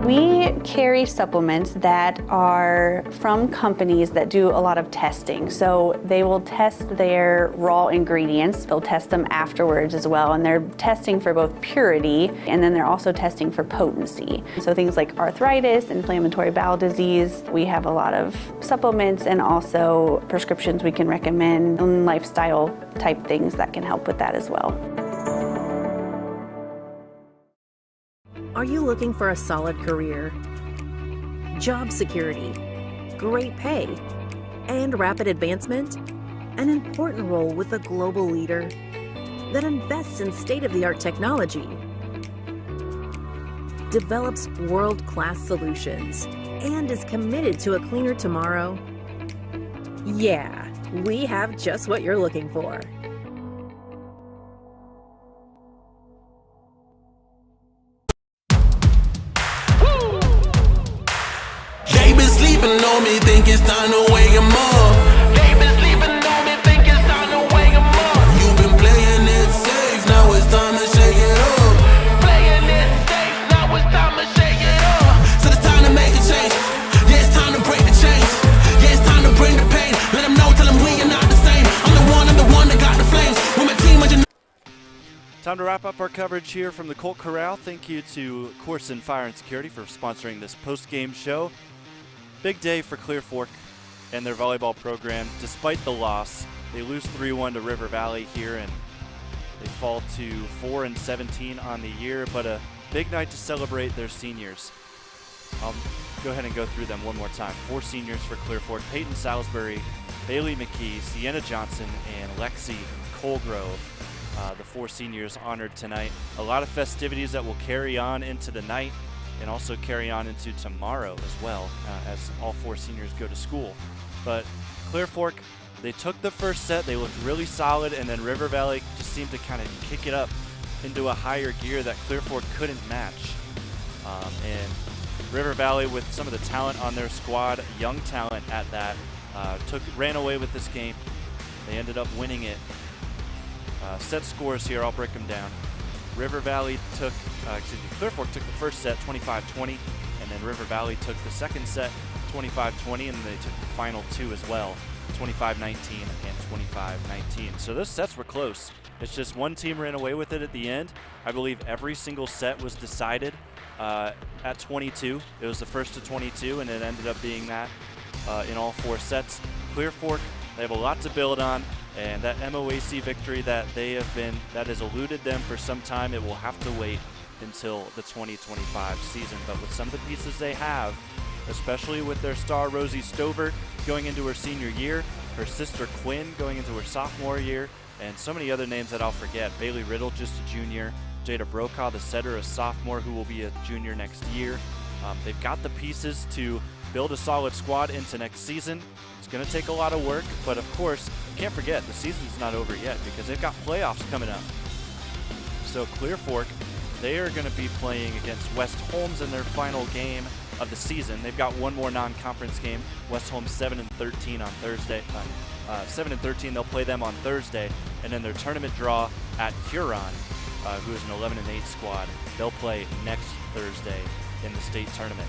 We carry supplements that are from companies that do a lot of testing. So they will test their raw ingredients. They'll test them afterwards as well. And they're testing for both purity, and then they're also testing for potency. So things like arthritis, inflammatory bowel disease. We have a lot of supplements and also prescriptions we can recommend, and lifestyle type things that can help with that as well. Are you looking for a solid career, job security, great pay, and rapid advancement? An important role with a global leader that invests in state-of-the-art technology, develops world-class solutions, and is committed to a cleaner tomorrow? Yeah, we have just what you're looking for. On me, think it's time to wake 'em up. They been sleeping on me, think it's time to wake 'em up. You've been playing it safe, now it's time to shake it up. Playing it safe, now it's time to shake it up. So it's time to make a change. Yeah, it's time to break the chains. Yeah, it's time to bring the pain. Let them know, tell them we are not the same. I'm the one that got the flames. With my team, Time to wrap up our coverage here from the Colt Corral. Thank you to Koorsen Fire and Security for sponsoring this post-game show. Big day for Clear Fork and their volleyball program. Despite the loss, they lose 3-1 to River Valley here, and they fall to 4-17 on the year, but a big night to celebrate their seniors. I'll go ahead and go through them one more time. 4 seniors for Clear Fork: Peyton Salisbury, Bailey McKee, Sienna Johnson, and Lexi Colgrove. The 4 seniors honored tonight. A lot of festivities that will carry on into the night and also carry on into tomorrow as well, as all 4 seniors go to school. But Clear Fork, they took the first set, they looked really solid, and then River Valley just seemed to kind of kick it up into a higher gear that Clear Fork couldn't match. And River Valley, with some of the talent on their squad, young talent at that, ran away with this game. They ended up winning it. Set scores here, I'll break them down. River Valley took, Clear Fork took the first set 25-20, and then River Valley took the second set 25-20, and they took the final 2 as well, 25-19 and 25-19. So those sets were close. It's just one team ran away with it at the end. I believe every single set was decided at 22. It was the first to 22, and it ended up being that in all 4 sets. Clear Fork, they have a lot to build on. And that MOAC victory that has eluded them for some time, it will have to wait until the 2025 season. But with some of the pieces they have, especially with their star Rosie Stover going into her senior year, her sister Quinn going into her sophomore year, and so many other names that I'll forget. Bailey Riddle, just a junior. Jada Brokaw, the setter, a sophomore who will be a junior next year. They've got the pieces to build a solid squad into next season. It's going to take a lot of work, but of course, can't forget the season's not over yet because they've got playoffs coming up. So Clear Fork, they are going to be playing against West Holmes in their final game of the season. They've got one more non-conference game. West Holmes 7-13 on Thursday. 7-13, they'll play them on Thursday, and then their tournament draw at Huron, who is an 11-8 squad. They'll play next Thursday in the state tournament.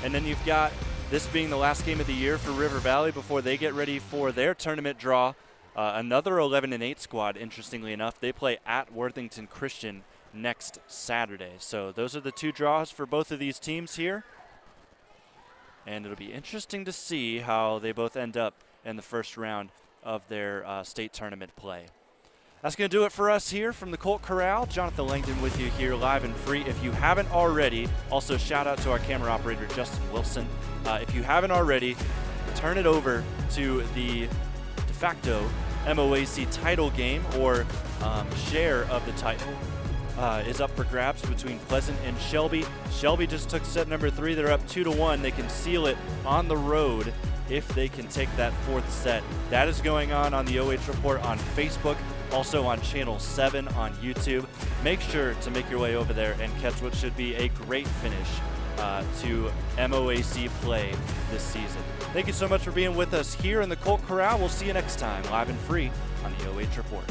And then you've got this being the last game of the year for River Valley before they get ready for their tournament draw. Another 11-8 squad, interestingly enough. They play at Worthington Christian next Saturday. So those are the two draws for both of these teams here. And it'll be interesting to see how they both end up in the first round of their state tournament play. That's going to do it for us here from the Colt Corral. Jonathan Langdon with you here live and free. If you haven't already, also shout out to our camera operator, Justin Wilson. If you haven't already, turn it over to the de facto MOAC title game, or share of the title is up for grabs between Pleasant and Shelby. Shelby just took set number 3. They're up 2-1. They can seal it on the road if they can take that 4th set. That is going on the OH Report on Facebook, also on Channel 7 on YouTube. Make sure to make your way over there and catch what should be a great finish to MOAC play this season. Thank you so much for being with us here in the Colt Corral. We'll see you next time, live and free on the OH Report.